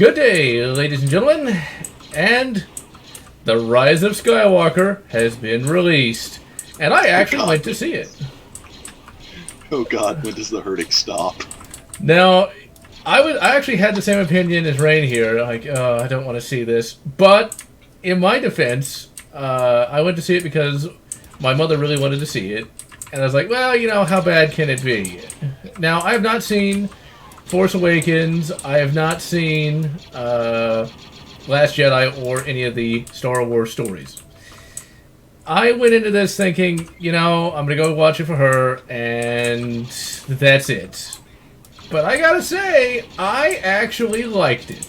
Good day, ladies and gentlemen, and the Rise of Skywalker has been released, and I actually went to see it. Oh God, when does the hurting stop? Now, I actually had the same opinion as Rain here, like, I don't want to see this, but in my defense, I went to see it because my mother really wanted to see it, and I was like, well, you know, how bad can it be? Now, I have not seen Force Awakens, I have not seen Last Jedi or any of the Star Wars stories. I went into this thinking, you know, I'm going to go watch it for her, and that's it. But I gotta say, I actually liked it.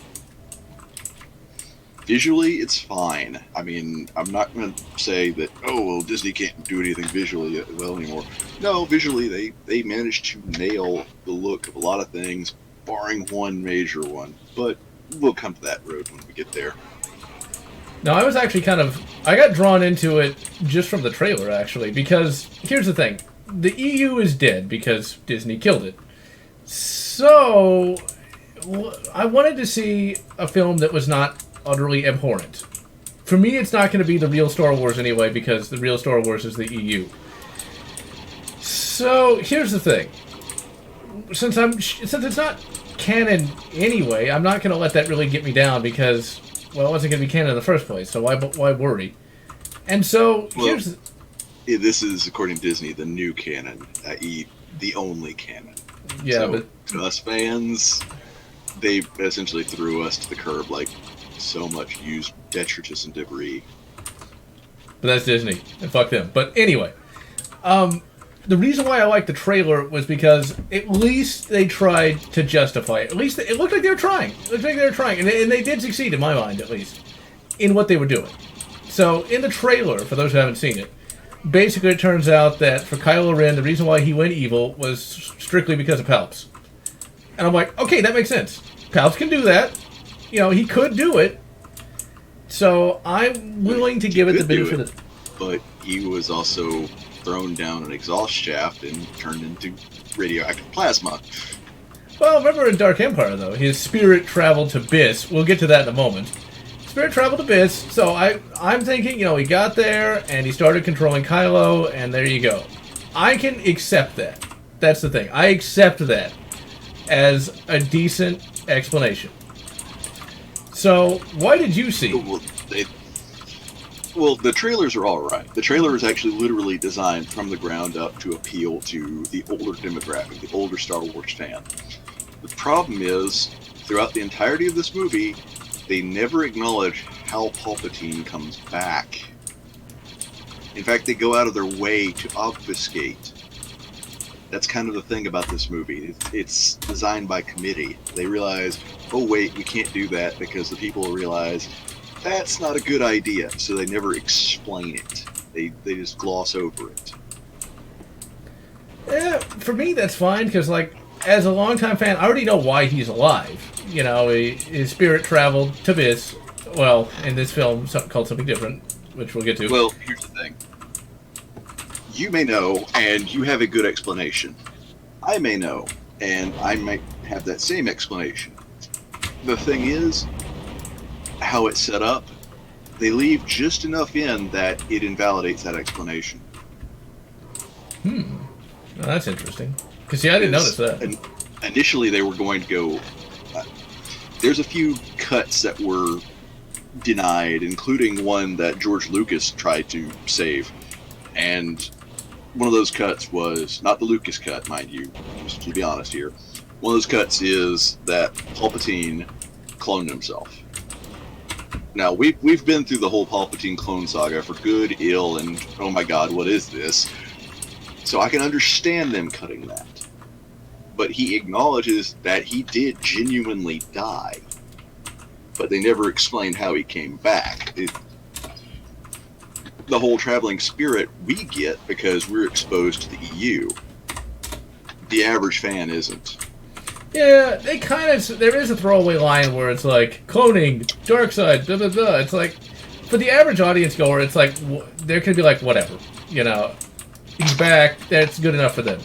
Visually, it's fine. I mean, I'm not going to say that, oh, well, Disney can't do anything visually well anymore. No, visually, they managed to nail the look of a lot of things, barring one major one. But we'll come to that road when we get there. Now, I was actually I got drawn into it just from the trailer, actually, because here's the thing. The EU is dead because Disney killed it. So, I wanted to see a film that was not utterly abhorrent. For me, it's not going to be the real Star Wars anyway, because the real Star Wars is the EU. So, here's the thing. Since it's not canon anyway, I'm not going to let that really get me down, because, well, it wasn't going to be canon in the first place, so why worry? And so, this is, according to Disney, the new canon, i.e., the only canon. Yeah, so, but to us fans, they essentially threw us to the curb like so much used detritus and debris. But that's Disney, and fuck them. But anyway, the reason why I liked the trailer was because at least they tried to justify it. At least it looked like they were trying. It looked like they were trying, and they did succeed in my mind, at least, in what they were doing. So in the trailer, for those who haven't seen it, basically it turns out that for Kylo Ren, the reason why he went evil was strictly because of Palps. And I'm like, okay, that makes sense. Palps can do that. You know, he could do it. So I'm willing to give it the benefit of the... But he was also thrown down an exhaust shaft and turned into radioactive plasma. Well, remember in Dark Empire, though, his spirit traveled to Biss. We'll get to that in a moment. Spirit traveled to Biss, so I'm thinking, you know, he got there, and he started controlling Kylo, and there you go. I can accept that. That's the thing. I accept that as a decent explanation. So, why did you see? Well, the trailers are all right. The trailer is actually literally designed from the ground up to appeal to the older demographic, the older Star Wars fan. The problem is, throughout the entirety of this movie, they never acknowledge how Palpatine comes back. In fact, they go out of their way to obfuscate. That's kind of the thing about this movie. It's designed by committee. They realize, oh wait, we can't do that because the people realize that's not a good idea, so they never explain it. They just gloss over it. Yeah, for me that's fine, because like, as a longtime fan, I already know why he's alive. You know, his spirit traveled to Biss. Well, in this film, called something different, which we'll get to. Well, here's the thing. You may know, and you have a good explanation. I may know, and I might have that same explanation. The thing is, how it's set up, they leave just enough in that it invalidates that explanation. Well, that's interesting. Because, see, I didn't notice that. Initially, they were going to go... there's a few cuts that were denied, including one that George Lucas tried to save. And one of those cuts was, not the Lucas cut, mind you, just to be honest here. One of those cuts is that Palpatine cloned himself. Now, we've been through the whole Palpatine clone saga for good, ill, and oh my god, what is this? So I can understand them cutting that. But he acknowledges that he did genuinely die. But they never explained how he came back. The whole traveling spirit we get because we're exposed to the EU. The average fan isn't. Yeah, they there is a throwaway line where it's like, cloning, dark side, blah, blah, blah. It's like, for the average audience goer, it's like, there could be like, whatever. You know, he's back, that's good enough for them.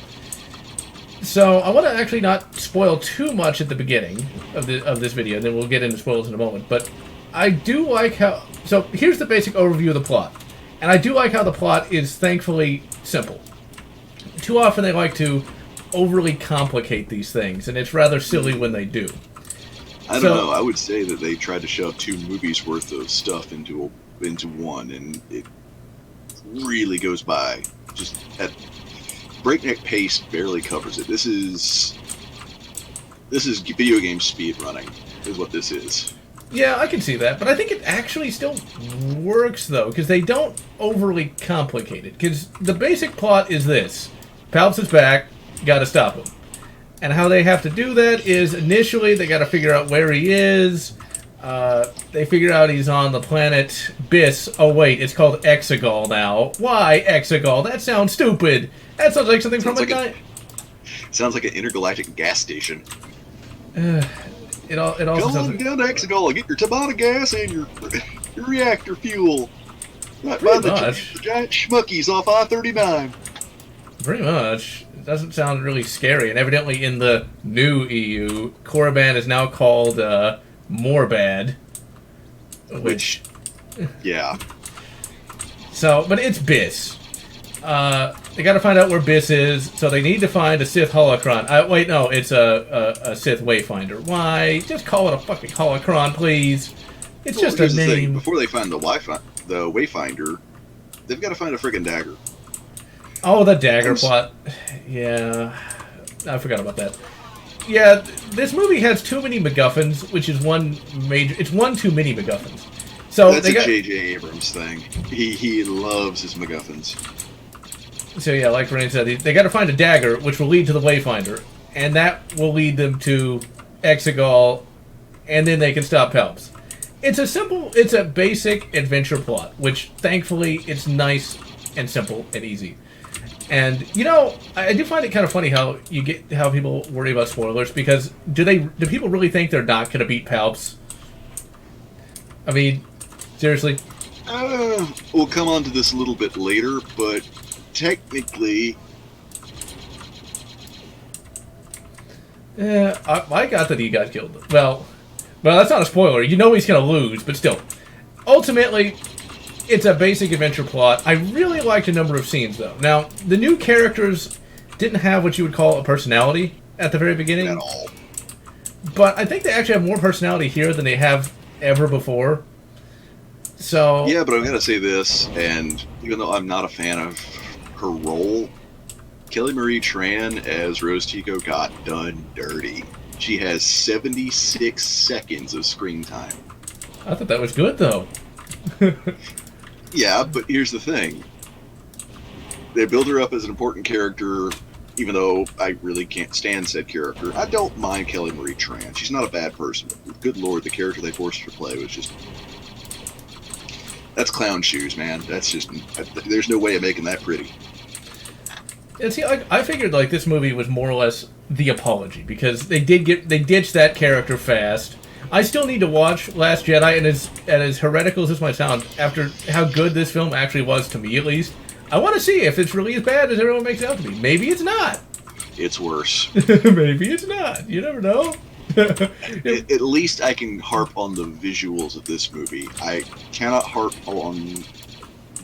So I want to actually not spoil too much at the beginning of this video, and then we'll get into spoilers in a moment. But I do like how... So here's the basic overview of the plot. And I do like how the plot is thankfully simple. Too often they like to overly complicate these things, and it's rather silly when they do. I don't know. I would say that they tried to shove 2 movies worth of stuff into one, and it really goes by just at breakneck pace. Barely covers it. This is video game speed running, is what this is. Yeah, I can see that, but I think it actually still works though, because they don't overly complicate it. Because the basic plot is this: Palps is back, got to stop him. And how they have to do that is, initially, they got to figure out where he is. They figure out he's on the planet Biss. Oh, wait, it's called Exegol now. Why Exegol? That sounds stupid. That sounds like something from a guy... Sounds like an intergalactic gas station. It also Come sounds on like... down to Exegol, get your Tabata gas and your reactor fuel. Right by Pretty the much. giant schmuckies off I-39. Pretty much. It doesn't sound really scary. And evidently in the new EU, Korriban is now called Morbad. Which... Yeah. So, but it's Biss. They got to find out where Biss is, so they need to find a Sith holocron. Wait, no, it's a Sith wayfinder. Why? Just call it a fucking holocron, please. It's just a name. Before they find the wayfinder, they've got to find a friggin' dagger. Oh, the dagger plot. Yeah, I forgot about that. Yeah, this movie has too many MacGuffins, which is one major... It's one too many MacGuffins. So that's a J.J. Abrams thing. He loves his MacGuffins. So yeah, like Rain said, they got to find a dagger, which will lead to the Wayfinder, and that will lead them to Exegol, and then they can stop Palps. It's a basic adventure plot, which thankfully it's nice and simple and easy. And you know, I do find it kind of funny how people worry about spoilers, because do people really think they're not going to beat Palps? I mean, seriously. We'll come on to this a little bit later, but technically... Yeah, I got that he got killed. Well, that's not a spoiler. You know he's going to lose, but still. Ultimately, it's a basic adventure plot. I really liked a number of scenes, though. Now, the new characters didn't have what you would call a personality at the very beginning. At all. But I think they actually have more personality here than they have ever before. So... Yeah, but I'm going to say this, and even though I'm not a fan of her role, Kelly Marie Tran as Rose Tico got done dirty. She has 76 seconds of screen time. I thought that was good, though. Yeah, but here's the thing. They build her up as an important character, even though I really can't stand said character. I don't mind Kelly Marie Tran. She's not a bad person. But good lord, the character they forced her to play was just... That's clown shoes, man. That's just... There's no way of making that pretty. And see, I figured like this movie was more or less the apology, because they ditched that character fast. I still need to watch Last Jedi, and as heretical as this might sound, after how good this film actually was to me, at least, I want to see if it's really as bad as everyone makes it out to be. Maybe it's not. It's worse. Maybe it's not. You never know. At least I can harp on the visuals of this movie. I cannot harp on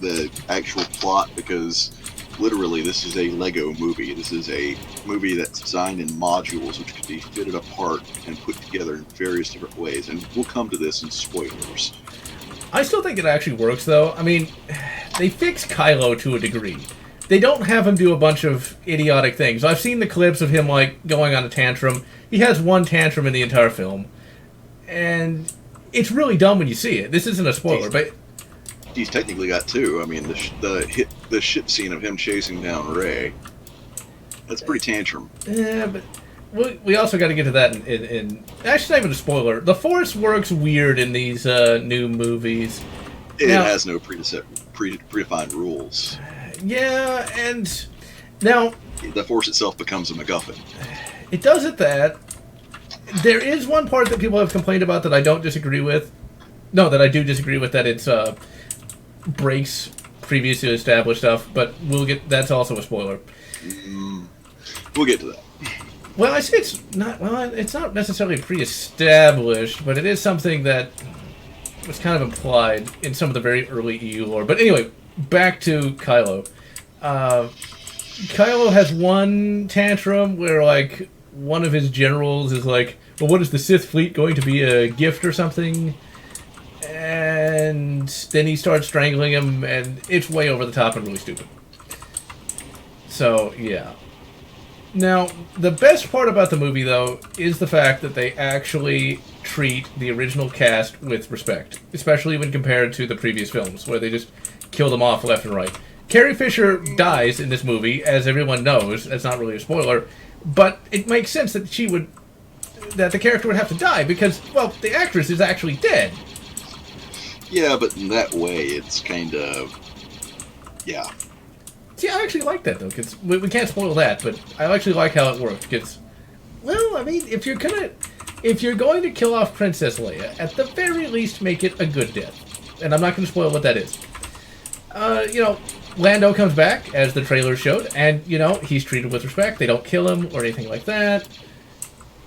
the actual plot, because literally this is a Lego movie. This is a movie that's designed in modules which could be fitted apart and put together in various different ways, and we'll come to this in spoilers. I still think it actually works, though. I mean, they fix Kylo to a degree. They don't have him do a bunch of idiotic things. I've seen the clips of him, like, going on a tantrum. He has one tantrum in the entire film, and it's really dumb when you see it. This isn't a spoiler, but... He's technically got two. I mean, the ship scene of him chasing down Rey, that's pretty tantrum. Yeah, but we also got to get to that in actually, not even a spoiler. The Force works weird in these new movies. It has no predefined rules. Yeah, and now... The Force itself becomes a MacGuffin. It does at that. There is one part that people have complained about that I don't disagree with. No, that I do disagree with, that it's... breaks previously established stuff, but that's also a spoiler. We'll get to that. Well, I say it's not. Well, it's not necessarily pre-established, but it is something that was kind of implied in some of the very early EU lore. But anyway, back to Kylo. Kylo has one tantrum where, like, one of his generals is like, well, what is the Sith fleet going to be, a gift or something? And then he starts strangling him, and it's way over the top and really stupid. So, yeah. Now, the best part about the movie, though, is the fact that they actually treat the original cast with respect, especially when compared to the previous films, where they just kill them off left and right. Carrie Fisher dies in this movie, as everyone knows. That's not really a spoiler, but it makes sense that that the character would have to die because, well, the actress is actually dead. Yeah, but in that way, it's kind of, yeah. See, I actually like that though, because we can't spoil that, but I actually like how it worked. Because, well, I mean, if you're going to kill off Princess Leia, at the very least, make it a good death. And I'm not going to spoil what that is. Lando comes back, as the trailer showed, and, he's treated with respect. They don't kill him or anything like that.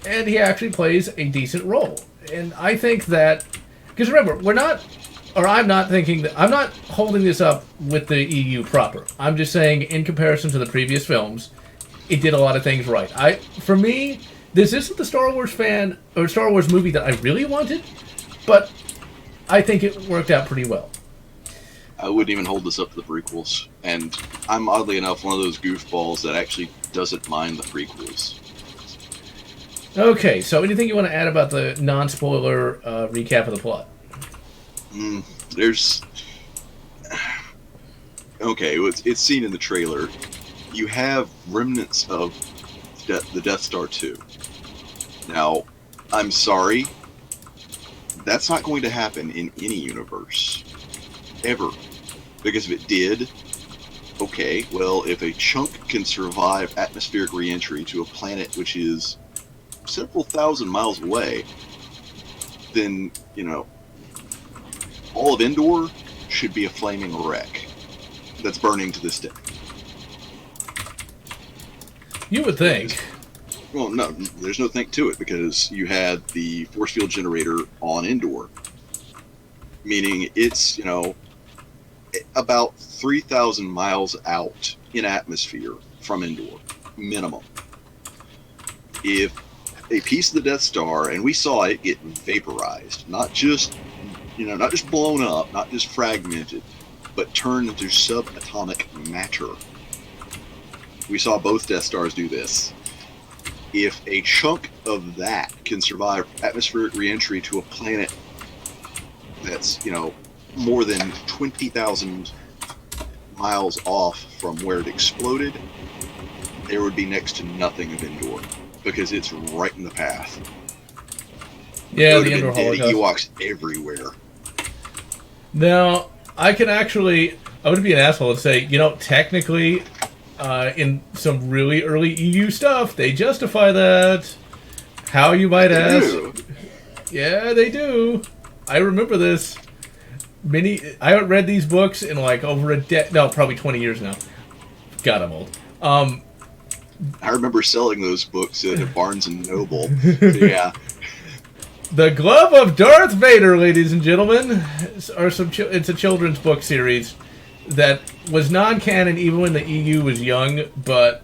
And he actually plays a decent role. And I think that... Because remember, I'm not holding this up with the EU proper. I'm just saying, in comparison to the previous films, it did a lot of things right. For me, this isn't the Star Wars movie that I really wanted, but I think it worked out pretty well. I wouldn't even hold this up to the prequels, and I'm oddly enough one of those goofballs that actually doesn't mind the prequels. Okay, so anything you want to add about the non-spoiler recap of the plot? It's seen in the trailer. You have remnants of the Death Star 2. Now, I'm sorry, that's not going to happen in any universe. Ever. Because if it did, okay, well, if a chunk can survive atmospheric re-entry to a planet which is several thousand miles away, then, all of Endor should be a flaming wreck that's burning to this day. You would think. Well, no, there's no think to it, because you had the force field generator on Endor, meaning it's, about 3,000 miles out in atmosphere from Endor, minimum. If a piece of the Death Star, and we saw it get vaporized, not just blown up, not just fragmented, but turned into subatomic matter. We saw both Death Stars do this. If a chunk of that can survive atmospheric re-entry to a planet that's, more than 20,000 miles off from where it exploded, there would be next to nothing of Endor, because it's right in the path. Yeah, the Endor Holocaust. Ewoks everywhere. Now, I would be an asshole and say, technically, in some really early EU stuff, they justify that. How, you might ask? Yeah, they do. I remember this. I haven't read these books in over probably 20 years now. God, I'm old. I remember selling those books at Barnes & Noble. Yeah. The Glove of Darth Vader, ladies and gentlemen, it's a children's book series that was non-canon even when the EU was young, but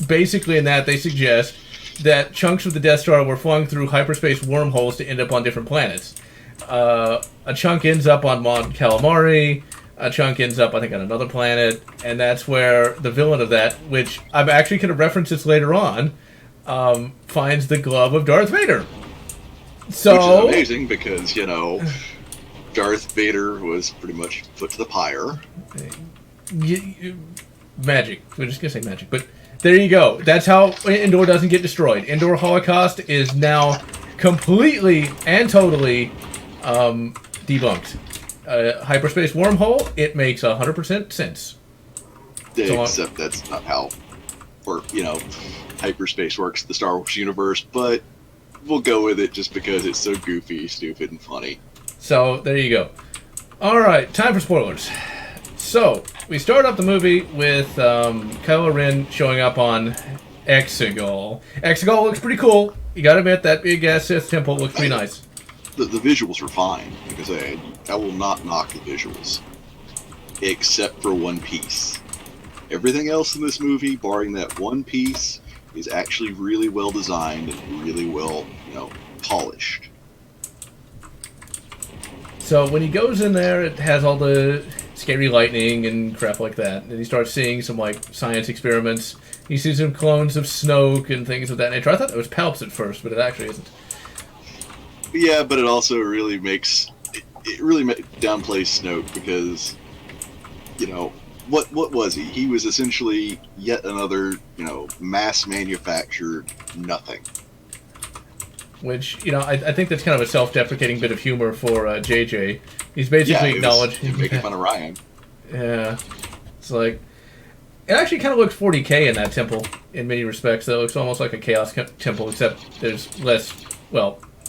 basically in that they suggest that chunks of the Death Star were flung through hyperspace wormholes to end up on different planets. A chunk ends up on Mon Calamari, a chunk ends up, I think, on another planet, and that's where the villain of that, which I'm actually going to reference this later on, finds the Glove of Darth Vader. So, which is amazing because, Darth Vader was pretty much foot to the pyre. Magic. We're just going to say magic. But there you go. That's how Endor doesn't get destroyed. Endor Holocaust is now completely and totally debunked. Hyperspace wormhole, it makes 100% sense. Except that's not how, hyperspace works in the Star Wars universe, but we'll go with it just because it's so goofy, stupid, and funny. So, there you go. Alright, time for spoilers. So, we start off the movie with Kylo Ren showing up on Exegol. Exegol looks pretty cool. You gotta admit, that big-ass Sith temple looks pretty nice. The visuals are fine, because I will not knock the visuals. Except for one piece. Everything else in this movie, barring that one piece, is actually really well designed and really well, polished. So when he goes in there, it has all the scary lightning and crap like that. And he starts seeing some, science experiments. He sees some clones of Snoke and things of that nature. I thought it was Palps at first, but it actually isn't. Yeah, but it also really makes... It really downplays Snoke because, what was he? He was essentially yet another, mass-manufactured nothing. Which, I think that's kind of a self-deprecating bit of humor for JJ. He's basically acknowledging... making fun of Ryan. Yeah. It's like... It actually kind of looks 40K in that temple, in many respects, though. It looks almost like a Chaos temple, except there's less,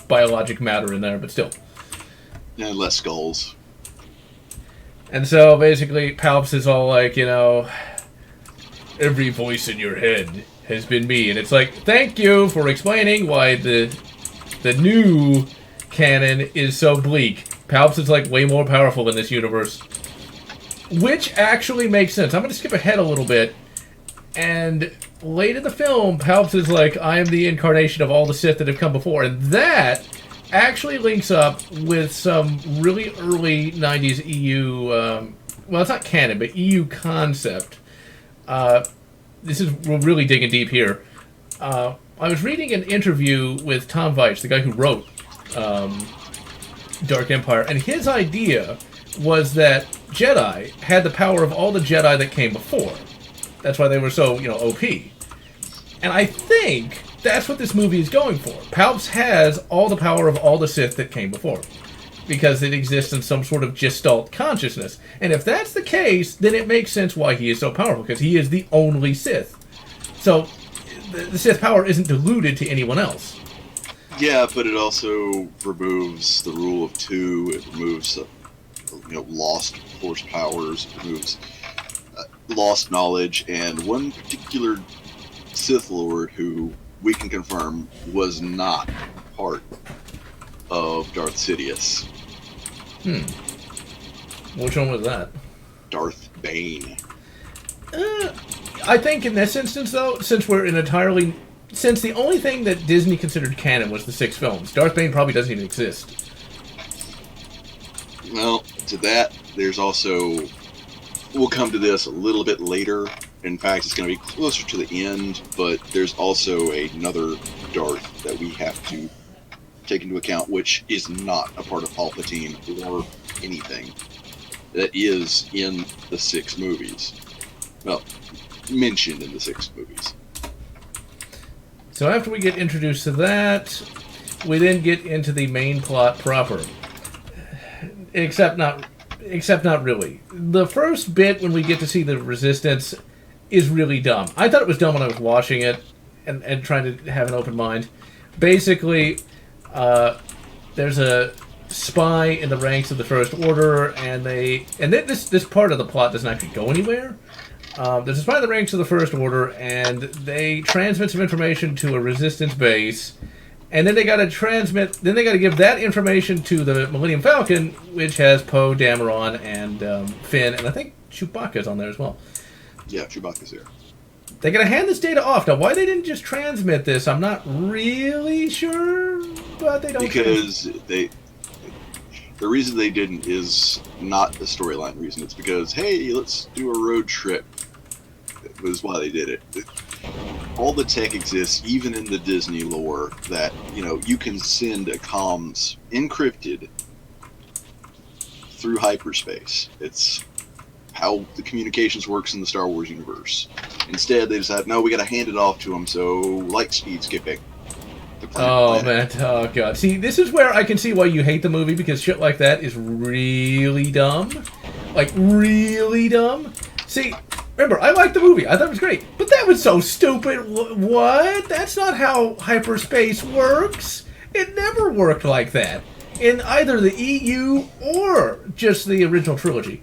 biologic matter in there, but still. Yeah, less skulls. And so, basically, Palps is all like, every voice in your head has been me. And it's like, thank you for explaining why the new canon is so bleak. Palps is, way more powerful in this universe. Which actually makes sense. I'm going to skip ahead a little bit. And late in the film, Palps is like, I am the incarnation of all the Sith that have come before. And that actually links up with some really early 90s EU, well, it's not canon, but EU concept. This is, we're really digging deep here. I was reading an interview with Tom Veitch, the guy who wrote Dark Empire, and his idea was that Jedi had the power of all the Jedi that came before. That's why they were so, OP. And I think that's what this movie is going for. Palps has all the power of all the Sith that came before, because it exists in some sort of gestalt consciousness. And if that's the case, then it makes sense why he is so powerful, because he is the only Sith. So the Sith power isn't diluted to anyone else. Yeah, but it also removes the rule of two. It removes, lost force powers. It removes lost knowledge. And one particular Sith Lord who we can confirm was not part of Darth Sidious. Which one was that? Darth Bane. I think in this instance, though, since the only thing that Disney considered canon was the 6 films, Darth Bane probably doesn't even exist. Well, to that, there's also... We'll come to this a little bit later. In fact, it's going to be closer to the end, but there's also another Darth that we have to take into account, which is not a part of Palpatine or anything. That is in the 6 movies. Well, mentioned in the 6 movies. So after we get introduced to that, we then get into the main plot proper. Except not really. The first bit when we get to see the Resistance is really dumb. I thought it was dumb when I was watching it and trying to have an open mind. Basically, there's a spy in the ranks of the First Order, and this part of the plot doesn't actually go anywhere. There's a spy in the ranks of the First Order, and they transmit some information to a Resistance base, and then they got to give that information to the Millennium Falcon, which has Poe, Dameron, and Finn, and I think Chewbacca's on there as well. Yeah, Chewbacca's here. They got to hand this data off. Now, why they didn't just transmit this, I'm not really sure, but they don't. Because the reason they didn't is not the storyline reason. It's because, hey, let's do a road trip. That was why they did it. All the tech exists, even in the Disney lore, that, you can send a comms encrypted through hyperspace. It's how the communications works in the Star Wars universe. Instead, they decided, no, we got to hand it off to them, so light speed skipping. Oh, man. Oh, God. See, this is where I can see why you hate the movie, because shit like that is really dumb. Really dumb. See, remember, I liked the movie. I thought it was great. But that was so stupid. What? That's not how hyperspace works. It never worked like that in either the EU or just the original trilogy.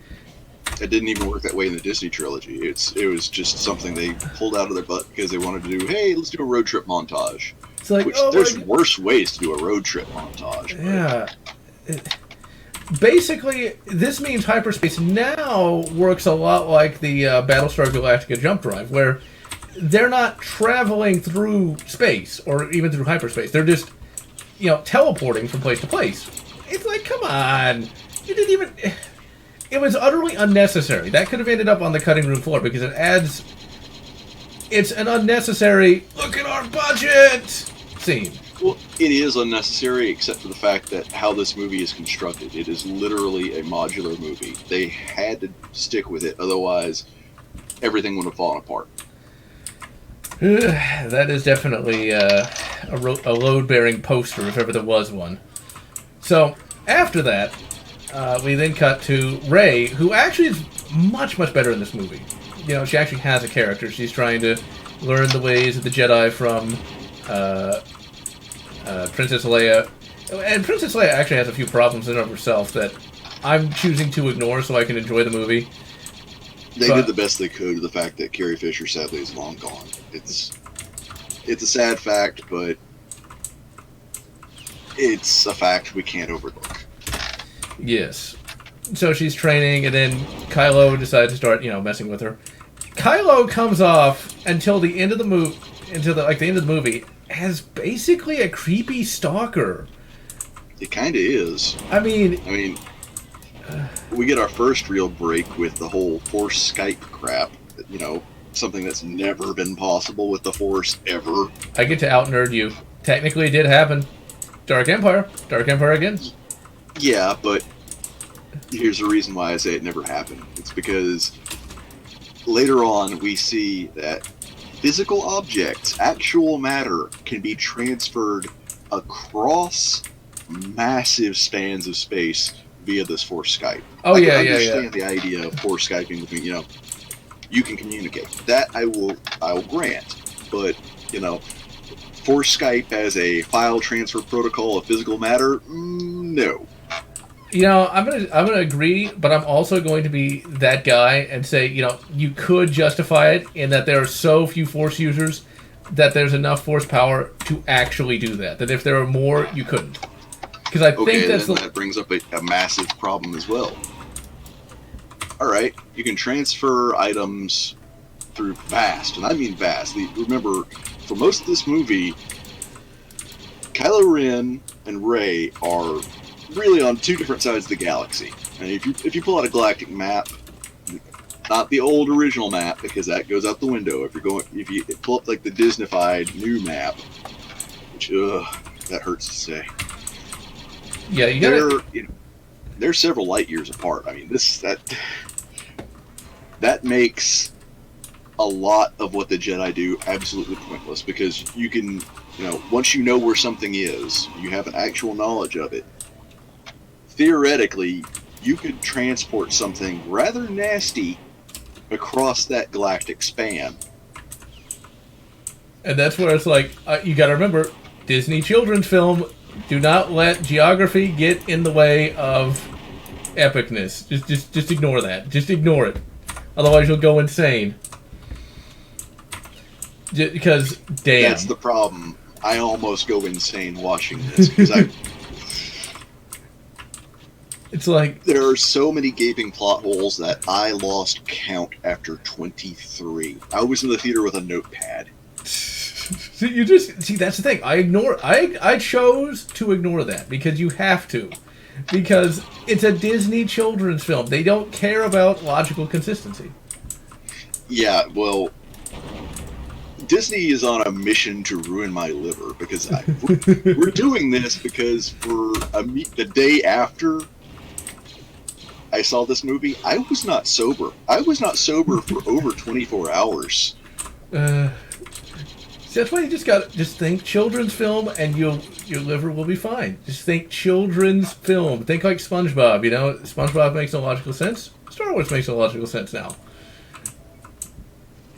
It didn't even work that way in the Disney trilogy. It was just something they pulled out of their butt because they wanted to do. Hey, let's do a road trip montage. It's like, Which, there's worse ways to do a road trip montage. Yeah. Basically, this means hyperspace now works a lot like the Battlestar Galactica jump drive, where they're not traveling through space or even through hyperspace. They're just, teleporting from place to place. It's like, come on. You didn't even... It was utterly unnecessary. That could have ended up on the cutting room floor because it adds... It's an unnecessary, look at our budget scene. Well, it is unnecessary except for the fact that how this movie is constructed. It is literally a modular movie. They had to stick with it, otherwise everything would have fallen apart. That is definitely a load-bearing poster, if ever there was one. So, after that, we then cut to Rey, who actually is much, much better in this movie. She actually has a character. She's trying to learn the ways of the Jedi from Princess Leia. And Princess Leia actually has a few problems in and of herself that I'm choosing to ignore so I can enjoy the movie. They did the best they could with the fact that Carrie Fisher sadly is long gone. It's a sad fact, but it's a fact we can't overlook. Yes. So she's training, and then Kylo decides to start, messing with her. Kylo comes off until the end of the movie, the end of the movie, as basically a creepy stalker. It kind of is. I mean, we get our first real break with the whole Force Skype crap. Something that's never been possible with the Force ever. I get to out-nerd you. Technically, it did happen. Dark Empire again. Yeah, but here's the reason why I say it never happened. It's because later on we see that physical objects, actual matter, can be transferred across massive spans of space via this Force Skype. Oh, I yeah. can understand the idea of Force Skyping between, you can communicate. That I will grant. But, Force Skype as a file transfer protocol of physical matter, no. I'm gonna agree, but I'm also going to be that guy and say, you could justify it in that there are so few Force users that there's enough Force power to actually do that. That if there are more, you couldn't. Because I think that brings up a massive problem as well. All right, you can transfer items through vast, and I mean vast. Remember, for most of this movie, Kylo Ren and Rey are really on two different sides of the galaxy. And if you pull out a galactic map, not the old original map because that goes out the window. If you pull up like the Disneyfied new map, which that hurts to say. Yeah, they're several light years apart. I mean, that makes a lot of what the Jedi do absolutely pointless because you can, once you know where something is, you have an actual knowledge of it. Theoretically, you could transport something rather nasty across that galactic span. And that's where it's like, you gotta remember, Disney children's film, do not let geography get in the way of epicness. Just ignore that. Just ignore it. Otherwise you'll go insane. Because, damn. That's the problem. I almost go insane watching this because it's like... There are so many gaping plot holes that I lost count after 23. I was in the theater with a notepad. See, that's the thing. I chose to ignore that because you have to. Because it's a Disney children's film. They don't care about logical consistency. Yeah, well, Disney is on a mission to ruin my liver because we're doing this because for the day after I saw this movie, I was not sober. I was not sober for over 24 hours. See, that's why you just think children's film and your liver will be fine. Just think children's film. Think like SpongeBob, SpongeBob makes no logical sense. Star Wars makes no logical sense now.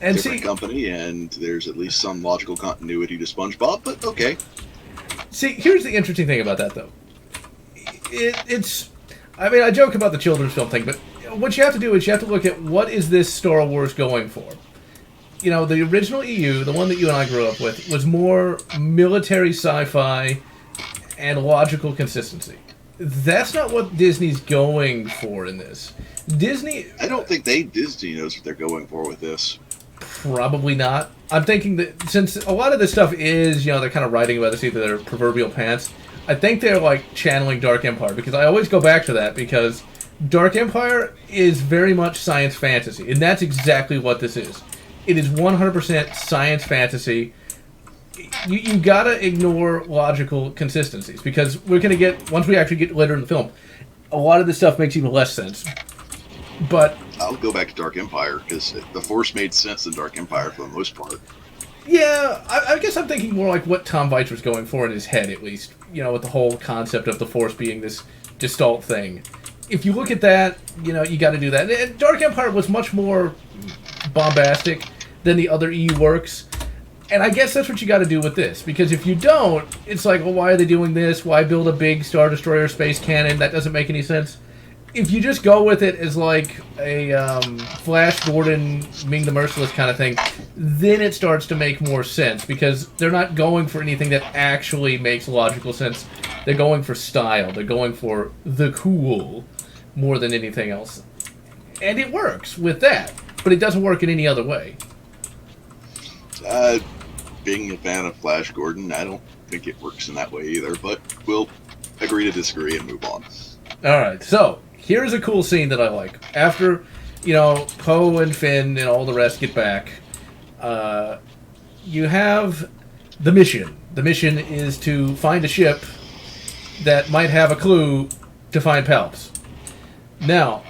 And different company, and there's at least some logical continuity to SpongeBob, but okay. See, here's the interesting thing about that, though. I joke about the children's film thing, but what you have to do is you have to look at what is this Star Wars going for. You know, the original EU, the one that you and I grew up with, was more military sci-fi and logical consistency. That's not what Disney's going for in this. Disney... I don't think Disney knows what they're going for with this. Probably not. I'm thinking that since a lot of this stuff is, you know, they're kind of writing about the seat of their proverbial pants, I think they're, like, channeling Dark Empire, because I always go back to that, because Dark Empire is very much science fantasy, and that's exactly what this is. It is 100% science fantasy. You gotta ignore logical consistencies, because we're gonna get, once we actually get later in the film, a lot of this stuff makes even less sense. But I'll go back to Dark Empire, because the Force made sense in Dark Empire for the most part. Yeah, I guess I'm thinking more like what Tom Veitch was going for in his head, at least. You know, with the whole concept of the Force being this gestalt thing. If you look at that, you know, you gotta do that. And Dark Empire was much more bombastic than the other EU works. And I guess that's what you gotta do with this. Because if you don't, it's like, well, why are they doing this? Why build a big Star Destroyer space cannon? That doesn't make any sense. If you just go with it as like a Flash Gordon, Ming the Merciless kind of thing, then it starts to make more sense, because they're not going for anything that actually makes logical sense. They're going for style. They're going for the cool more than anything else. And it works with that, but it doesn't work in any other way. Being a fan of Flash Gordon, I don't think it works in that way either, but we'll agree to disagree and move on. Alright, so here's a cool scene that I like. After, you know, Poe and Finn and all the rest get back, you have the mission. The mission is to find a ship that might have a clue to find Palps. Now,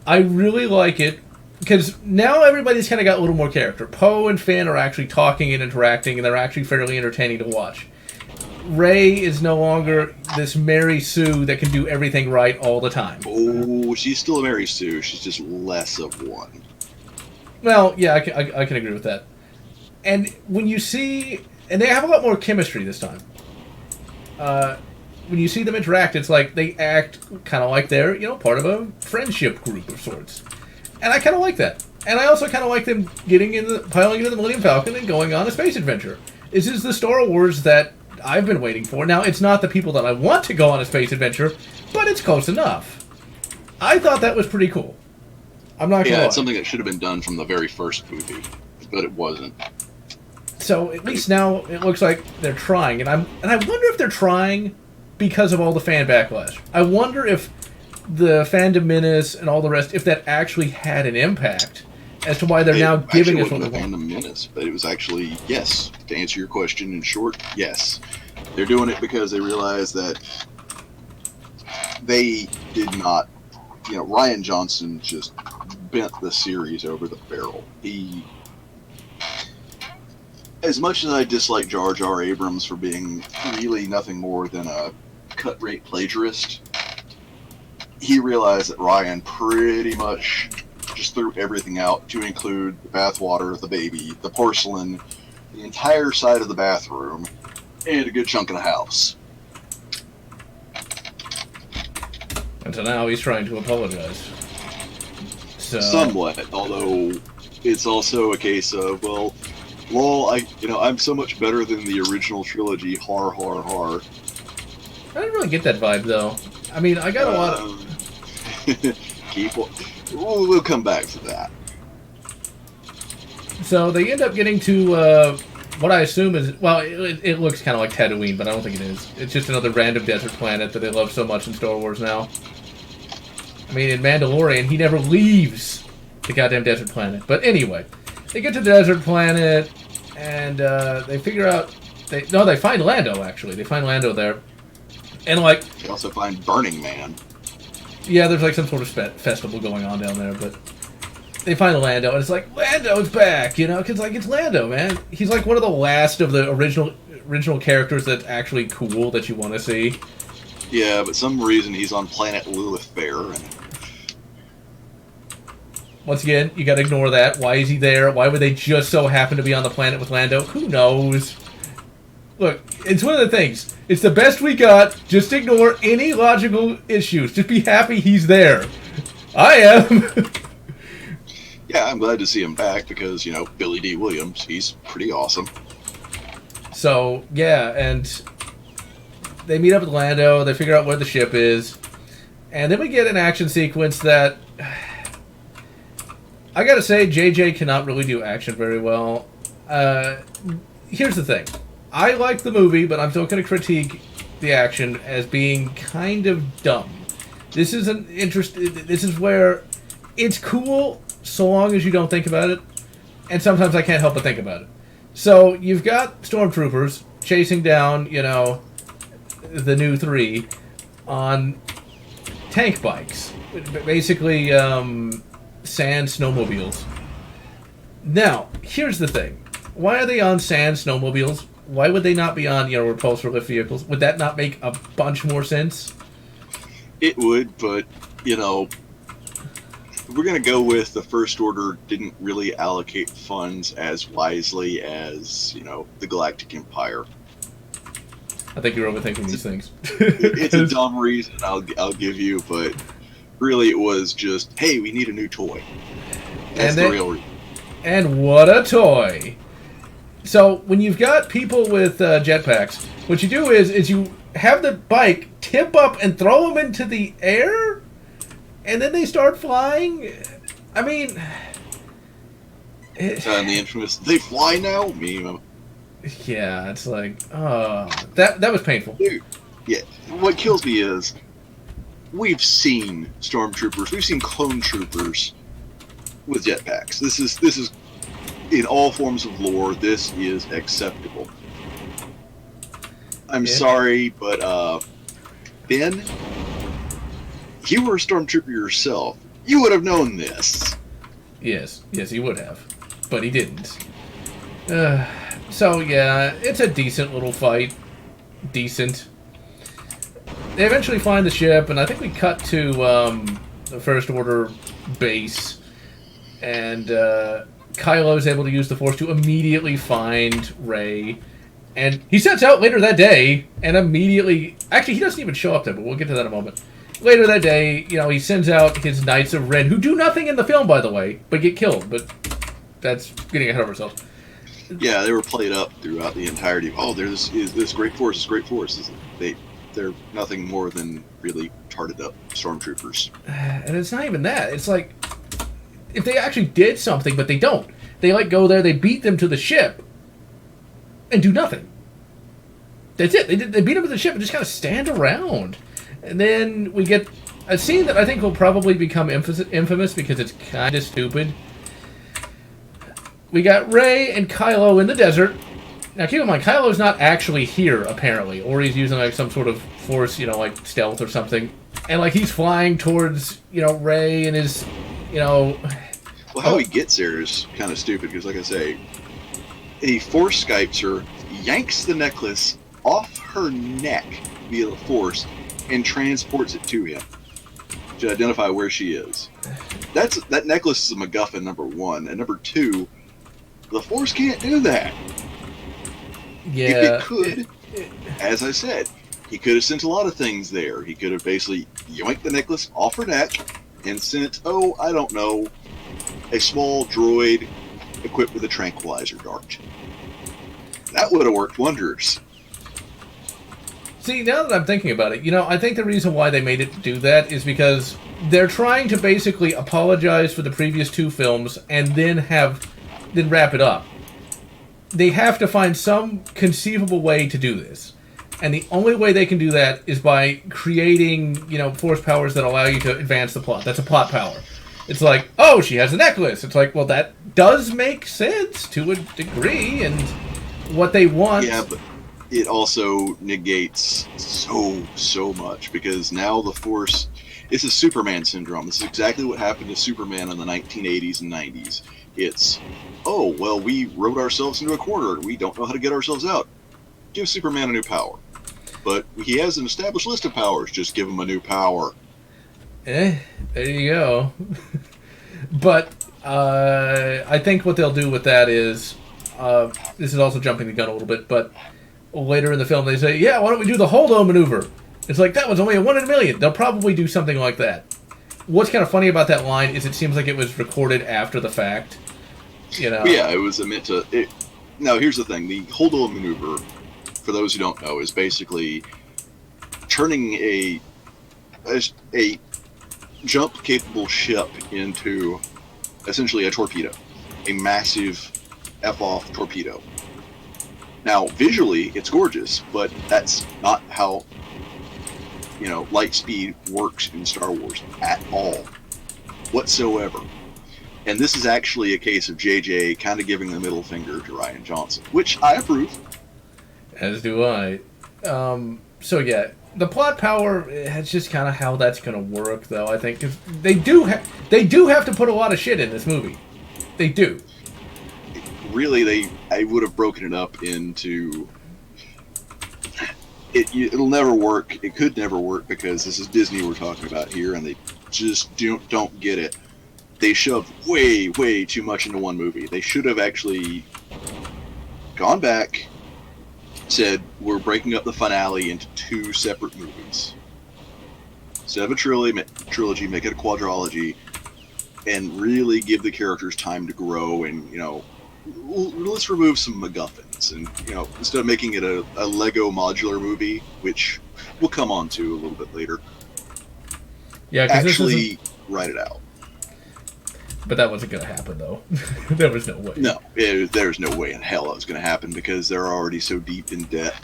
I really like it, because now everybody's kind of got a little more character. Poe and Finn are actually talking and interacting, and they're actually fairly entertaining to watch. Rey is no longer this Mary Sue that can do everything right all the time. Oh, she's still a Mary Sue. She's just less of one. Well, yeah, I can agree with that. And when you see... And they have a lot more chemistry this time. When you see them interact, it's like they act kind of like they're, you know, part of a friendship group of sorts. And I kind of like that. And I also kind of like them piling into the Millennium Falcon and going on a space adventure. This is the Star Wars that I've been waiting for. Now, it's not the people that I want to go on a space adventure, but it's close enough. I thought that was pretty cool. I'm not gonna lie. It's something that should have been done from the very first movie, but it wasn't. So at least now it looks like they're trying, and I wonder if they're trying because of all the fan backlash. I wonder if the fandom menace and all the rest, if that actually had an impact as to why they're now giving us what we want. Fandom menace, but it was actually, yes. To answer your question in short, yes. They're doing it because they realize that they did not, you know, Rian Johnson just bent the series over the barrel. He, as much as I dislike Jar Jar Abrams for being really nothing more than a cut-rate plagiarist, he realized that Rian pretty much just threw everything out, to include the bathwater, the baby, the porcelain, the entire side of the bathroom, and a good chunk of the house. And so now he's trying to apologize. So... Somewhat, although it's also a case of, well, lol, I'm so much better than the original trilogy, har har har. I didn't really get that vibe, though. I mean, I got a lot of... We'll come back to that. So they end up getting to what I assume is... Well, it looks kind of like Tatooine, but I don't think it is. It's just another random desert planet that they love so much in Star Wars now. I mean, in Mandalorian, he never leaves the goddamn desert planet. But anyway, they get to the desert planet, and they figure out... They find Lando, actually. They find Lando there. And, like... They also find Burning Man. Yeah, there's like some sort of festival going on down there, but they find Lando, and it's like, Lando's back, you know, because like it's Lando, man. He's like one of the last of the original characters that's actually cool that you want to see. Yeah, but some reason he's on planet Lilith Fair. And... Once again, you got to ignore that. Why is he there? Why would they just so happen to be on the planet with Lando? Who knows? Look, it's one of the things. It's the best we got. Just ignore any logical issues. Just be happy he's there. I am. Yeah, I'm glad to see him back because, Billy D. Williams, he's pretty awesome. So, yeah, and they meet up with Lando, they figure out where the ship is, and then we get an action sequence that... I gotta say, JJ cannot really do action very well. Here's the thing. I like the movie, but I'm still gonna critique the action as being kind of dumb. This is where it's cool so long as you don't think about it, and sometimes I can't help but think about it. So, you've got stormtroopers chasing down, the new 3 on tank bikes. Basically, sand snowmobiles. Now, here's the thing. Why are they on sand snowmobiles? Why would they not be on, repulsor lift vehicles? Would that not make a bunch more sense? It would, but, we're going to go with the First Order didn't really allocate funds as wisely as, the Galactic Empire. I think you're overthinking these things. It's a dumb reason I'll give you, but really it was just, hey, we need a new toy. That's the real reason. And what a toy! So, when you've got people with jetpacks, what you do is you have the bike tip up and throw them into the air, and then they start flying. I mean... and the infamous, they fly now meme. Yeah, it's like, that was painful. Dude, yeah, what kills me is, we've seen stormtroopers, we've seen clone troopers with jetpacks. This is in all forms of lore, this is acceptable. I'm sorry, but Ben, you were a stormtrooper yourself. You would have known this. Yes, he would have, but he didn't. So yeah, it's a decent little fight. Decent. They eventually find the ship, and I think we cut to the First Order base, and Kylo is able to use the Force to immediately find Rey, and he sets out later that day, and immediately... Actually, he doesn't even show up there, but we'll get to that in a moment. Later that day, he sends out his Knights of Ren, who do nothing in the film, by the way, but get killed, but that's getting ahead of ourselves. Yeah, they were played up throughout the entirety of, there's this great force, this great force. They're nothing more than really tarted up stormtroopers. And it's not even that. It's like, if they actually did something, but they don't. They go there, they beat them to the ship, and do nothing. That's it. They beat them to the ship and just kind of stand around. And then we get a scene that I think will probably become infamous because it's kind of stupid. We got Rey and Kylo in the desert. Now, keep in mind, Kylo's not actually here, apparently. Or he's using, some sort of force, stealth or something. And, he's flying towards, Rey and his, Well, how he gets there is kind of stupid, because, like I say, he force Skypes her, yanks the necklace off her neck via the force, and transports it to him to identify where she is. That necklace is a MacGuffin, number one. And number two, the Force can't do that. Yeah. If it could, as I said, he could have sent a lot of things there. He could have basically yoinked the necklace off her neck and sent, I don't know, a small droid equipped with a tranquilizer dart. That would have worked wonders. See, now that I'm thinking about it, I think the reason why they made it do that is because they're trying to basically apologize for the previous 2 films and then wrap it up. They have to find some conceivable way to do this. And the only way they can do that is by creating, force powers that allow you to advance the plot. That's a plot power. It's like, she has a necklace. It's like, well, that does make sense to a degree, and what they want... Yeah, but it also negates so much, because now the Force... This is Superman syndrome. This is exactly what happened to Superman in the 1980s and 90s. It's, we wrote ourselves into a corner. We don't know how to get ourselves out. Give Superman a new power. But he has an established list of powers. Just give him a new power. There you go. But I think what they'll do with that is, this is also jumping the gun a little bit, but later in the film they say, why don't we do the Holdo maneuver? It's like, that was only a 1 in a million. They'll probably do something like that. what's kind of funny about that line is it seems like it was recorded after the fact. You know? Yeah, it was meant to. Now, here's the thing: the hold on maneuver, for those who don't know, is basically turning a jump-capable ship into essentially a torpedo, a massive F-off torpedo. Now, visually, it's gorgeous, but that's not how, light speed works in Star Wars at all, whatsoever. And this is actually a case of JJ kind of giving the middle finger to Rian Johnson, which I approve. As do I. So yeah, the plot power, it's just kind of how that's going to work, though, I think. 'Cause they do have to put a lot of shit in this movie. They do. Really, I would have broken it up into... It'll never work. It could never work because this is Disney we're talking about here, and they just don't get it. They shoved way, way too much into one movie. They should have actually gone back, said, we're breaking up the finale into 2 separate movies. Instead of a trilogy, make it a quadrilogy, and really give the characters time to grow, and, let's remove some MacGuffins, and, instead of making it a Lego modular movie, which we'll come on to a little bit later, actually write it out. But that wasn't going to happen, though. There was no way. No, there's no way in hell that was going to happen because they're already so deep in debt.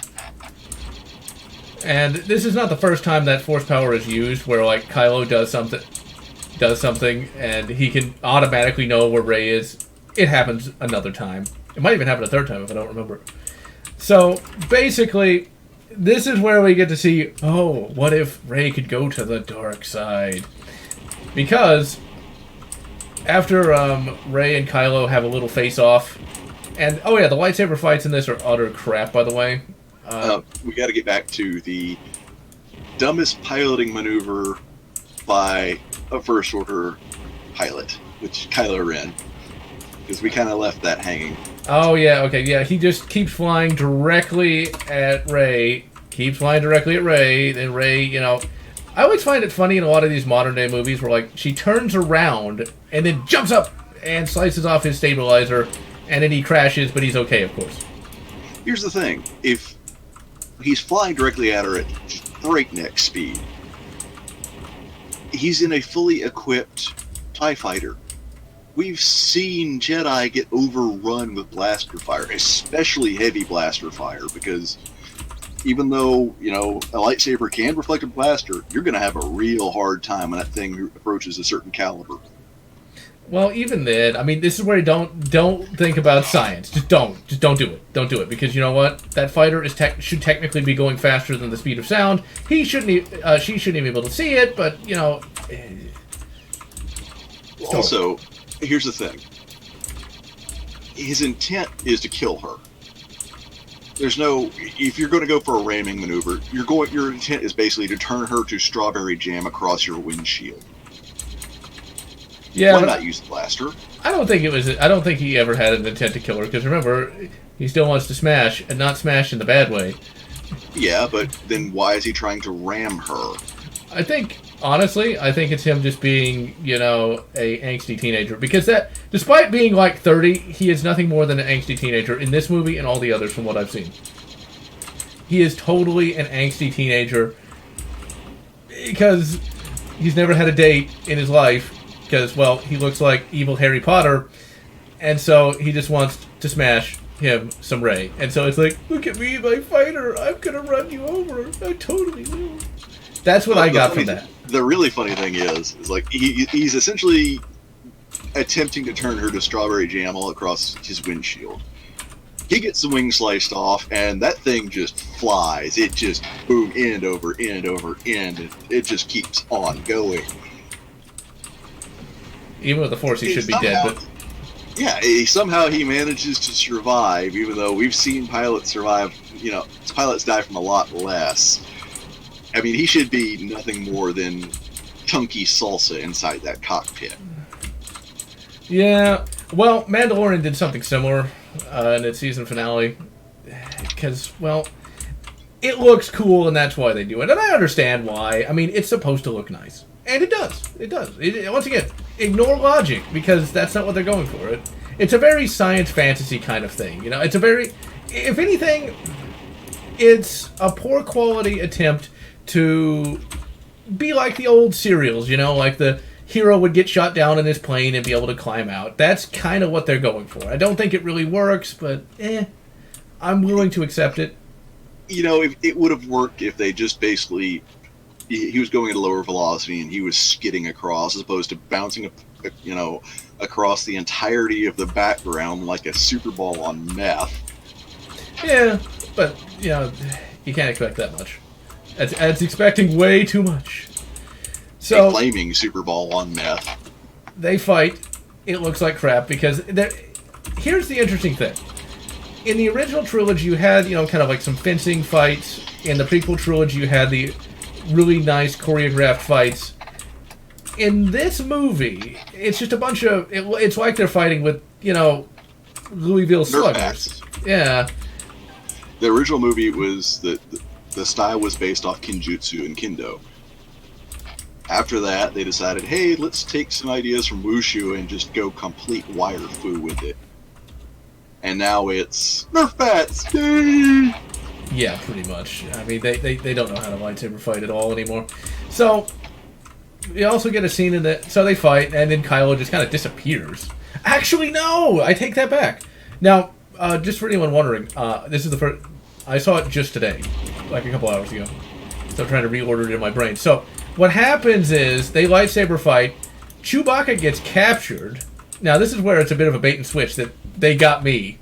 And this is not the first time that force power is used, where like Kylo does something, and he can automatically know where Rey is. It happens another time. It might even happen a third time if I don't remember. So basically, this is where we get to see, what if Rey could go to the dark side? Because after Rey and Kylo have a little face-off, and the lightsaber fights in this are utter crap, by the way. We got to get back to the dumbest piloting maneuver by a First Order pilot, which Kylo Ren, because we kind of left that hanging. Oh yeah, okay, yeah. He just keeps flying directly at Rey. Then Rey, I always find it funny in a lot of these modern day movies where like she turns around and then jumps up and slices off his stabilizer, and then he crashes, but he's okay, of course. Here's the thing: if he's flying directly at her at breakneck speed, he's in a fully equipped TIE fighter. We've seen Jedi get overrun with blaster fire, especially heavy blaster fire, because even though, a lightsaber can reflect a blaster, you're going to have a real hard time when that thing approaches a certain caliber. Well, even then, I mean, this is where you don't think about science. Just don't do it. Don't do it, because you know what? That fighter should technically be going faster than the speed of sound. She shouldn't even be able to see it, but, Also, here's the thing. His intent is to kill her. If you're going to go for a ramming maneuver, your intent is basically to turn her to strawberry jam across your windshield. Yeah, why not use the blaster? I don't think he ever had an intent to kill her, because remember, he still wants to smash, and not smash in the bad way. Yeah, but then why is he trying to ram her? Honestly, I think it's him just being, a angsty teenager. Because despite being like 30, he is nothing more than an angsty teenager in this movie and all the others from what I've seen. He is totally an angsty teenager because he's never had a date in his life because, he looks like evil Harry Potter, and so he just wants to smash him some Rey. And so it's like, look at me, my fighter, I'm gonna run you over. I totally will. That's what I got from that. The really funny thing is like he's essentially attempting to turn her to strawberry jam all across his windshield. He gets the wing sliced off, and that thing just flies. It just boom, end over end over end. And it just keeps on going. Even with the Force, he should be dead. But yeah, somehow he manages to survive, even though we've seen pilots survive. Pilots die from a lot less. I mean, he should be nothing more than chunky salsa inside that cockpit. Yeah, well, Mandalorian did something similar in its season finale. Because, it looks cool, and that's why they do it. And I understand why. I mean, it's supposed to look nice. And it does. It does. Once again, ignore logic, because that's not what they're going for. It's a very science fantasy kind of thing. You know, it's a very... If anything, it's a poor quality attempt to be like the old serials, you know, like the hero would get shot down in his plane and be able to climb out. That's kind of what they're going for. I don't think it really works, but I'm willing to accept it. You know, it would have worked if they just basically... He was going at a lower velocity and he was skidding across, as opposed to bouncing, you know, across the entirety of the background like a Super Ball on meth. Yeah, but, you know, you can't expect that much. That's expecting way too much. So, a flaming Super Ball on meth. They fight. It looks like crap, because here's the interesting thing. In the original trilogy, you had, you know, kind of like some fencing fights. In the prequel trilogy, you had the really nice choreographed fights. In this movie, it's just a bunch of... It's like they're fighting with, you know, Louisville sluggers. Yeah. The original movie was... The style was based off Kinjutsu and Kendo. After that, they decided, hey, let's take some ideas from Wushu and just go complete wire fu with it. And now it's... Nerf bats! Yay! Yeah, pretty much. I mean, they don't know how to lightsaber fight at all anymore. So, we also get a scene in that... So they fight, and then Kylo just kind of disappears. Actually, no! I take that back. Now, just for anyone wondering, this is the first... I saw it just today, like a couple hours ago. So I'm trying to reorder it in my brain. So, what happens is, they lightsaber fight, Chewbacca gets captured. Now, this is where it's a bit of a bait and switch that they got me.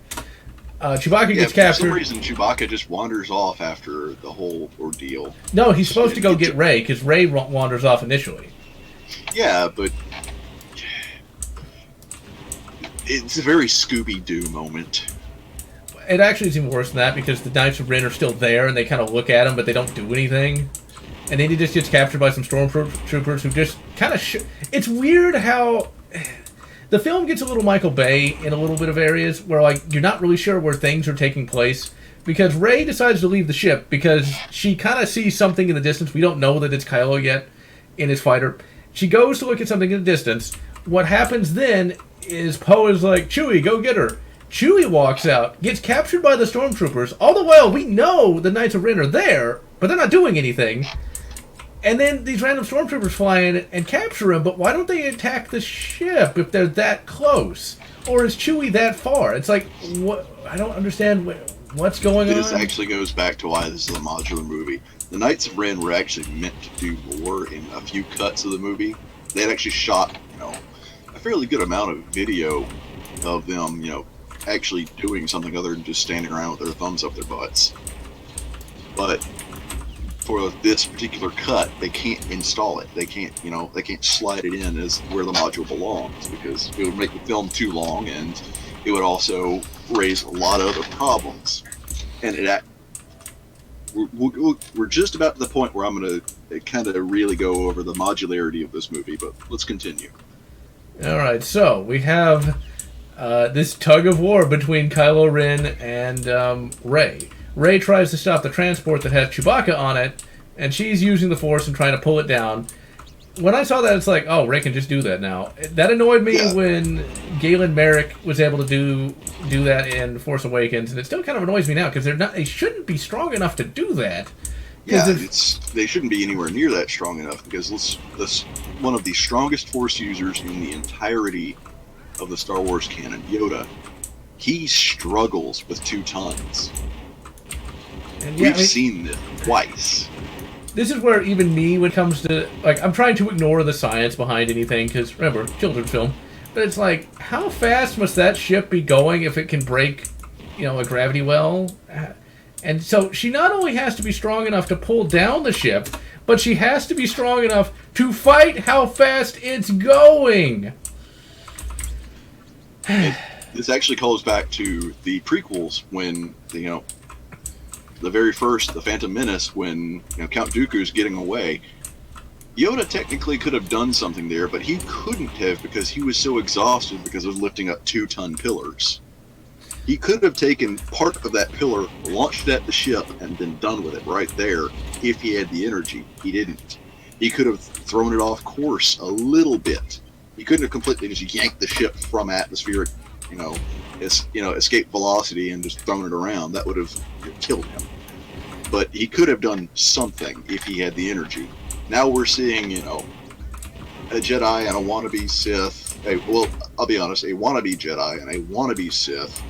Chewbacca gets captured. For some reason, Chewbacca just wanders off after the whole ordeal. No, he's supposed to go get Rey, because Rey wanders off initially. Yeah, but it's a very Scooby-Doo moment. It actually is even worse than that, because the Knights of Ren are still there, and they kind of look at him, but they don't do anything. And then he just gets captured by some stormtroopers who just kind of... It's weird how... The film gets a little Michael Bay in a little bit of areas where, like, you're not really sure where things are taking place, because Rey decides to leave the ship because she kind of sees something in the distance. We don't know that it's Kylo yet in his fighter. She goes to look at something in the distance. What happens then is Poe is like, Chewie, go get her. Chewie walks out, gets captured by the stormtroopers. All the while, we know the Knights of Ren are there, but they're not doing anything. And then these random stormtroopers fly in and capture him, but why don't they attack the ship if they're that close? Or is Chewie that far? It's like, what? I don't understand what's going on. This actually goes back to why this is a modular movie. The Knights of Ren were actually meant to do more in a few cuts of the movie. They had actually shot, you know, a fairly good amount of video of them, you know, actually doing something other than just standing around with their thumbs up their butts. But for this particular cut, they can't install it. They can't, you know, they can't slide it in as where the module belongs, because it would make the film too long, and it would also raise a lot of other problems. And we're just about to the point where I'm going to kind of really go over the modularity of this movie, but let's continue. All right, so we have this tug of war between Kylo Ren and Rey. Rey tries to stop the transport that has Chewbacca on it, and she's using the Force and trying to pull it down. When I saw that, it's like, oh, Rey can just do that now. That annoyed me when Galen Merrick was able to do that in Force Awakens, and it still kind of annoys me now, because they shouldn't be strong enough to do that. Yeah, they shouldn't be anywhere near that strong enough, because this one of the strongest Force users in the entirety of the Star Wars canon, Yoda, he struggles with 2 tons. And We've seen this twice. This is where even me, when it comes to, like, I'm trying to ignore the science behind anything, because, remember, children's film, but it's like, how fast must that ship be going if it can break, you know, a gravity well? And so she not only has to be strong enough to pull down the ship, but she has to be strong enough to fight how fast it's going. This actually calls back to the prequels when, you know, the very first, The Phantom Menace, when, you know, Count Dooku's getting away. Yoda technically could have done something there, but he couldn't have because he was so exhausted because of lifting up 2-ton pillars. He could have taken part of that pillar, launched it at the ship, and been done with it right there if he had the energy. He didn't. He could have thrown it off course a little bit. He couldn't have completely just yanked the ship from atmospheric, escape velocity and just thrown it around. That would have killed him. But he could have done something if he had the energy. Now we're seeing, a Jedi and a wannabe Sith. I'll be honest, a wannabe Jedi and a wannabe Sith,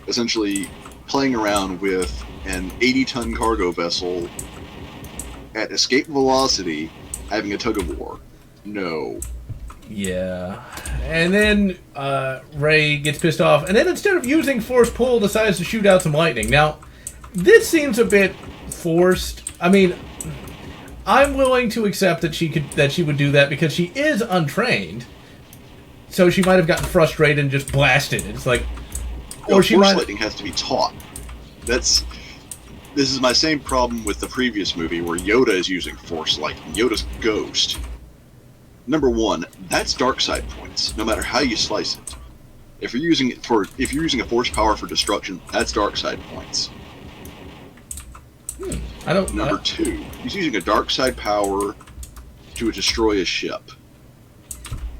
essentially playing around with an 80-ton cargo vessel at escape velocity, having a tug of war. No. Yeah. And then Rey gets pissed off, and then instead of using force pull, decides to shoot out some lightning. Now, this seems a bit forced. I mean, I'm willing to accept that she would do that because she is untrained. So she might have gotten frustrated and just blasted. It's like, force lightning has to be taught. This is my same problem with the previous movie where Yoda is using force lightning. Yoda's ghost. Number one, that's dark side points, no matter how you slice it. If you're using a force power for destruction, that's dark side points. Number two, he's using a dark side power to destroy a ship.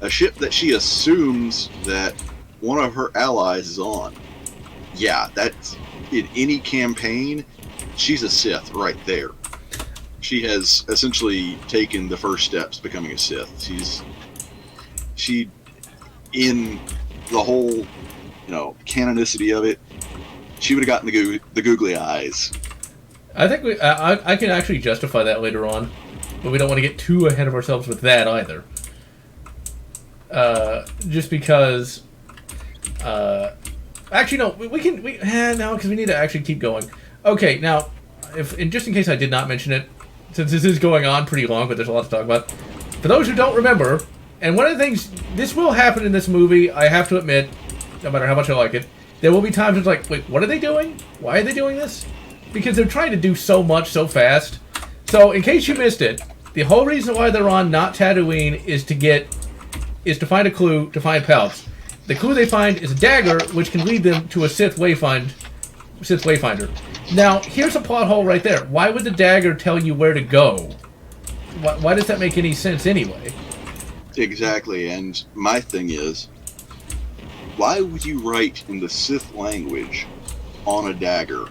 A ship that she assumes that one of her allies is on. Yeah, that's in any campaign, she's a Sith right there. She has essentially taken the first steps to becoming a Sith. She in the whole, canonicity of it, she would have gotten the googly eyes. I think I can actually justify that later on, but we don't want to get too ahead of ourselves with that either. Just because, actually no, because we need to actually keep going. Okay, now, just in case I did not mention it, since this is going on pretty long, but there's a lot to talk about. For those who don't remember, and one of the things, this will happen in this movie, I have to admit, no matter how much I like it, there will be times it's like, wait, what are they doing? Why are they doing this? Because they're trying to do so much so fast. So, in case you missed it, the whole reason why they're on not Tatooine is to find a clue to find Palps. The clue they find is a dagger, which can lead them to a Sith wayfinder. Now, here's a plot hole right there. Why would the dagger tell you where to go? Why does that make any sense anyway? Exactly, and my thing is, why would you write in the Sith language on a dagger?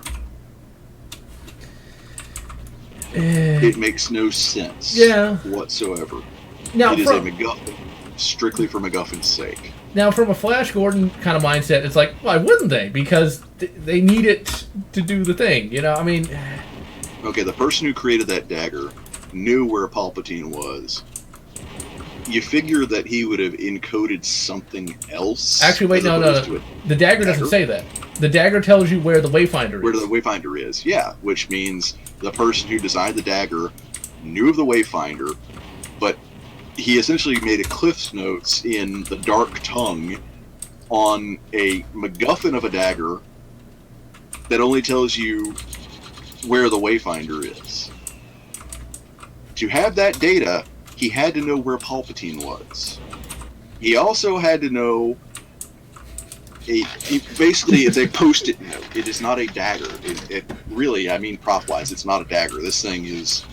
It makes no sense whatsoever. Now, it is a MacGuffin, strictly for MacGuffin's sake. Now, from a Flash Gordon kind of mindset, it's like, why wouldn't they? Because they need it to do the thing, I mean... Okay, the person who created that dagger knew where Palpatine was. You figure that he would have encoded something else? Actually, wait, no. The dagger doesn't say that. The dagger tells you where the wayfinder is. Where the wayfinder is, yeah. Which means the person who designed the dagger knew of the wayfinder, but he essentially made a Cliff's Notes in the dark tongue on a MacGuffin of a dagger that only tells you where the wayfinder is. To have that data, he had to know where Palpatine was. He also had to know basically it's a post-it note. It is not a dagger. It really, I mean, prop-wise, it's not a dagger. This thing is...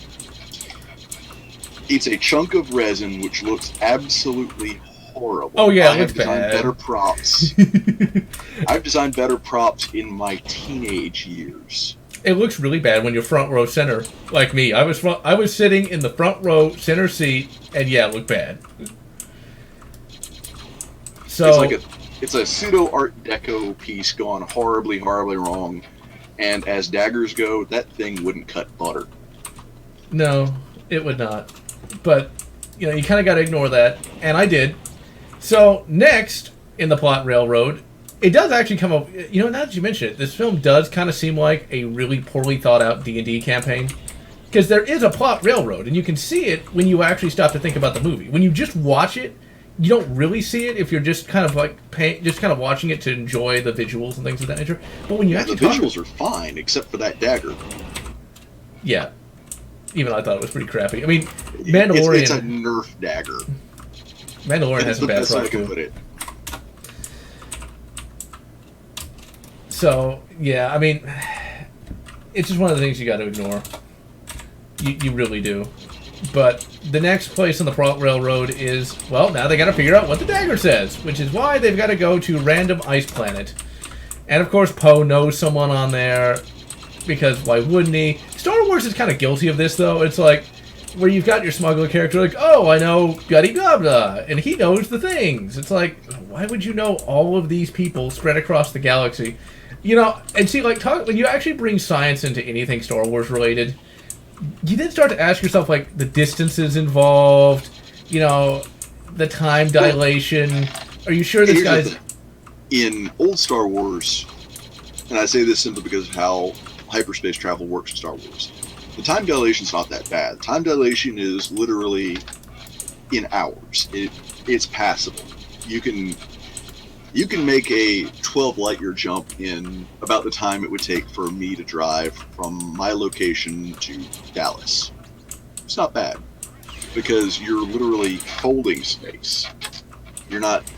It's a chunk of resin which looks absolutely horrible. Oh yeah, I have designed bad. Better props. I've designed better props in my teenage years. It looks really bad when you're front row center, like me. I was sitting in the front row center seat, and yeah, it looked bad. So it's a pseudo Art Deco piece gone horribly, horribly wrong. And as daggers go, that thing wouldn't cut butter. No, it would not. But, you kind of got to ignore that. And I did. So, next in the plot railroad, it does actually come up... now that you mention it, this film does kind of seem like a really poorly thought out D&D campaign. Because there is a plot railroad, and you can see it when you actually stop to think about the movie. When you just watch it, you don't really see it if you're just kind of like watching it to enjoy the visuals and things of that nature. But when you actually the visuals are fine, except for that dagger. Yeah. Even I thought it was pretty crappy. I mean, Mandalorian... It's a Nerf dagger. Mandalorian has a bad props too. Put it. So, yeah, I mean, it's just one of the things you got to ignore. You really do. But the next place on the plot railroad is, well, now they got to figure out what the dagger says, which is why they've got to go to random ice planet. And of course, Poe knows someone on there, because why wouldn't he? Star Wars is kind of guilty of this, though. It's like, where you've got your smuggler character, like, oh, I know Gutty Gobda, and he knows the things. It's like, why would you know all of these people spread across the galaxy? You know, and see, like, when you actually bring science into anything Star Wars related, you then start to ask yourself, like, the distances involved, you know, the time dilation. Are you sure this guy's... In old Star Wars, and I say this simply because of how hyperspace travel works in Star Wars, the time dilation's not that bad. Time dilation is literally in hours. It's passable. You can make a 12 light year jump in about the time it would take for me to drive from my location to Dallas. It's not bad, because you're literally folding space. You're not...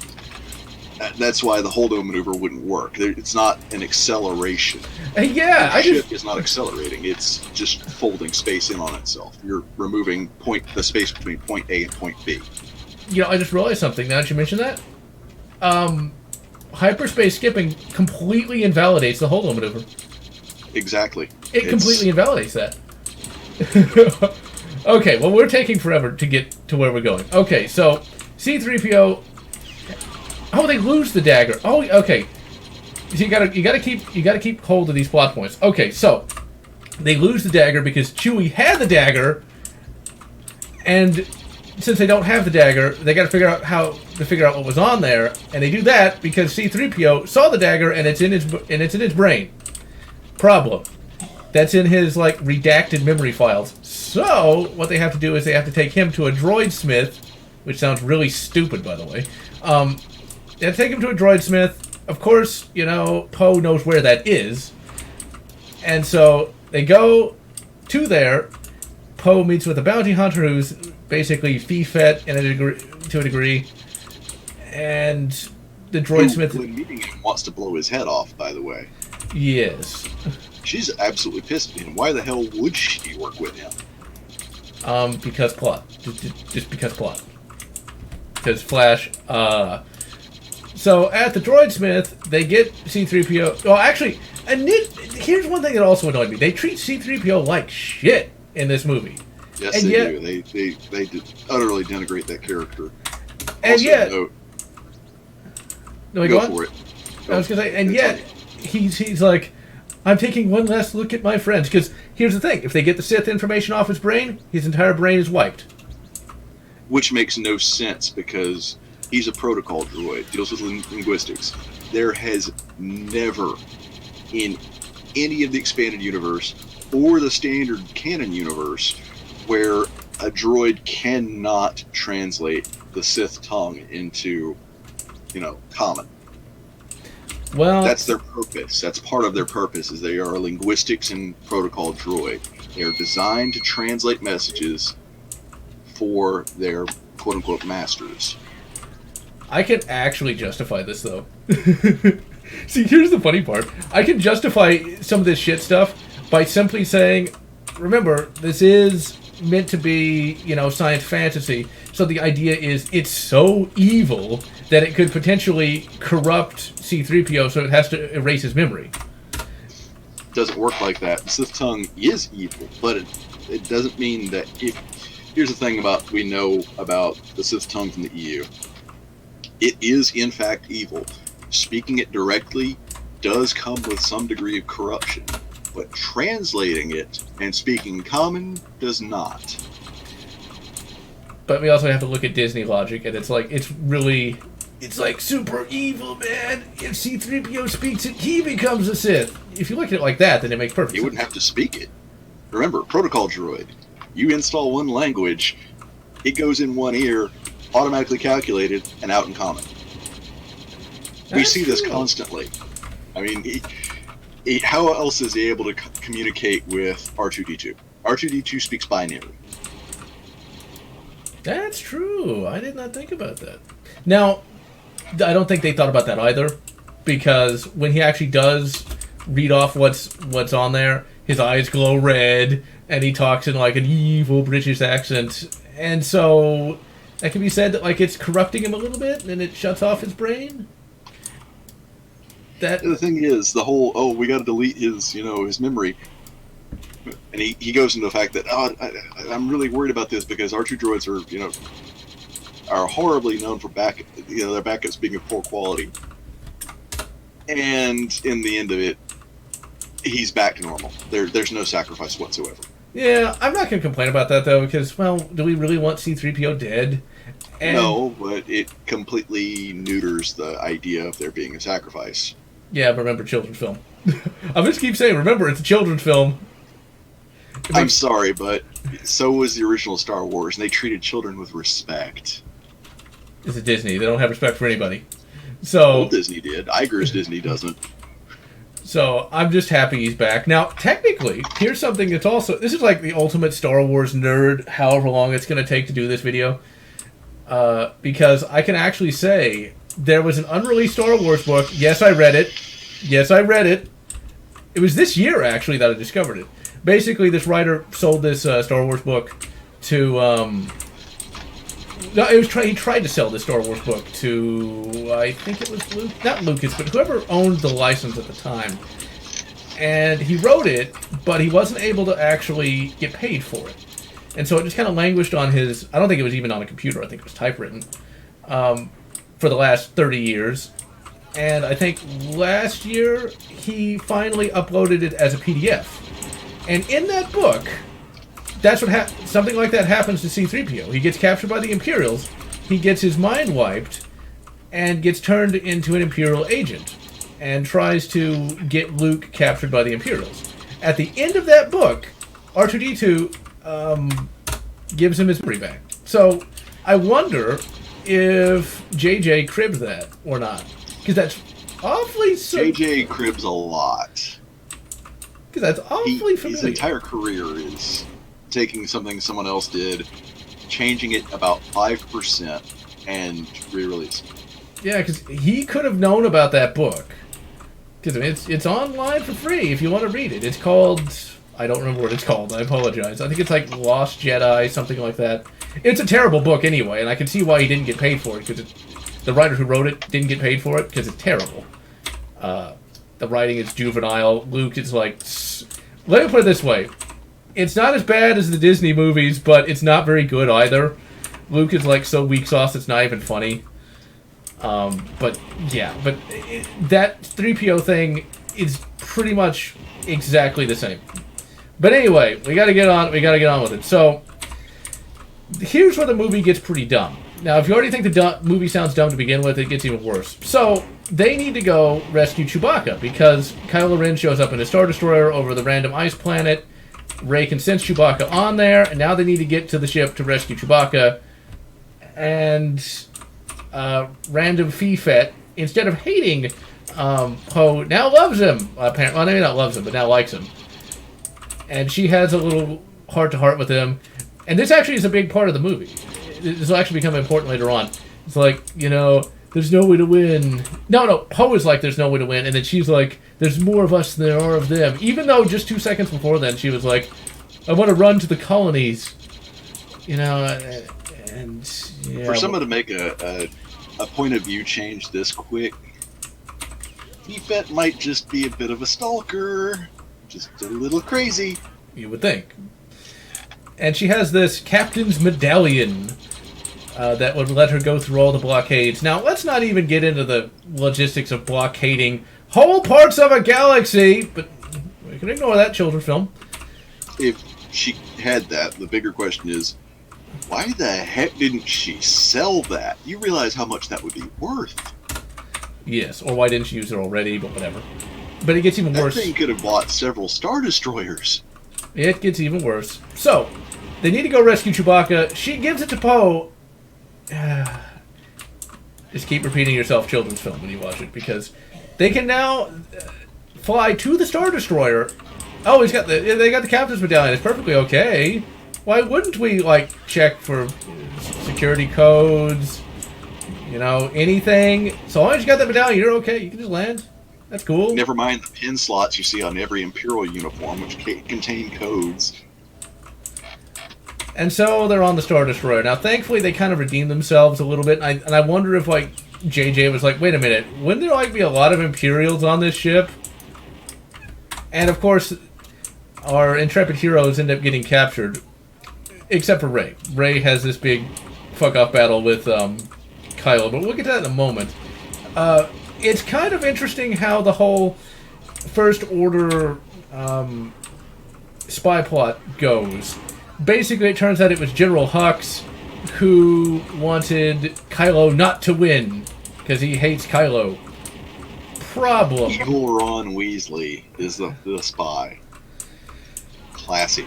That's why the holdo maneuver wouldn't work. It's not an acceleration. Yeah, the ship is not accelerating. It's just folding space in on itself. You're removing the space between point A and point B. You know, I just realized something now that you mentioned that. Hyperspace skipping completely invalidates the holdo maneuver. Exactly. It completely invalidates that. Okay, well, we're taking forever to get to where we're going. Okay, so C-3PO... Oh, they lose the dagger. Oh, okay. So you gotta keep hold of these plot points. Okay, so they lose the dagger because Chewie had the dagger, and since they don't have the dagger, they got to figure out what was on there, and they do that because C-3PO saw the dagger and it's in his brain. Problem. That's in his like redacted memory files. So what they have to do is they have to take him to a droid smith, which sounds really stupid, by the way. They have to take him to a droid smith. Of course, you know, Poe knows where that is. And so they go to there. Poe meets with a bounty hunter who's basically Fifet to a degree. And the droid smith... When meeting him wants to blow his head off, by the way. Yes. She's absolutely pissed at him. Why the hell would she work with him? Because plot. Just because plot. Because Flash, So, at the Droidsmith, they get C-3PO... Well, actually, here's one thing that also annoyed me. They treat C-3PO like shit in this movie. Yes, and they do. They utterly denigrate that character. And also, yet... Go for it. I was going to say, and yet, he's like, I'm taking one last look at my friends. Because, here's the thing. If they get the Sith information off his brain, his entire brain is wiped. Which makes no sense, because... he's a protocol droid, deals with linguistics. There has never, in any of the expanded universe or the standard canon universe, where a droid cannot translate the Sith tongue into, common. Well, that's their purpose. That's part of their purpose, is they are a linguistics and protocol droid. They are designed to translate messages for their quote-unquote masters. I can actually justify this, though. See, here's the funny part. I can justify some of this shit stuff by simply saying, remember, this is meant to be, science fantasy, so the idea is it's so evil that it could potentially corrupt C-3PO, so it has to erase his memory. Doesn't work like that. The Sith tongue is evil, but it doesn't mean that Here's the thing we know about the Sith tongue from the EU. It is, in fact, evil. Speaking it directly does come with some degree of corruption, but translating it and speaking common does not. But we also have to look at Disney logic, and it's like super evil, man. If C-3PO speaks it, he becomes a Sith. If you look at it like that, then it makes perfect sense. You wouldn't have to speak it. Remember, protocol droid. You install one language, it goes in one ear, automatically calculated, and out in common. We see this constantly. I mean, how else is he able to communicate with R2-D2? R2-D2 speaks binary. That's true. I did not think about that. Now, I don't think they thought about that either, because when he actually does read off what's on there, his eyes glow red, and he talks in like an evil British accent, and so that can be said that like it's corrupting him a little bit, and it shuts off his brain. That the thing is, the whole we got to delete his his memory, and he goes into the fact that I'm really worried about this because R2 droids are horribly known for their backups being of poor quality, and in the end of it, he's back to normal. There's no sacrifice whatsoever. Yeah, I'm not going to complain about that, though, because, well, do we really want C-3PO dead? And no, but it completely neuters the idea of there being a sacrifice. Yeah, but remember, children's film. I just keep saying, remember, it's a children's film. I'm sorry, but so was the original Star Wars, and they treated children with respect. It's a Disney. They don't have respect for anybody. So Old Disney did. Iger's Disney doesn't. So I'm just happy he's back. Now, technically, here's something that's also... This is like the ultimate Star Wars nerd, however long it's going to take to do this video. Because I can actually say there was an unreleased Star Wars book. Yes, I read it. It was this year, actually, that I discovered it. Basically, this writer sold this Star Wars book to... No, he tried to sell this Star Wars book to, I think it was not Lucas, but whoever owned the license at the time. And he wrote it, but he wasn't able to actually get paid for it. And so it just kind of languished on his, I don't think it was even on a computer, I think it was typewritten, for the last 30 years. And I think last year he finally uploaded it as a PDF. And in that book... That's what something like that happens to C-3PO. He gets captured by the Imperials, he gets his mind wiped, and gets turned into an Imperial agent, and tries to get Luke captured by the Imperials. At the end of that book, R2-D2 gives him his memory back. So, I wonder if JJ cribbed that or not. Because that's awfully... JJ cribs a lot. Because that's awfully familiar. His entire career is... taking something someone else did, changing it about 5%, and re-releasing it. Yeah, because he could have known about that book. Because I mean, it's online for free if you want to read it. It's called... I don't remember what it's called. I apologize. I think it's like Lost Jedi, something like that. It's a terrible book anyway, and I can see why he didn't get paid for it, because the writer who wrote it didn't get paid for it, because it's terrible. The writing is juvenile. Luke is like... Let me put it this way. It's not as bad as the Disney movies, but it's not very good either. Luke is like so weak sauce it's not even funny. But that 3PO thing is pretty much exactly the same. But anyway, we gotta get on with it. So here's where the movie gets pretty dumb. Now, if you already think the movie sounds dumb to begin with, it gets even worse. So they need to go rescue Chewbacca because Kylo Ren shows up in a Star Destroyer over the random ice planet. Rey can sense Chewbacca on there, and now they need to get to the ship to rescue Chewbacca. And random Fee-Fet, instead of hating Poe, now loves him. Apparently, well, maybe not loves him, but now likes him. And she has a little heart-to-heart with him. And this actually is a big part of the movie. This will actually become important later on. It's like, there's no way to win. No, Poe is like, there's no way to win. And then she's like, there's more of us than there are of them. Even though just 2 seconds before then, she was like, I want to run to the colonies. And... Yeah, for someone to make a point of view change this quick, Fee-Fet might just be a bit of a stalker. Just a little crazy. You would think. And she has this captain's medallion that would let her go through all the blockades. Now, let's not even get into the logistics of blockading whole parts of a galaxy, but we can ignore that children's film. If she had that, the bigger question is, why the heck didn't she sell that? You realize how much that would be worth. Yes, or why didn't she use it already, but whatever. But it gets even worse. That thing could have bought several Star Destroyers. It gets even worse. So, they need to go rescue Chewbacca. She gives it to Poe. Just keep repeating yourself, children's film, when you watch it, because they can now fly to the Star Destroyer. Oh, they got the captain's medallion. It's perfectly okay. Why wouldn't we check for security codes? Anything. So long as you got that medallion, you're okay. You can just land. That's cool. Never mind the pin slots you see on every Imperial uniform, which contain codes. And so they're on the Star Destroyer. Now, thankfully, they kind of redeemed themselves a little bit, and I wonder if, like, JJ was like, wait a minute, wouldn't there, like, be a lot of Imperials on this ship? And, of course, our intrepid heroes end up getting captured, except for Rey. Rey has this big fuck-off battle with Kylo, but we'll get to that in a moment. It's kind of interesting how the whole First Order spy plot goes. Basically, it turns out it was General Hux who wanted Kylo not to win because he hates Kylo. Problem. Evil Ron Weasley is the spy. Classy.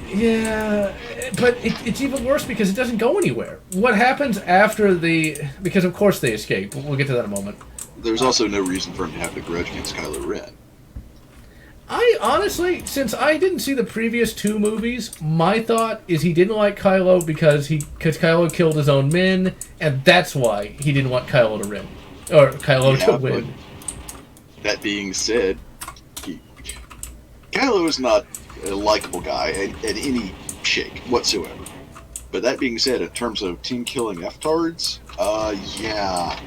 Yeah, but it's even worse because it doesn't go anywhere. What happens after because of course they escape. We'll get to that in a moment. There's also no reason for him to have a grudge against Kylo Ren. I honestly, since I didn't see the previous two movies, my thought is he didn't like Kylo because Kylo killed his own men, and that's why he didn't want Kylo to win. Or Kylo to win. That being said, Kylo is not a likable guy at any shake whatsoever. But that being said, in terms of team killing F-tards, yeah.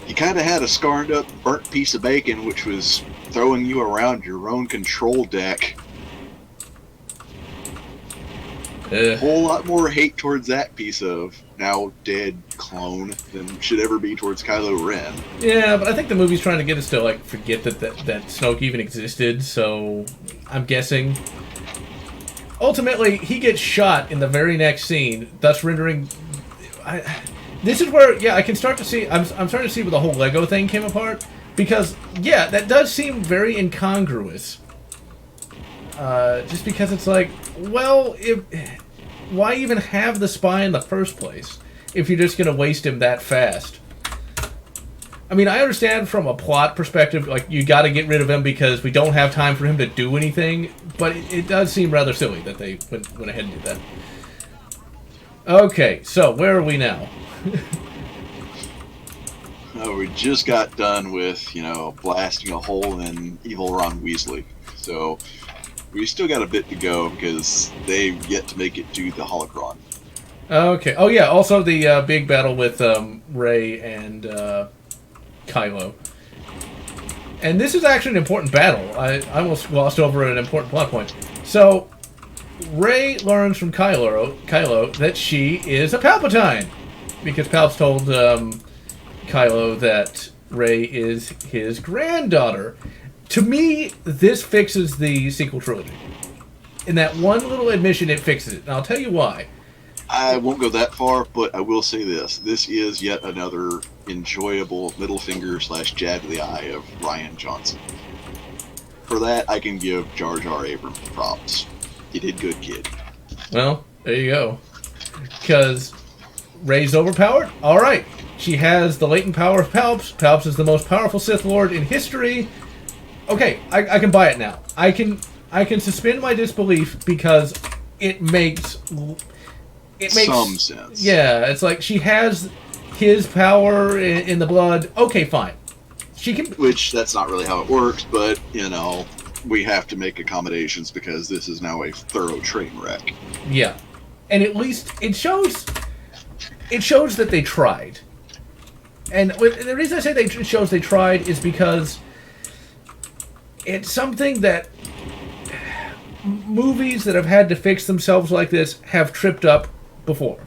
You kind of had a scarred up, burnt piece of bacon, which was throwing you around your own control deck. A whole lot more hate towards that piece of now dead clone than should ever be towards Kylo Ren. Yeah, but I think the movie's trying to get us to like forget that Snoke even existed, so I'm guessing. Ultimately, he gets shot in the very next scene, thus rendering... This is where, yeah, I can start to see... I'm starting to see where the whole Lego thing came apart. Because, yeah, that does seem very incongruous. Just because it's like, well, why even have the spy in the first place if you're just going to waste him that fast? I mean, I understand from a plot perspective, like, you got to get rid of him because we don't have time for him to do anything, but it does seem rather silly that they went ahead and did that. Okay, so where are we now? We just got done with, blasting a hole in evil Ron Weasley. So we still got a bit to go because they've yet to make it to the holocron. Okay. Oh, yeah. Also, the big battle with Rey and Kylo. And this is actually an important battle. I almost glossed over an important plot point. So, Rey learns from Kylo that she is a Palpatine. Because Palps told Kylo that Rey is his granddaughter. To me, this fixes the sequel trilogy. In that one little admission, it fixes it. And I'll tell you why. I won't go that far, but I will say this. This is yet another enjoyable middle finger / jab to the eye of Rian Johnson. For that, I can give Jar Jar Abrams props. You did good, kid. Well, there you go. Because Rey's overpowered? Alright. She has the latent power of Palps. Palps is the most powerful Sith Lord in history. Okay, I can buy it now. I can suspend my disbelief because it makes some sense. Yeah, it's like she has his power in the blood. Okay, fine. She can. Which that's not really how it works, but we have to make accommodations because this is now a thorough train wreck. Yeah, and at least it shows that they tried. And the reason I say it shows they tried is because it's something that movies that have had to fix themselves like this have tripped up before,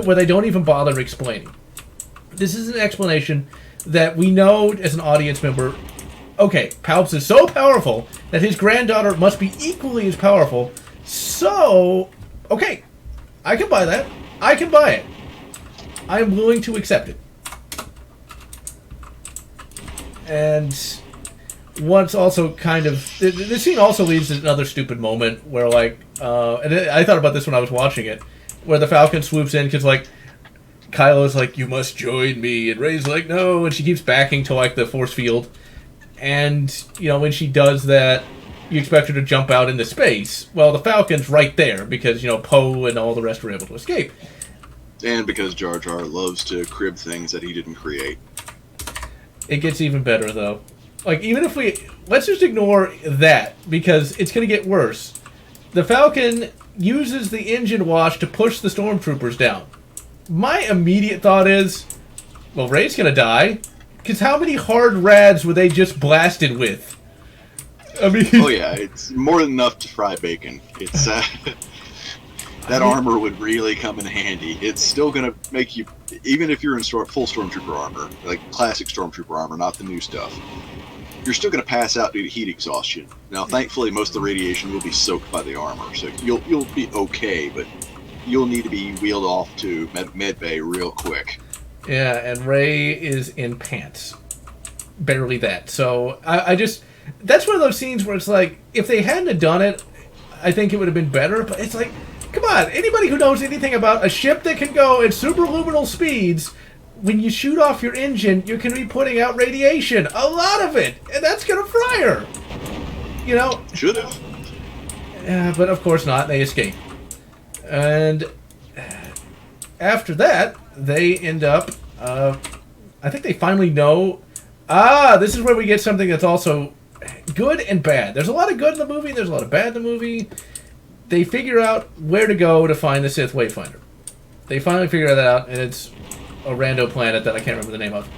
where they don't even bother explaining. This is an explanation that we know as an audience member. Okay, Palps is so powerful that his granddaughter must be equally as powerful. So, okay, I can buy that. I can buy it. I'm willing to accept it. And once also kind of... This scene also leads to another stupid moment where, like... and I thought about this when I was watching it, where the Falcon swoops in because, like, Kylo's like, you must join me, and Rey's like, no, and she keeps backing to, like, the force field. And, when she does that, you expect her to jump out into space. Well, the Falcon's right there because, Poe and all the rest were able to escape. And because Jar Jar loves to crib things that he didn't create. It gets even better, though. Like, even if let's just ignore that, because it's going to get worse. The Falcon uses the engine wash to push the stormtroopers down. My immediate thought is, well, Rey's gonna die, because how many hard rads were they just blasted with? I mean... Oh yeah, it's more than enough to fry bacon. It's that armor would really come in handy. It's still gonna make you, even if you're in full Stormtrooper armor, like classic Stormtrooper armor, not the new stuff, you're still gonna pass out due to heat exhaustion. Now, thankfully, most of the radiation will be soaked by the armor, so you'll be okay, but you'll need to be wheeled off to med bay real quick. Yeah, and Rey is in pants. Barely that. So, I just... That's one of those scenes where it's like, if they hadn't have done it, I think it would have been better, but it's like, come on, anybody who knows anything about a ship that can go at superluminal speeds, when you shoot off your engine, you can be putting out radiation. A lot of it! And that's gonna fry her! You know? Should have. But of course not, they escape. And after that, they end up, I think they finally know, this is where we get something that's also good and bad. There's a lot of good in the movie, there's a lot of bad in the movie. They figure out where to go to find the Sith wayfinder. They finally figure that out, and it's a rando planet that I can't remember the name of.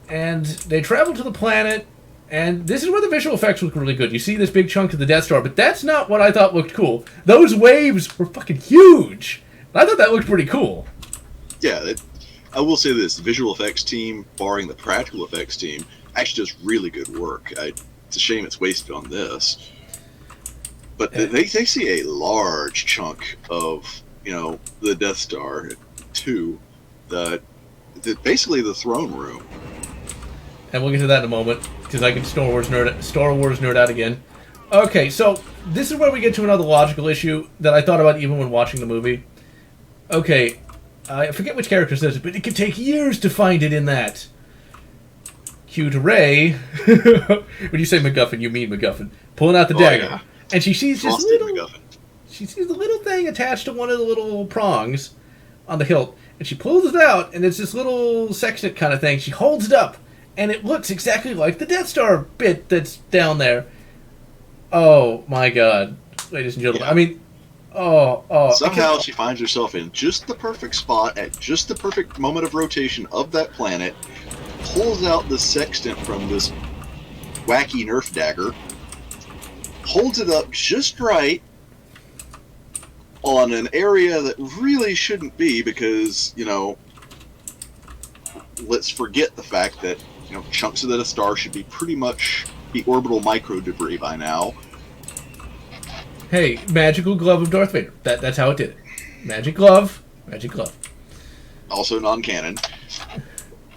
And they travel to the planet, and this is where the visual effects look really good. You see this big chunk of the Death Star, but that's not what I thought looked cool. Those waves were fucking huge. I thought that looked pretty cool. Yeah, I will say this, the visual effects team, barring the practical effects team, actually does really good work. It's a shame it's wasted on this. But they see a large chunk of, the Death Star to basically the throne room. And we'll get to that in a moment, because I can Star Wars nerd out again. Okay, so this is where we get to another logical issue that I thought about even when watching the movie. Okay, I forget which character says it, but it could take years to find it in that. Cue to Rey. When you say MacGuffin, you mean MacGuffin. Pulling out the dagger. Yeah. And she sees this the little thing attached to one of the little prongs on the hilt. And she pulls it out, and it's this little sextant kind of thing. She holds it up, and it looks exactly like the Death Star bit that's down there. Oh, my God. Ladies and gentlemen. Yeah. I mean, somehow she finds herself in just the perfect spot at just the perfect moment of rotation of that planet, pulls out the sextant from this wacky Nerf dagger, holds it up just right on an area that really shouldn't be because, let's forget the fact that, chunks of the star should be pretty much the orbital micro debris by now. Hey, magical glove of Darth Vader. That's how it did it. Magic glove. Also non-canon.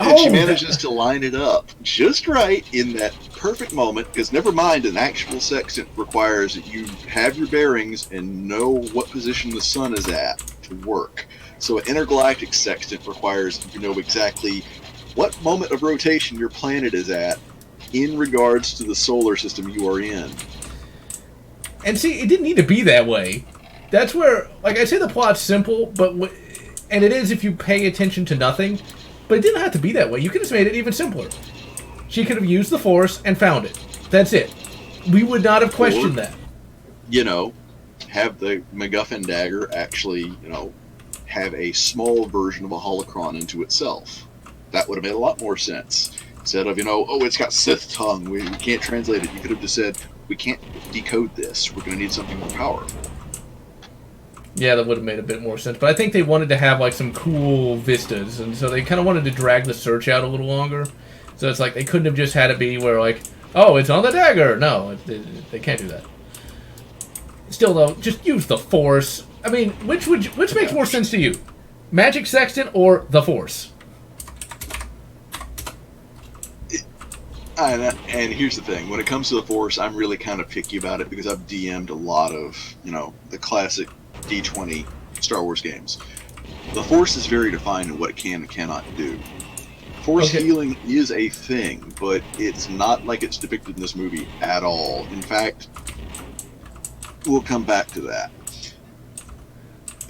And she manages to line it up just right in that perfect moment, because never mind, an actual sextant requires that you have your bearings and know what position the sun is at to work. So an intergalactic sextant requires you know exactly what moment of rotation your planet is at in regards to the solar system you are in. And see, it didn't need to be that way. That's where, like I say, the plot's simple, and it is if you pay attention to nothing. But it didn't have to be that way. You could have made it even simpler. She could have used the Force and found it. That's it. We would not have questioned that. Have the MacGuffin dagger actually, have a small version of a holocron into itself. That would have made a lot more sense. Instead of, it's got Sith tongue. We can't translate it. You could have just said, we can't decode this. We're going to need something more powerful. Yeah, that would have made a bit more sense. But I think they wanted to have, some cool vistas. And so they kind of wanted to drag the search out a little longer. So it's like they couldn't have just had it be where, it's on the dagger. No, they can't do that. Still, though, just use the Force. I mean, which makes more sense to you? Magic Sextant or the Force? And here's the thing. When it comes to the Force, I'm really kind of picky about it because I've DM'd a lot of, the classic D20 Star Wars games. The Force is very defined in what it can and cannot do. Force healing is a thing, but it's not like it's depicted in this movie at all. In fact, we'll come back to that.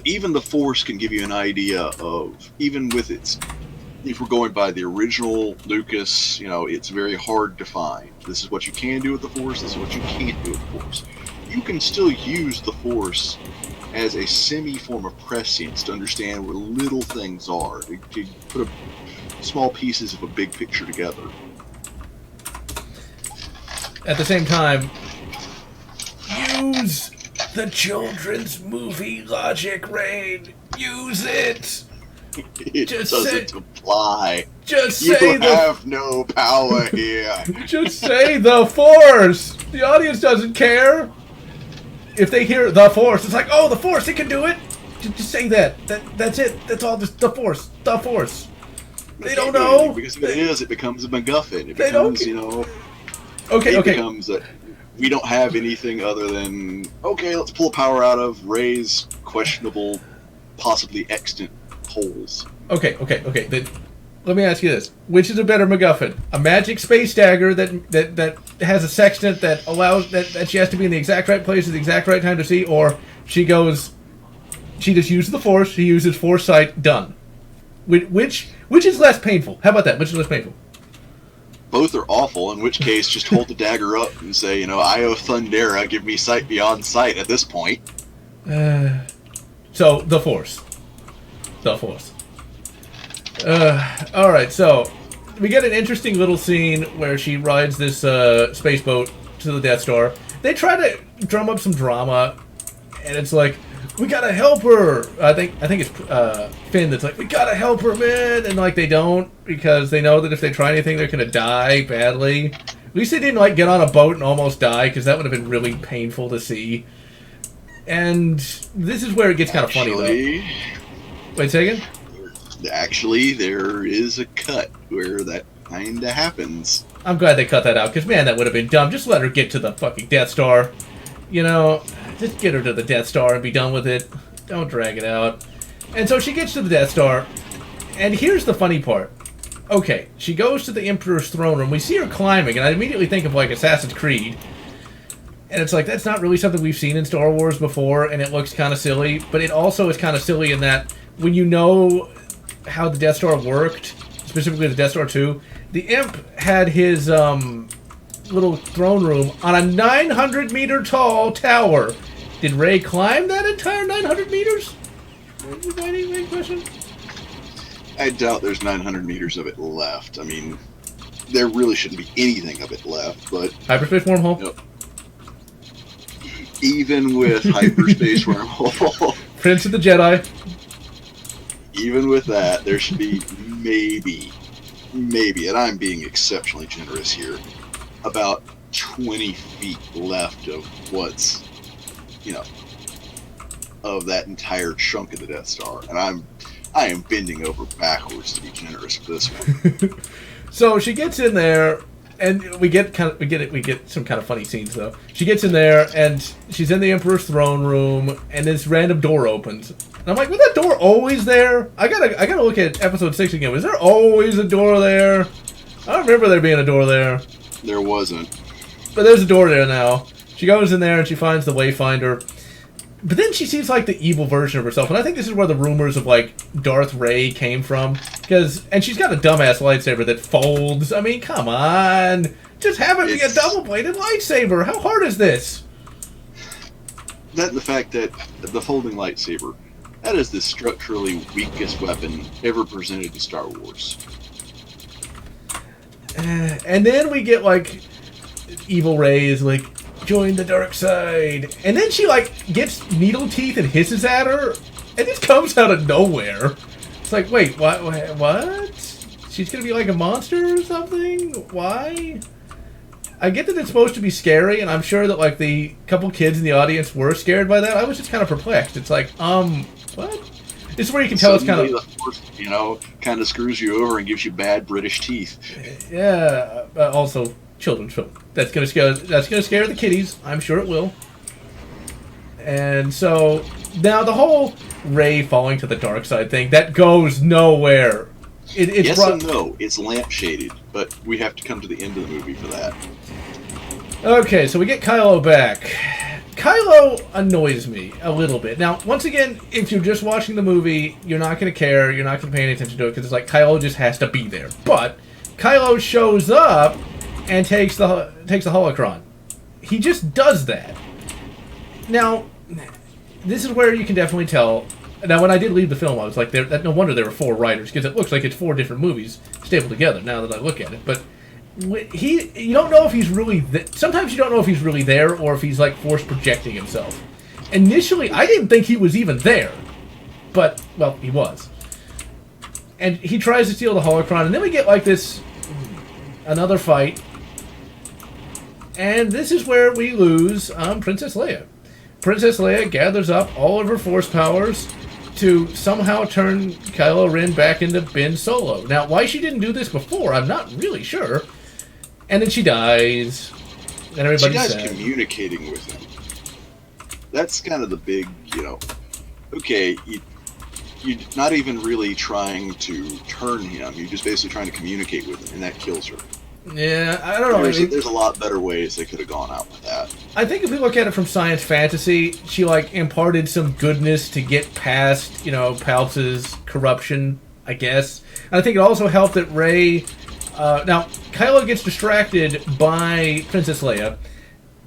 Even the Force can give you an idea of, even with its, if we're going by the original Lucas, it's very hard to find. This is what you can do with the Force, this is what you can't do with the Force. you can still use the Force as a semi-form of prescience to understand where little things are, to put small pieces of a big picture together. At the same time, use the children's movie logic, Rain. Use it. It doesn't apply. Just you say have no power here. Just say the Force. The audience doesn't care. If they hear the Force, it's like, oh, the Force, it can do it. Just say that. That's it. That's all. Just the Force. The Force. They don't know. Because if it is, it becomes a MacGuffin. It they becomes, don't. you know. Okay. It becomes that we don't have anything other than, okay, let's pull power out of Rey's questionable, possibly extant holes. Okay. Then let me ask you this: which is a better MacGuffin? A magic space dagger that has a sextant that allows that she has to be in the exact right place at the exact right time to see, or she just uses the Force, she uses foresight, done. Which is less painful? How about that? Which is less painful? Both are awful, in which case just hold the dagger up and say, you know, Io Thundera, give me sight beyond sight at this point. So, the Force. The Force. Alright, so we get an interesting little scene where she rides this space boat to the Death Star. They try to drum up some drama, and it's like, we gotta help her. I think it's Finn that's like, we gotta help her, man, and like they don't, because they know that if they try anything, they're gonna die badly. At least they didn't like get on a boat and almost die, because that would have been really painful to see. And this is where it gets kind of funny, though. Wait a second. Actually, there is a cut where that kind of happens. I'm glad they cut that out, because, man, that would have been dumb. Just let her get to the fucking Death Star. You know, just get her to the Death Star and be done with it. Don't drag it out. And so she gets to the Death Star, and here's the funny part. Okay, she goes to the Emperor's throne room. We see her climbing, and I immediately think of, like, Assassin's Creed. And it's like, that's not really something we've seen in Star Wars before, and it looks kind of silly. But it also is kind of silly in that when you know how the Death Star worked, specifically the Death Star 2, the Imp had his little throne room on a 900-meter tall tower. Did Rey climb that entire 900 meters? Any question? I doubt there's 900 meters of it left. I mean, there really shouldn't be anything of it left, but... Hyperspace wormhole? You know, even with hyperspace wormhole... Prince of the Jedi. Even with that, there should be maybe, and I'm being exceptionally generous here, about 20 feet left of what's, you know, of that entire chunk of the Death Star. And I am bending over backwards to be generous with this one. So she gets in there, and we get some kind of funny scenes though. She gets in there, and she's in the Emperor's throne room, and this random door opens. And I'm like, was that door always there? I gotta look at episode 6 again. Was there always a door there? I don't remember there being a door there. There wasn't. But there's a door there now. She goes in there and she finds the wayfinder. But then she sees like the evil version of herself. And I think this is where the rumors of like Darth Rey came from. And she's got a dumbass lightsaber that folds. I mean, come on. Just have it be a double-bladed lightsaber. How hard is this? That and the fact that the folding lightsaber, that is the structurally weakest weapon ever presented to Star Wars. And then we get, like, evil Rey is like, join the dark side. And then she, like, gets needle teeth and hisses at her. And this comes out of nowhere. It's like, wait, what? She's gonna be like a monster or something? Why? I get that it's supposed to be scary, and I'm sure that, like, the couple kids in the audience were scared by that. I was just kind of perplexed. It's like, what? This is where you can tell Suddenly it's kind of... the Force, you know, kind of screws you over and gives you bad British teeth. Yeah, also, children's film. That's gonna scare the kiddies. I'm sure it will. And so, now the whole Rey falling to the dark side thing, that goes nowhere. It's yes and no. It's lampshaded, but we have to come to the end of the movie for that. Okay, so we get Kylo back. Kylo annoys me a little bit. Now, once again, if you're just watching the movie, you're not going to care. You're not going to pay any attention to it because it's like Kylo just has to be there. But Kylo shows up and takes the holocron. He just does that. Now, this is where you can definitely tell. Now, when I did leave the film, I was like, no wonder there were 4 writers, because it looks like it's 4 different movies stapled together, now that I look at it. But you don't know if he's really... Sometimes you don't know if he's really there, or if he's, like, force projecting himself. Initially, I didn't think he was even there. But, well, he was. And he tries to steal the holocron, and then we get, like, this... Another fight. And this is where we lose Princess Leia. Princess Leia gathers up all of her force powers to somehow turn Kylo Ren back into Ben Solo. Now, why she didn't do this before, I'm not really sure. And then she dies. And everybody's sad. She dies communicating with him. That's kind of the big, okay, you're not even really trying to turn him. You're just basically trying to communicate with him, and that kills her. Yeah, I don't know. There's a lot better ways they could have gone out with that. I think if we look at it from science fantasy, she, like, imparted some goodness to get past, Palp's corruption, I guess. And I think it also helped that Rey... now, Kylo gets distracted by Princess Leia,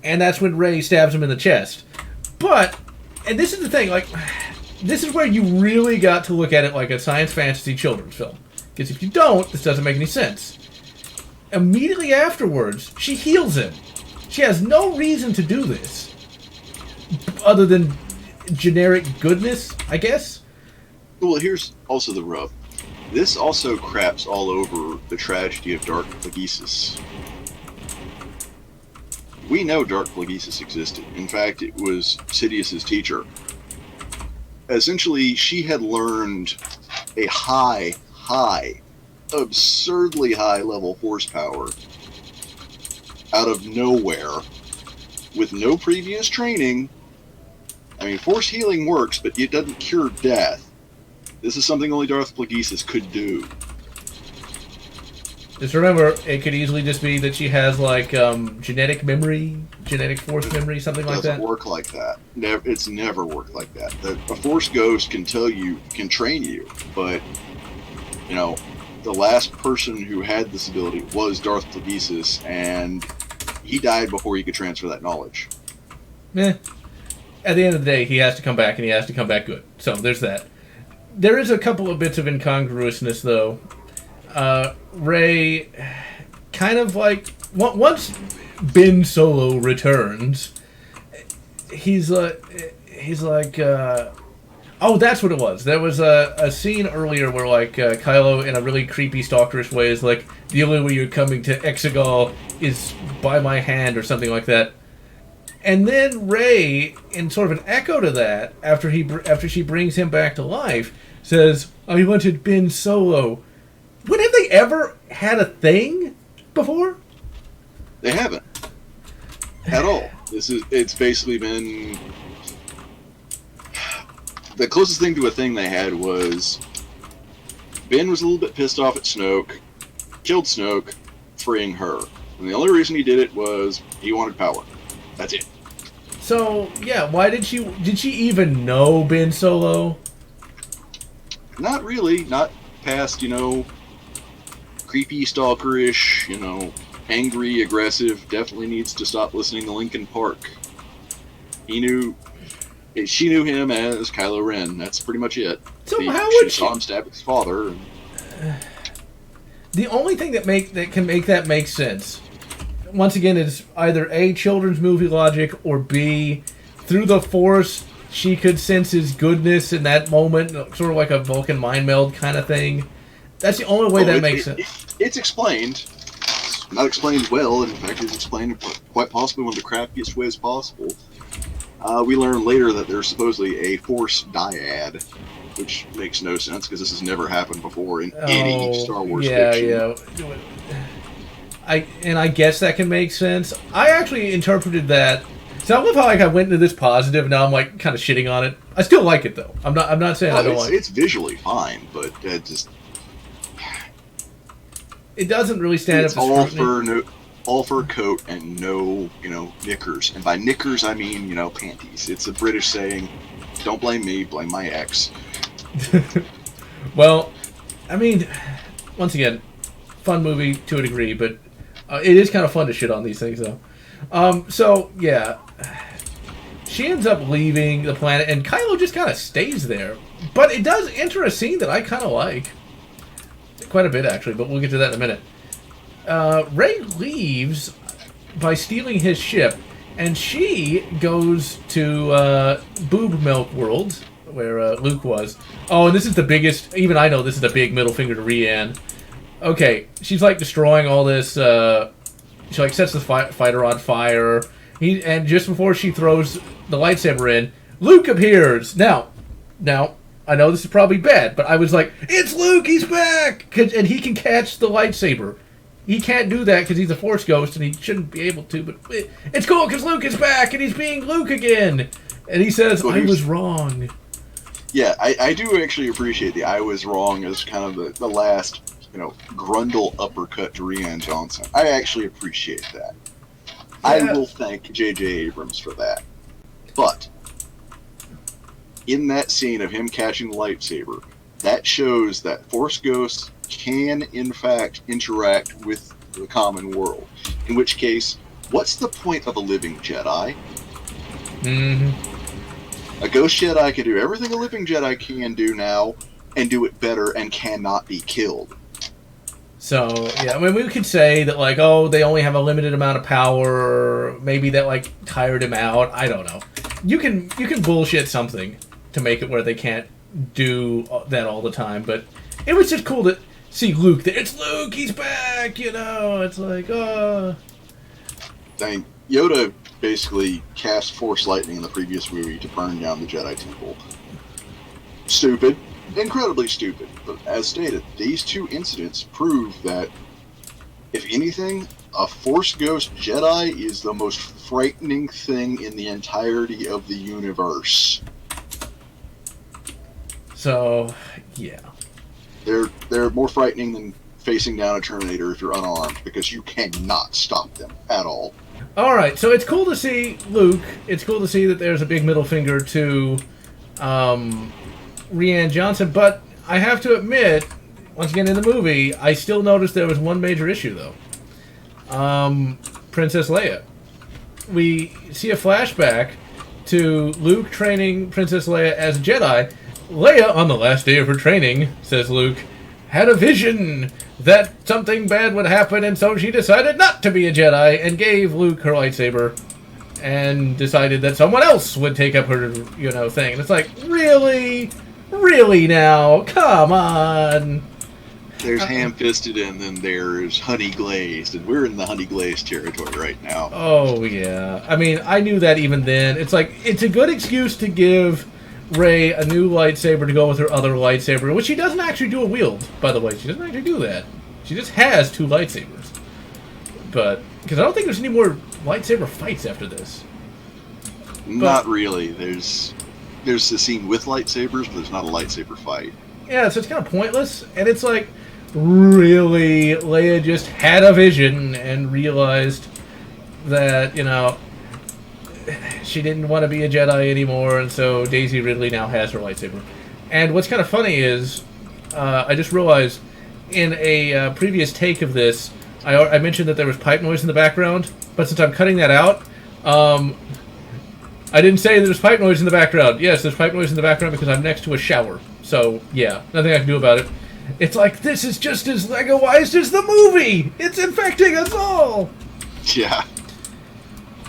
and that's when Rey stabs him in the chest. But, and this is the thing, like, this is where you really got to look at it like a science fantasy children's film. Because if you don't, this doesn't make any sense. Immediately afterwards, she heals him. She has no reason to do this. Other than generic goodness, I guess? Well, here's also the rub. This also craps all over the tragedy of Dark Plagueis. We know Dark Plagueis existed. In fact, it was Sidious's teacher. Essentially, she had learned a absurdly high level horsepower out of nowhere with no previous training. I mean, force healing works, but it doesn't cure death. This is something only Darth Plagueis could do. Just remember, it could easily just be that she has, like, genetic memory, genetic force memory, something like that. It doesn't work like that. It's never worked like that. A force ghost can train you, but, the last person who had this ability was Darth Plagueis, and he died before he could transfer that knowledge. At the end of the day, he has to come back, and he has to come back good. So, there's that. There is a couple of bits of incongruousness, though. Rey, kind of like... Once Ben Solo returns, he's like... oh, that's what it was. There was a scene earlier where, like, Kylo, in a really creepy, stalkerish way, is like, the only way you're coming to Exegol is by my hand, or something like that. And then Rey, in sort of an echo to that, after she brings him back to life, says, I wanted Ben Solo. When have they ever had a thing before? They haven't. At all. It's basically been... The closest thing to a thing they had was Ben was a little bit pissed off at Snoke, killed Snoke, freeing her. And the only reason he did it was he wanted power. That's it. So, yeah, why did she even know Ben Solo? Not really. Not past, creepy, stalkerish, angry, aggressive, definitely needs to stop listening to Linkin Park. She knew him as Kylo Ren. That's pretty much it. So how would she saw him stab his father? The only thing that can make that make sense, once again, is either A, children's movie logic, or B, through the Force, she could sense his goodness in that moment, sort of like a Vulcan mind meld kind of thing. That's the only way that makes sense. It's explained. It's not explained well. In fact, it's explained quite possibly one of the crappiest ways possible. We learn later that there's supposedly a Force dyad, which makes no sense because this has never happened before in any Star Wars fiction. Yeah. I guess that can make sense. I actually interpreted that. So I love how I went into this positive, and now I'm like kind of shitting on it. I still like it though. I'm not saying I don't like it. It's visually fine, but it just it doesn't really stand up to scrutiny. All fur coat and no, knickers. And by knickers, I mean, panties. It's a British saying, don't blame me, blame my ex. Well, I mean, once again, fun movie to a degree, but it is kind of fun to shit on these things, though. So, yeah. she ends up leaving the planet, and Kylo just kind of stays there. But it does enter a scene that I kind of like. Quite a bit, actually, but we'll get to that in a minute. Rey leaves by stealing his ship, and she goes to Boob Milk World, where Luke was. Oh, and this is the biggest... Even I know this is a big middle finger to Rian. Okay, she's, like, destroying all this... she, like, sets the fighter on fire. And just before she throws the lightsaber in, Luke appears! Now, I know this is probably bad, but I was like, it's Luke, he's back! And he can catch the lightsaber. He can't do that because he's a Force ghost and he shouldn't be able to, but it's cool because Luke is back and he's being Luke again! And he says, I was wrong. Yeah, I do actually appreciate the I was wrong as kind of the last, Grundle uppercut to Rian Johnson. I actually appreciate that. Yeah. I will thank J.J. Abrams for that. But... in that scene of him catching the lightsaber, that shows that Force ghosts can, in fact, interact with the common world. In which case, what's the point of a living Jedi? Mm-hmm. A ghost Jedi can do everything a living Jedi can do now, and do it better, and cannot be killed. So, yeah, I mean, we could say that, like, oh, they only have a limited amount of power, or maybe that, like, tired him out. I don't know. You can bullshit something to make it where they can't do that all the time, but it was just cool to see Luke there. It's Luke, he's back, it's like, Dang, Yoda basically cast Force Lightning in the previous movie to burn down the Jedi Temple. Stupid. Incredibly stupid. But as stated, these two incidents prove that, if anything, a Force Ghost Jedi is the most frightening thing in the entirety of the universe. So, yeah. They're more frightening than facing down a Terminator if you're unarmed, because you cannot stop them at all. Alright, so it's cool to see Luke. It's cool to see that there's a big middle finger to Rian Johnson, but I have to admit, once again in the movie, I still noticed there was one major issue, though. Princess Leia. We see a flashback to Luke training Princess Leia as a Jedi. Leia, on the last day of her training, says Luke, had a vision that something bad would happen, and so she decided not to be a Jedi and gave Luke her lightsaber and decided that someone else would take up her, thing. And it's like, really? Really now? Come on! There's ham-fisted and then there's honey-glazed, and we're in the honey-glazed territory right now. Oh, yeah. I mean, I knew that even then. It's like, it's a good excuse to give Rey a new lightsaber to go with her other lightsaber, which she doesn't actually do a wield, by the way. She doesn't actually do that. She just has two lightsabers. But, because I don't think there's any more lightsaber fights after this. Not really. There's the scene with lightsabers, but there's not a lightsaber fight. Yeah, so it's kind of pointless, and it's like, really, Leia just had a vision and realized that, she didn't want to be a Jedi anymore, and so Daisy Ridley now has her lightsaber. And what's kind of funny is, I just realized, in a previous take of this, I mentioned that there was pipe noise in the background, but since I'm cutting that out, I didn't say there's pipe noise in the background. Yes, there's pipe noise in the background because I'm next to a shower. So, yeah, nothing I can do about it. It's like, this is just as Lego-wise as the movie! It's infecting us all! Yeah.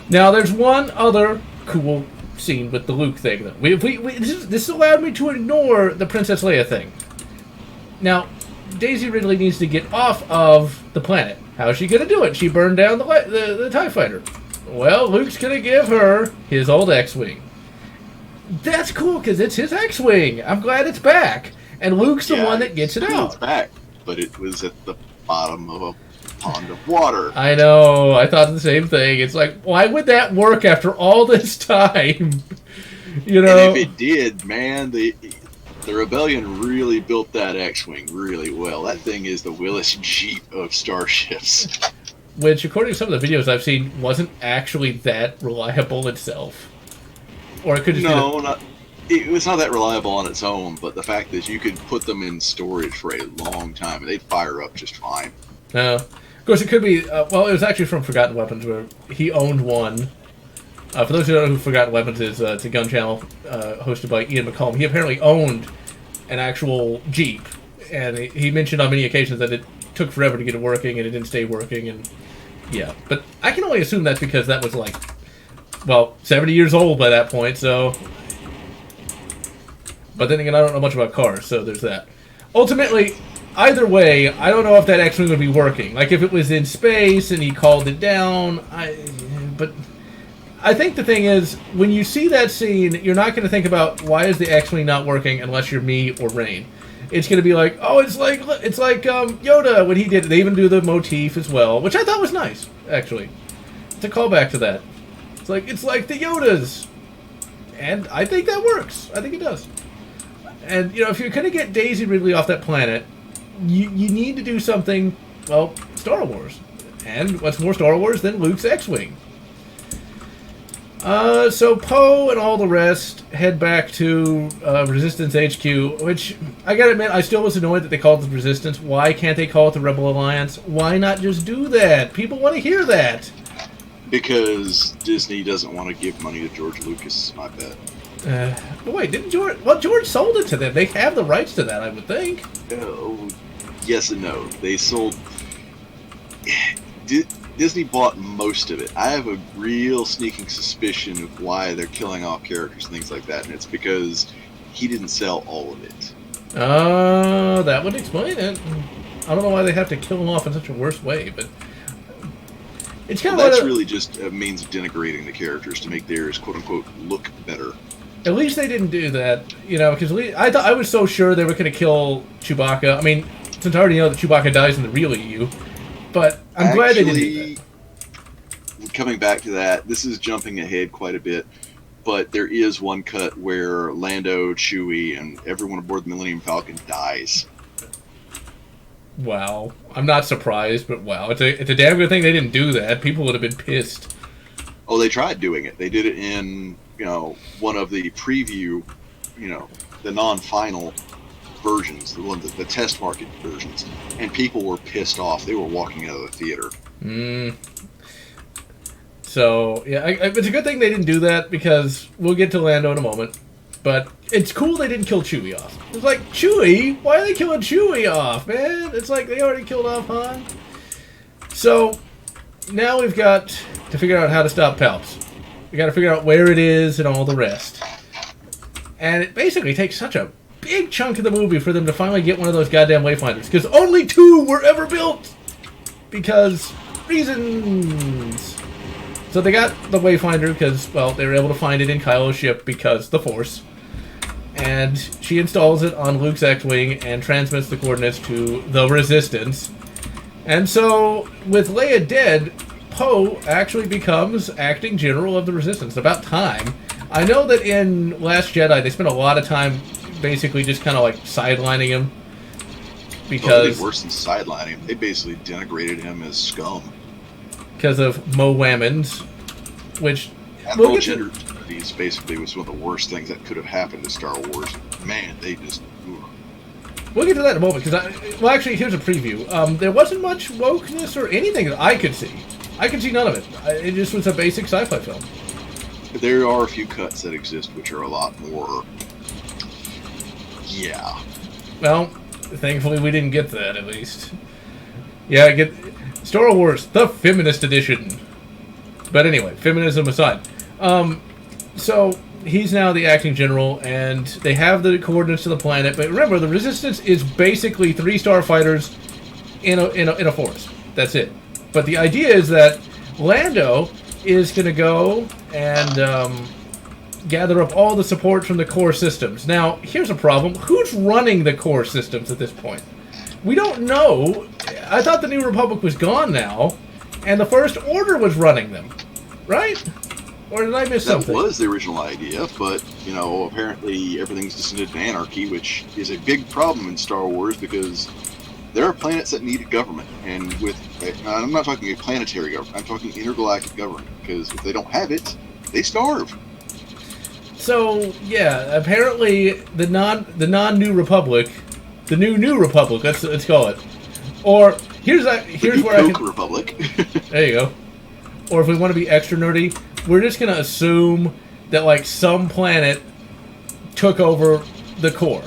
Now, there's one other cool scene with the Luke thing, though. This allowed me to ignore the Princess Leia thing. Now, Daisy Ridley needs to get off of the planet. How's she going to do it? She burned down the TIE fighter. Well, Luke's going to give her his old X-Wing. That's cool, because it's his X-Wing. I'm glad it's back. And Luke's the one that gets it out. It's back, but it was at the bottom of a pond of water. I know. I thought the same thing. It's like, why would that work after all this time? And if it did, man, the Rebellion really built that X-Wing really well. That thing is the Willis Jeep of starships. Which, according to some of the videos I've seen, wasn't actually that reliable itself. Or it could just it was not that reliable on its own, but the fact that you could put them in storage for a long time and they'd fire up just fine. Of course, it could be, it was actually from Forgotten Weapons, where he owned one, For those who don't know who Forgotten Weapons is, it's a gun channel hosted by Ian McCallum. He apparently owned an actual Jeep, and he mentioned on many occasions that it took forever to get it working, and it didn't stay working, and yeah. But I can only assume that's because that was like, well, 70 years old by that point, so... But then again, I don't know much about cars, so there's that. Ultimately, either way, I don't know if that X-Wing would be working. Like, if it was in space and he called it down, but I think the thing is, when you see that scene, you're not going to think about, why is the X-Wing not working unless you're me or Rain. It's going to be like, oh, it's like Yoda when he did it. They even do the motif as well, which I thought was nice, actually. It's a callback to that. It's like the Yodas. And I think that works. I think it does. And, you know, if you're going to get Daisy Ridley off that planet, you need to do something, well, Star Wars. And what's more Star Wars than Luke's X-Wing? So Poe and all the rest head back to Resistance HQ, which, I gotta admit, I still was annoyed that they called it the Resistance. Why can't they call it the Rebel Alliance? Why not just do that? People want to hear that. Because Disney doesn't want to give money to George Lucas, I bet. But wait, didn't George... Well, George sold it to them. They have the rights to that, I would think. Yes and no. They sold... Disney bought most of it. I have a real sneaking suspicion of why they're killing off characters and things like that, and it's because he didn't sell all of it. That would explain it. I don't know why they have to kill him off in such a worse way, but... It's kind of that's really just a means of denigrating the characters to make theirs, quote-unquote, look better. At least they didn't do that, you know, because I was so sure they were going to kill Chewbacca. I mean, since I already know that Chewbacca dies in the real EU, but I'm glad they didn't do that. Coming back to that, this is jumping ahead quite a bit, but there is one cut where Lando, Chewie, and everyone aboard the Millennium Falcon dies. Wow. I'm not surprised, but wow. It's a damn good thing they didn't do that. People would have been pissed. Oh, they tried doing it. They did it in, you know, one of the preview, you know, the non-final versions, the test market versions, and people were pissed off. They were walking out of the theater. So, yeah, it's a good thing they didn't do that, because we'll get to Lando in a moment. But it's cool they didn't kill Chewie off. It's like, Chewie? Why are they killing Chewie off, man? It's like they already killed off Han. So, now we've got to figure out how to stop Palps. We got to figure out where it is and all the rest. And it basically takes such a big chunk of the movie for them to finally get one of those goddamn wayfinders. Because only 2 were ever built! Because reasons. So they got the wayfinder because, well, they were able to find it in Kylo's ship because the Force. And she installs it on Luke's X-Wing and transmits the coordinates to the Resistance. And so, with Leia dead, Poe actually becomes acting general of the Resistance. About time. I know that in Last Jedi, they spent a lot of time basically just kind of like sidelining him. Because... Oh, worse than sidelining him. They basically denigrated him as scum. Because of Mo Wammons, which... Admiral gender studies basically was one of the worst things that could have happened to Star Wars. Man, they just... Ooh. We'll get to that in a moment, because well, actually, here's a preview. There wasn't much wokeness or anything that I could see. I could see none of it. It just was a basic sci-fi film. There are a few cuts that exist which are a lot more... Yeah. Well, thankfully we didn't get that, at least. Yeah, get Star Wars, the feminist edition. But anyway, feminism aside. So, he's now the acting general, and they have the coordinates to the planet. But remember, the Resistance is basically 3 starfighters in a forest. That's it. But the idea is that Lando is going to go and gather up all the support from the core systems. Now, here's a problem. Who's running the core systems at this point? We don't know. I thought the New Republic was gone now, and the First Order was running them. Right? Or did I miss something? That was the original idea, but, you know, apparently everything's descended to anarchy, which is a big problem in Star Wars because there are planets that need a government, and I'm not talking a planetary government, I'm talking intergalactic government, because if they don't have it, they starve. So, yeah, apparently the non-New Republic, the new Republic, let's call it. Or, here's where I can... Republic. There you go. Or if we want to be extra nerdy, we're just going to assume that, like, some planet took over the core.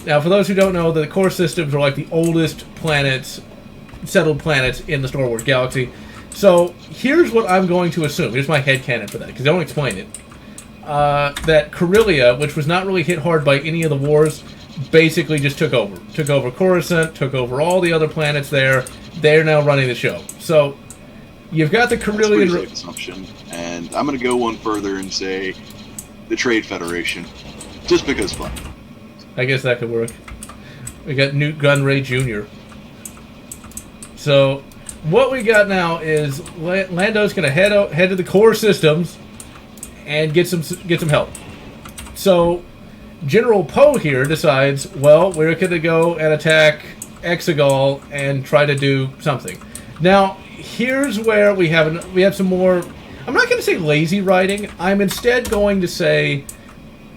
Now, for those who don't know, the core systems are like the oldest planets, settled planets in the Star Wars galaxy. So, here's what I'm going to assume. Here's my headcanon for that, because they don't explain it. That Corellia, which was not really hit hard by any of the wars, basically just took over. Took over Coruscant, took over all the other planets there. They're now running the show. So, you've got the Corellian... That's a pretty safe assumption. And I'm going to go one further and say the Trade Federation. Just because fun. I guess that could work. We got Newt Gunray Jr. So, what we got now is Lando's going to head to the core systems and get some help. So, General Poe here decides, well, we're going to go and attack Exegol and try to do something. Now, here's where we have some more. I'm not going to say lazy writing. I'm instead going to say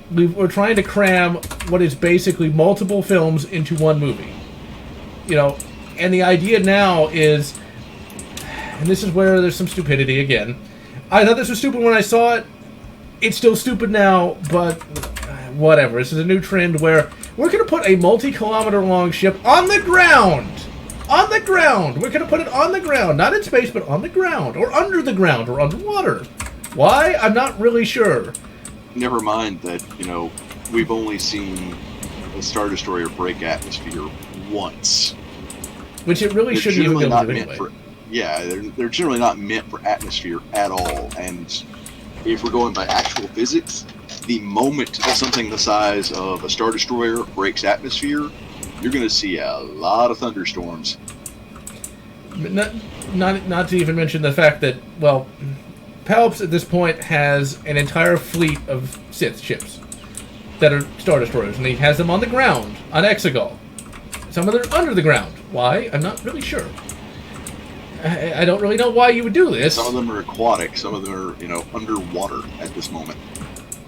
we're trying to cram what is basically multiple films into one movie. You know, and the idea now is, and this is where there's some stupidity again. I thought this was stupid when I saw it. It's still stupid now, but whatever. This is a new trend where we're going to put a multi-kilometer-long ship on the ground. On the ground. We're going to put it on the ground. Not in space, but on the ground. Or under the ground. Or underwater. Why? I'm not really sure. Never mind that, we've only seen a Star Destroyer break atmosphere once. Which it really shouldn't even go to anyway. They're generally not meant for atmosphere at all. And if we're going by actual physics, the moment something the size of a Star Destroyer breaks atmosphere, you're going to see a lot of thunderstorms. Not to even mention the fact that, well, Palps at this point has an entire fleet of Sith ships that are Star Destroyers, and he has them on the ground, on Exegol. Some of them are under the ground. Why? I'm not really sure. I don't really know why you would do this. Some of them are aquatic, some of them are, underwater at this moment.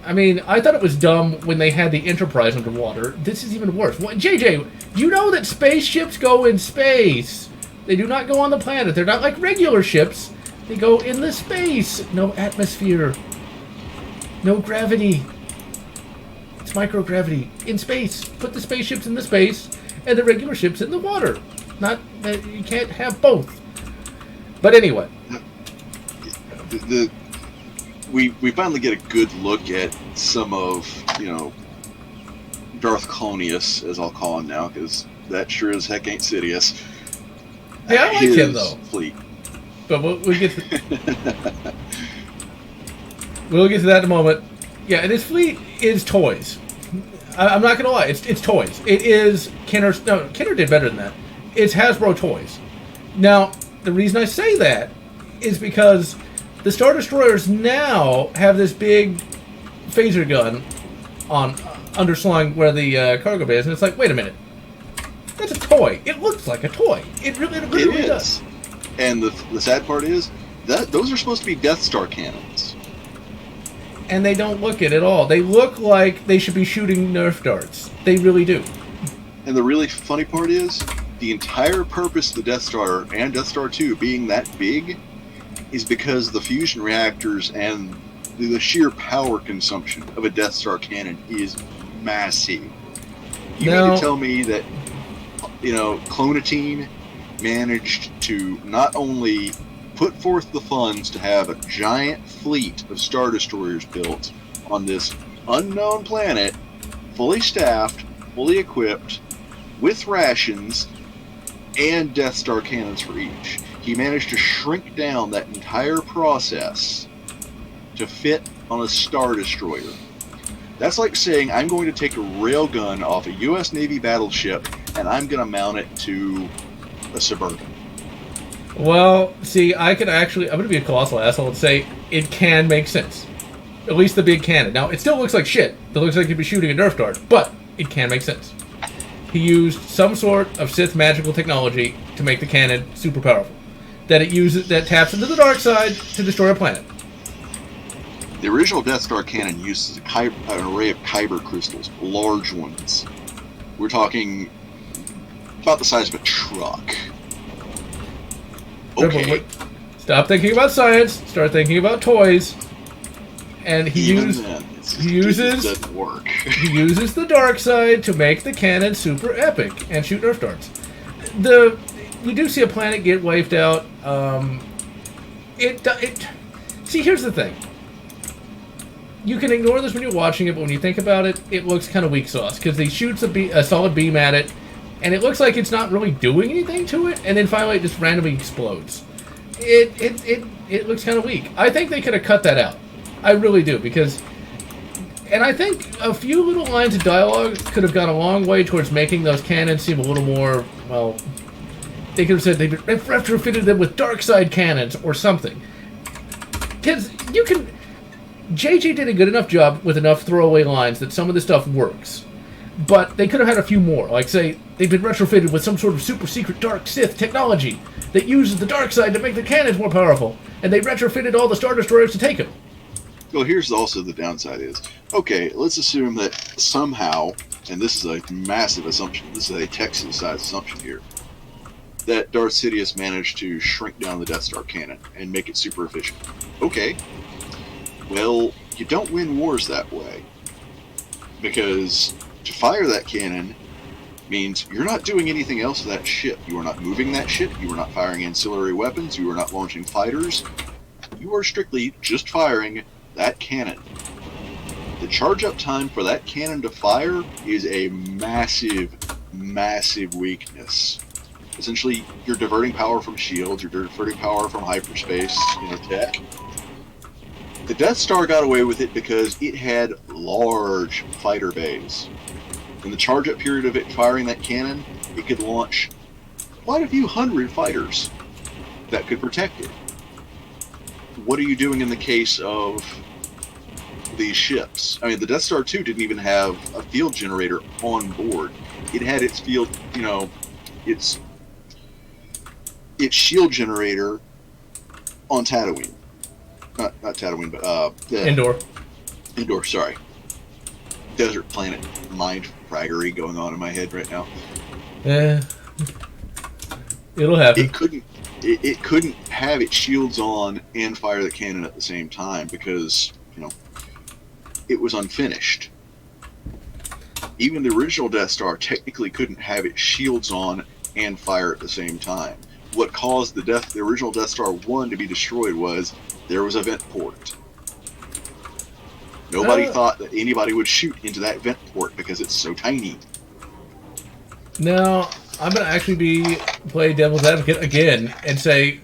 I mean, I thought it was dumb when they had the Enterprise underwater. This is even worse. What, JJ, you know that spaceships go in space. They do not go on the planet. They're not like regular ships. They go in the space. No atmosphere. No gravity. It's microgravity. In space. Put the spaceships in the space and the regular ships in the water. Not that you can't have both. But anyway. We finally get a good look at some of, Darth Clonius, as I'll call him now, because that sure as heck ain't Sidious. Yeah, I like him, though. Fleet. But we'll get to that in a moment. Yeah, and his fleet is toys. I'm not going to lie. It's toys. It is Kenner. No, Kenner did better than that. It's Hasbro toys. Now, the reason I say that is because the Star Destroyers now have this big phaser gun on underslung where the cargo bay is, and it's like, wait a minute. That's a toy. It looks like a toy. It really does. And the sad part is that those are supposed to be Death Star cannons. And they don't look it at all. They look like they should be shooting Nerf darts. They really do. And the really funny part is, the entire purpose of the Death Star and Death Star 2 being that big is because the fusion reactors and the sheer power consumption of a Death Star cannon is massive. You mean to tell me that, Clonatine managed to not only put forth the funds to have a giant fleet of Star Destroyers built on this unknown planet, fully staffed, fully equipped, with rations, and Death Star cannons for each. He managed to shrink down that entire process to fit on a Star Destroyer. That's like saying I'm going to take a railgun off a U.S. Navy battleship and I'm going to mount it to a Suburban. Well, see, I'm going to be a colossal asshole and say it can make sense. At least the big cannon. Now, it still looks like shit. It looks like he'd be shooting a Nerf dart, but it can make sense. He used some sort of Sith magical technology to make the cannon super powerful. That taps into the dark side to destroy a planet. The original Death Star cannon uses an array of Kyber crystals, large ones. We're talking about the size of a truck. Okay. Stop thinking about science. Start thinking about toys. And he uses doesn't work. He uses the dark side to make the cannon super epic and shoot Nerf darts. We do see a planet get wiped out. See, here's the thing. You can ignore this when you're watching it, but when you think about it, it looks kind of weak sauce because he shoots a solid beam at it, and it looks like it's not really doing anything to it, and then finally it just randomly explodes. It looks kind of weak. I think they could have cut that out. I really do, and I think a few little lines of dialogue could have gone a long way towards making those cannons seem a little more, well, they could have said they've retrofitted them with dark side cannons or something. Because JJ did a good enough job with enough throwaway lines that some of the stuff works. But they could have had a few more. Like, say, they've been retrofitted with some sort of super secret dark Sith technology that uses the dark side to make the cannons more powerful. And they retrofitted all the Star Destroyers to take them. Well, here's also the downside is, okay, let's assume that somehow, and this is a massive assumption, this is a Texas-sized assumption here, that Darth Sidious managed to shrink down the Death Star cannon and make it super efficient. Okay. Well, you don't win wars that way. Because to fire that cannon means you're not doing anything else to that ship. You are not moving that ship. You are not firing ancillary weapons. You are not launching fighters. You are strictly just firing that cannon. The charge-up time for that cannon to fire is a massive, massive weakness. Essentially, you're diverting power from shields, you're diverting power from hyperspace, tech. The Death Star got away with it because it had large fighter bays. In the charge-up period of it firing that cannon, it could launch quite a few hundred fighters that could protect it. What are you doing in the case of these ships? I mean, the Death Star 2 didn't even have a field generator on board. It had its field, its shield generator on Tatooine. Not Tatooine, but Endor, sorry. Desert planet mind fraggery going on in my head right now. It'll happen. It couldn't have its shields on and fire the cannon at the same time because, it was unfinished. Even the original Death Star technically couldn't have its shields on and fire at the same time. What caused the original Death Star 1 to be destroyed was there was a vent port. Nobody thought that anybody would shoot into that vent port because it's so tiny. Now, I'm going to actually play devil's advocate again and say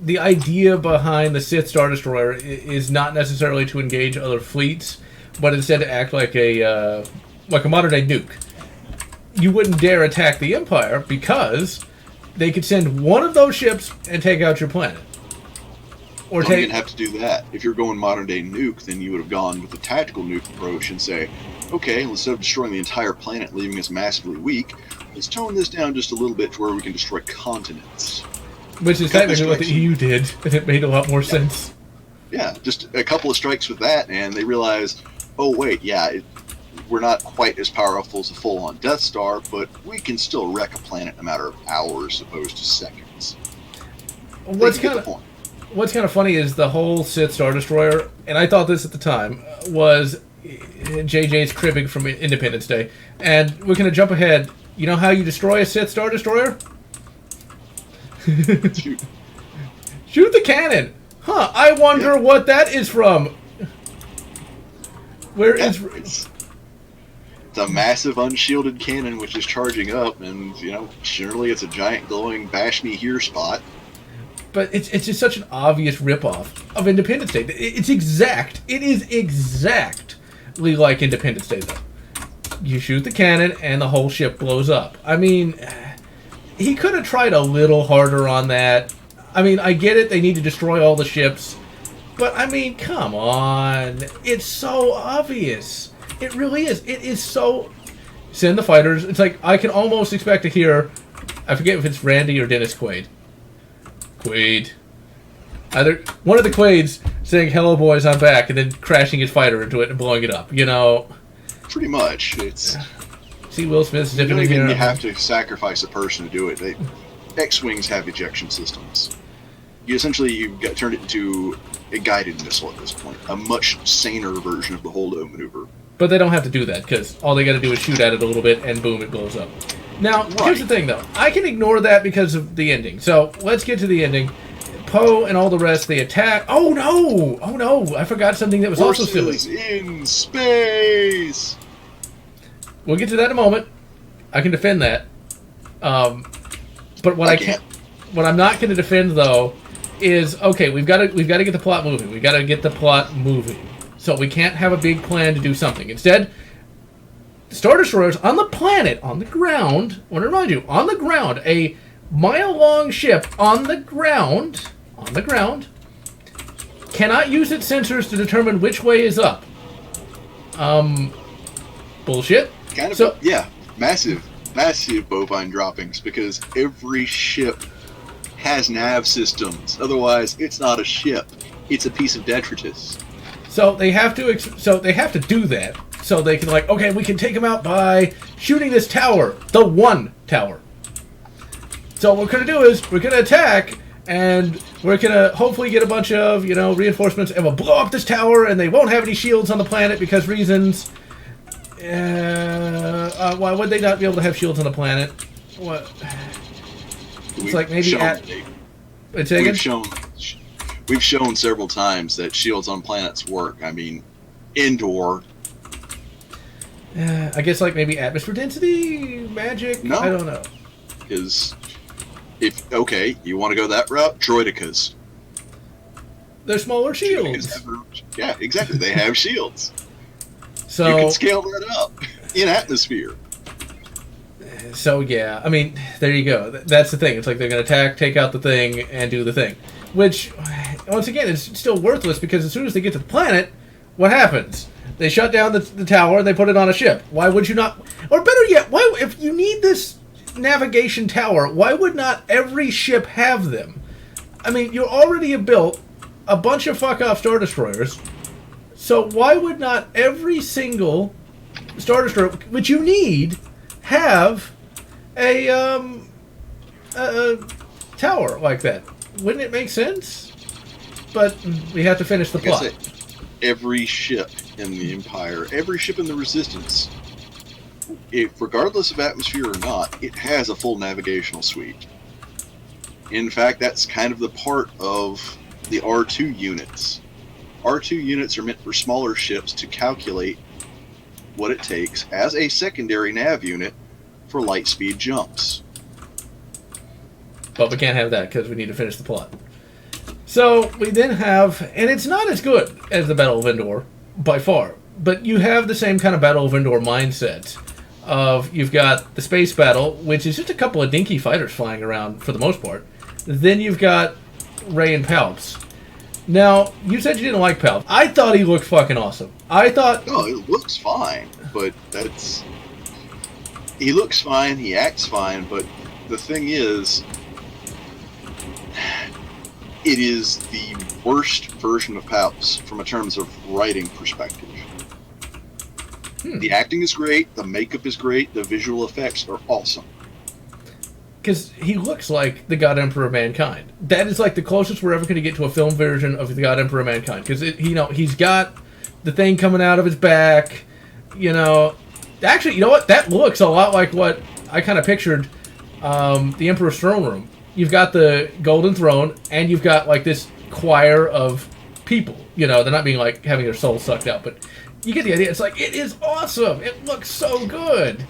the idea behind the Sith Star Destroyer is not necessarily to engage other fleets, but instead to act like a modern-day nuke. You wouldn't dare attack the Empire because they could send one of those ships and take out your planet. Or you didn't have to do that. If you're going modern-day nuke, then you would have gone with the tactical nuke approach and say, okay, instead of destroying the entire planet, leaving us massively weak, let's tone this down just a little bit to where we can destroy continents. Which is technically what the EU did, and it made a lot more sense. Yeah, just a couple of strikes with that, and they realized, oh wait, we're not quite as powerful as a full-on Death Star, but we can still wreck a planet in a matter of hours opposed to seconds. What's kind of funny is the whole Sith Star Destroyer, and I thought this at the time, was JJ's cribbing from Independence Day. And we're going to jump ahead. You know how you destroy a Sith Star Destroyer? Shoot the cannon! Huh, I wonder what that is from. It's a massive unshielded cannon which is charging up, and, generally it's a giant glowing bash me here spot. But it's just such an obvious ripoff of Independence Day. It is exactly like Independence Day, though. You shoot the cannon, and the whole ship blows up. I mean, he could have tried a little harder on that. I mean, I get it, they need to destroy all the ships. But, I mean, come on. It's so obvious. It really is. It is so... Send the fighters. It's like, I can almost expect to hear... I forget if it's Randy or Dennis Quaid. Either one of the Quaids saying, "Hello, boys, I'm back," and then crashing his fighter into it and blowing it up. Pretty much. It's... See Will Smith's You don't even have to sacrifice a person to do it. X-Wings have ejection systems. you've got turned it into a guided missile at this point, a much saner version of the holdo maneuver. But they don't have to do that, because all they got to do is shoot at it a little bit, and boom, it blows up. Now, here's the thing, though. I can ignore that because of the ending. So, let's get to the ending. Poe and all the rest, they attack. Oh, no! Oh, no! I forgot something that was also silly. In space! We'll get to that in a moment. I can defend that. But what what I'm not going to defend, though, is, okay, we've got to get the plot moving. We've got to get the plot moving. So we can't have a big plan to do something. Instead, Star Destroyers on the planet, on the ground, I want to remind you, on the ground, a mile-long ship on the ground, cannot use its sensors to determine which way is up. Bullshit. Kind of, yeah, massive bovine droppings, because every ship has nav systems. Otherwise, it's not a ship. It's a piece of detritus. So they have to do that. So they can, like, okay, we can take them out by shooting this tower, the one tower. So what we're going to do is we're going to attack, and we're going to hopefully get a bunch of, reinforcements, and we'll blow up this tower, and they won't have any shields on the planet because reasons. Why would they not be able to have shields on the planet? What? It's like maybe We've shown several times that shields on planets work. I mean, indoor. I guess like maybe atmosphere density, magic. No, I don't know. Because you want to go that route, droidicas. They're smaller shields. Yeah, exactly. They have shields. So you can scale that up in atmosphere. So yeah, I mean, there you go. That's the thing. It's like they're going to attack, take out the thing, and do the thing. Which, once again, is still worthless because as soon as they get to the planet, what happens? They shut down the tower and they put it on a ship. Why would you not? Or better yet, if you need this navigation tower, why would not every ship have them? I mean, you already have built a bunch of fuck-off Star Destroyers, so why would not every single Star Destroyer, which you need, have a tower like that? Wouldn't it make sense? But we have to finish the plot. Like I said, every ship in the Empire, every ship in the Resistance, regardless of atmosphere or not, it has a full navigational suite. In fact, that's kind of the part of the R2 units. R2 units are meant for smaller ships to calculate what it takes as a secondary nav unit for light speed jumps. But we can't have that because we need to finish the plot. So we then have, and it's not as good as the Battle of Endor by far, but you have the same kind of Battle of Endor mindset of you've got the space battle, which is just a couple of dinky fighters flying around for the most part. Then you've got Rey and Palps. Now, you said you didn't like Palps. I thought he looked fucking awesome. No, it looks fine, but he looks fine, he acts fine, but the thing is, it is the worst version of Palps from a terms of writing perspective. The acting is great, the makeup is great, the visual effects are awesome. Because he looks like the God Emperor of Mankind. That is like the closest we're ever going to get to a film version of the God Emperor of Mankind. Because he's got the thing coming out of his back. Actually, you know what? That looks a lot like what I kind of pictured the Emperor's throne room. You've got the golden throne, and you've got like this choir of people. They're not being like having their souls sucked out, but you get the idea. It's like, it is awesome. It looks so good.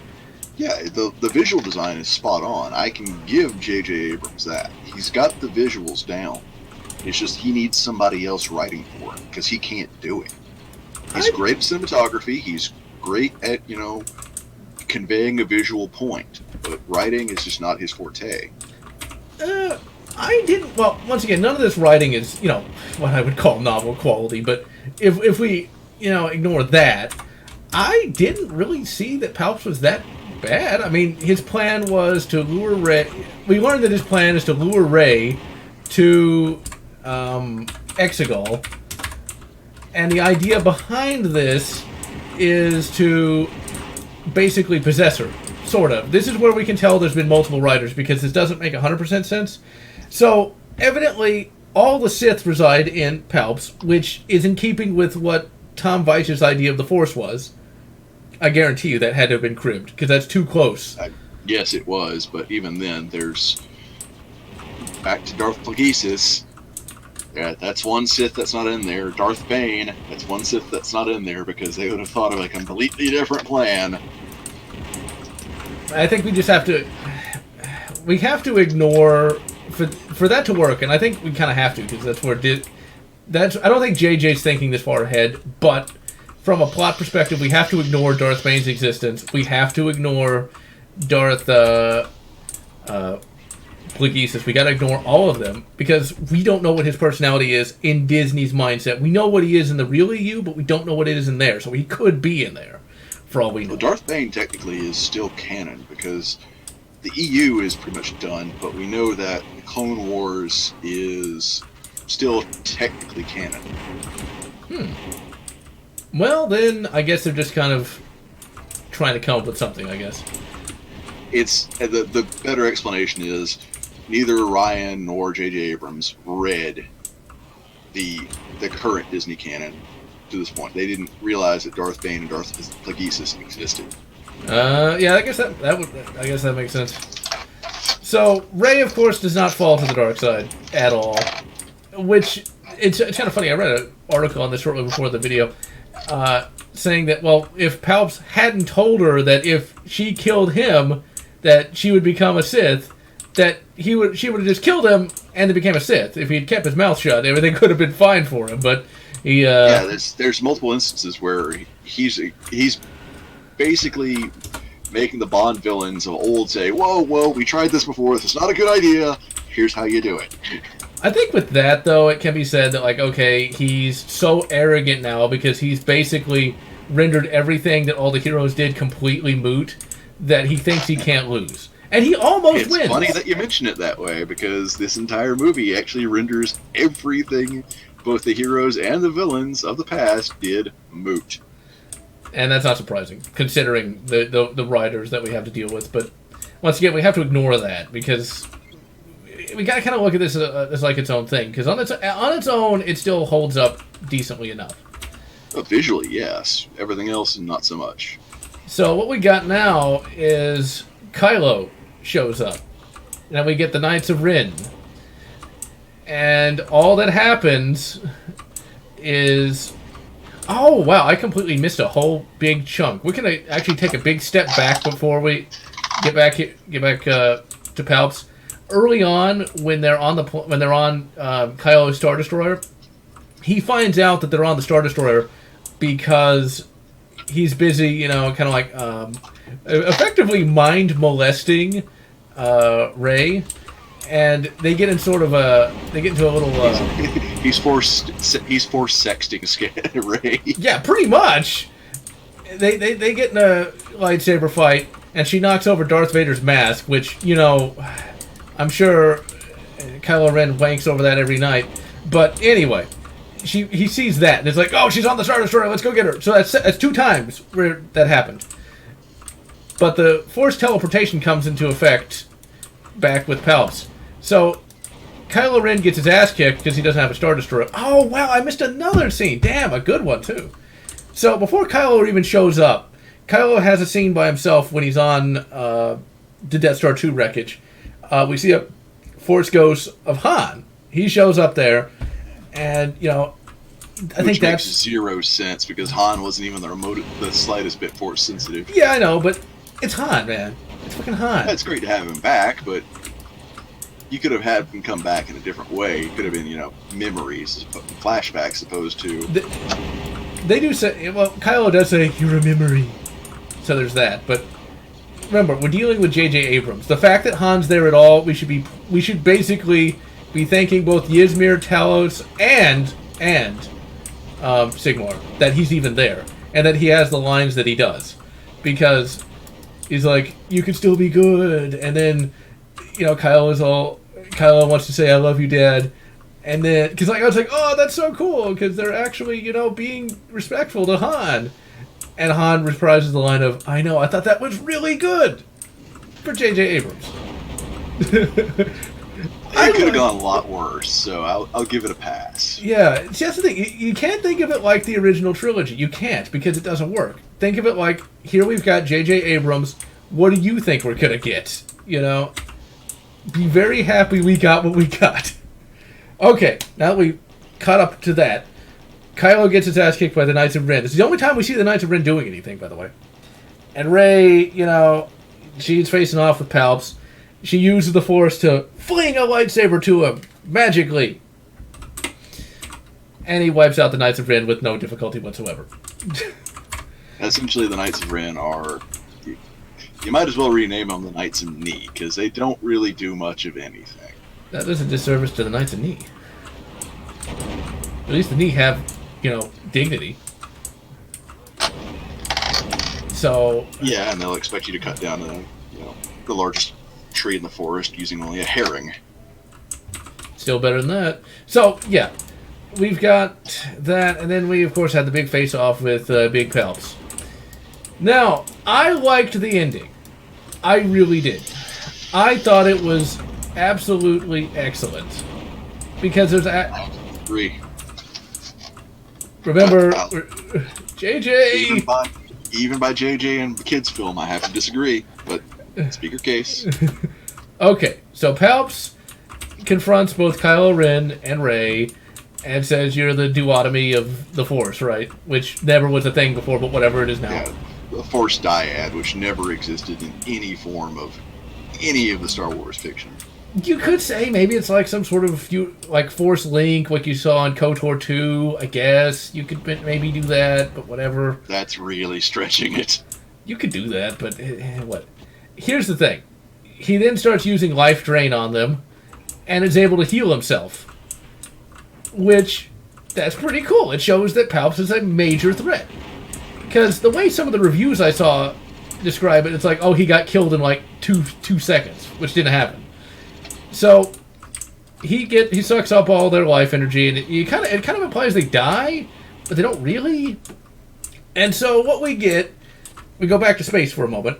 Yeah, the visual design is spot on. I can give J.J. Abrams that. He's got the visuals down. It's just he needs somebody else writing for him, because he can't do it. He's great at cinematography. He's great at, conveying a visual point. But writing is just not his forte. Well, once again, none of this writing is, what I would call novel quality. But if we, ignore that, I didn't really see that Palps was that bad. I mean, his plan was to lure Rey. We learned that his plan is to lure Rey to Exegol, and the idea behind this is to basically possess her, sort of. This is where we can tell there's been multiple writers, because this doesn't make 100% sense. So, evidently, all the Sith reside in Palps, which is in keeping with what Tom Weiss's idea of the Force was. I guarantee you that had to have been cribbed, because that's too close. Yes, it was, but even then, there's... Back to Darth Plagueis. Yeah, that's one Sith that's not in there. Darth Bane, that's one Sith that's not in there, because they would have thought of a completely different plan. I think we just have to... We have to ignore... For that to work, and I think we kind of have to, because that's where I don't think JJ's thinking this far ahead, but from a plot perspective, we have to ignore Darth Bane's existence. We have to ignore Darth Plagueis. We got to ignore all of them, because we don't know what his personality is in Disney's mindset. We know what he is in the real EU, but we don't know what it is in there, so he could be in there, for all we know. Well, Darth Bane technically is still canon, because the EU is pretty much done, but we know that the Clone Wars is still technically canon. Well, then, I guess they're just kind of trying to come up with something, I guess. It's the better explanation is neither Ryan nor J.J. Abrams read the current Disney canon to this point. They didn't realize that Darth Bane and Darth Plagueis existed. Yeah, I guess that makes sense. So Rey, of course, does not fall to the dark side at all, which it's kind of funny. I read an article on this shortly before the video, saying that, well, if Palps hadn't told her that if she killed him, that she would become a Sith, that she would have just killed him and then became a Sith. If he'd kept his mouth shut, everything could have been fine for him. But he yeah, there's multiple instances where he's basically making the Bond villains of old say, whoa, we tried this before, this is not a good idea, here's how you do it. I think with that, though, it can be said that, like, okay, he's so arrogant now because he's basically rendered everything that all the heroes did completely moot, that he thinks he can't lose. And he almost wins. It's funny that you mention it that way, because this entire movie actually renders everything both the heroes and the villains of the past did moot. And that's not surprising, considering the writers that we have to deal with. But once again, we have to ignore that, because we got to kind of look at this as like its own thing. Because on its own, it still holds up decently enough. Well, visually, yes. Everything else, not so much. So what we got now is Kylo shows up. Now we get the Knights of Ren. And all that happens is... Oh, wow, I completely missed a whole big chunk. We're going to actually take a big step back before we get back to Palps. Early on, when they're on Kylo's Star Destroyer, he finds out that they're on the Star Destroyer because he's busy, kind of like effectively mind molesting Rey, and they get into a little. He's force sexting Rey. Yeah, pretty much. They get in a lightsaber fight, and she knocks over Darth Vader's mask, which I'm sure Kylo Ren wanks over that every night. But anyway, he sees that, and it's like, oh, she's on the Star Destroyer, let's go get her. So that's 2 times where that happened. But the Force teleportation comes into effect back with Palps. So Kylo Ren gets his ass kicked because he doesn't have a Star Destroyer. Oh, wow, I missed another scene. Damn, a good one, too. So before Kylo even shows up, Kylo has a scene by himself when he's on the Death Star 2 wreckage. We see a Force ghost of Han. He shows up there, and, I think that makes zero sense, because Han wasn't even the slightest bit Force sensitive. Yeah, I know, but it's Han, man. It's fucking Han. It's great to have him back, but you could have had him come back in a different way. It could have been, memories, flashbacks, opposed to... They do say... Well, Kylo does say, you're a memory. So there's that. But remember, we're dealing with J.J. Abrams. The fact that Han's there at all, we should basically be thanking both Ysmir, Talos, and Sigmar that he's even there. And that he has the lines that he does. Because he's like, you can still be good. And then, Kylo wants to say, I love you, Dad. And then, because I was like, oh, that's so cool, because they're actually, being respectful to Han. And Han reprises the line of, I know, I thought that was really good for J.J. Abrams. It could have gone a lot worse, so I'll give it a pass. Yeah, it's just the thing. You can't think of it like the original trilogy. You can't, because it doesn't work. Think of it like, here we've got J.J. Abrams. What do you think we're going to get? You know? Be very happy we got what we got. Okay, now that we caught up to that, Kylo gets his ass kicked by the Knights of Ren. This is the only time we see the Knights of Ren doing anything, by the way. And Rey, you know, she's facing off with Palps. She uses the Force to fling a lightsaber to him, magically. And he wipes out the Knights of Ren with no difficulty whatsoever. Essentially, the Knights of Ren are... You might as well rename them the Knights of Knee, because they don't really do much of anything. That does a disservice to the Knights of Knee. At least the Knee have, you know, dignity. So... Yeah, and they'll expect you to cut down the largest tree in the forest using only a herring. Still better than that. So, yeah. We've got that, and then we, of course, had the big face-off with Big Palps. Now, I liked the ending. I really did. I thought it was absolutely excellent. Because there's... Agree. Remember, JJ... Even by JJ and kids' film, I have to disagree, but speak your case. Okay, so Palps confronts both Kylo Ren and Rey and says you're the duotomy of the Force, right? Which never was a thing before, but whatever it is now. Yeah, the Force dyad, which never existed in any form of any of the Star Wars fiction. You could say maybe it's like some sort of like Force link, like you saw in KOTOR 2, I guess. You could maybe do that, but whatever. That's really stretching it. You could do that, but what? Here's the thing. He then starts using Life Drain on them and is able to heal himself. Which, that's pretty cool. It shows that Palps is a major threat. Because the way some of the reviews I saw describe it, it's like, oh, he got killed in like two seconds, which didn't happen. So he sucks up all their life energy, and it kind of implies they die, but they don't really. And so what we get, we go back to space for a moment,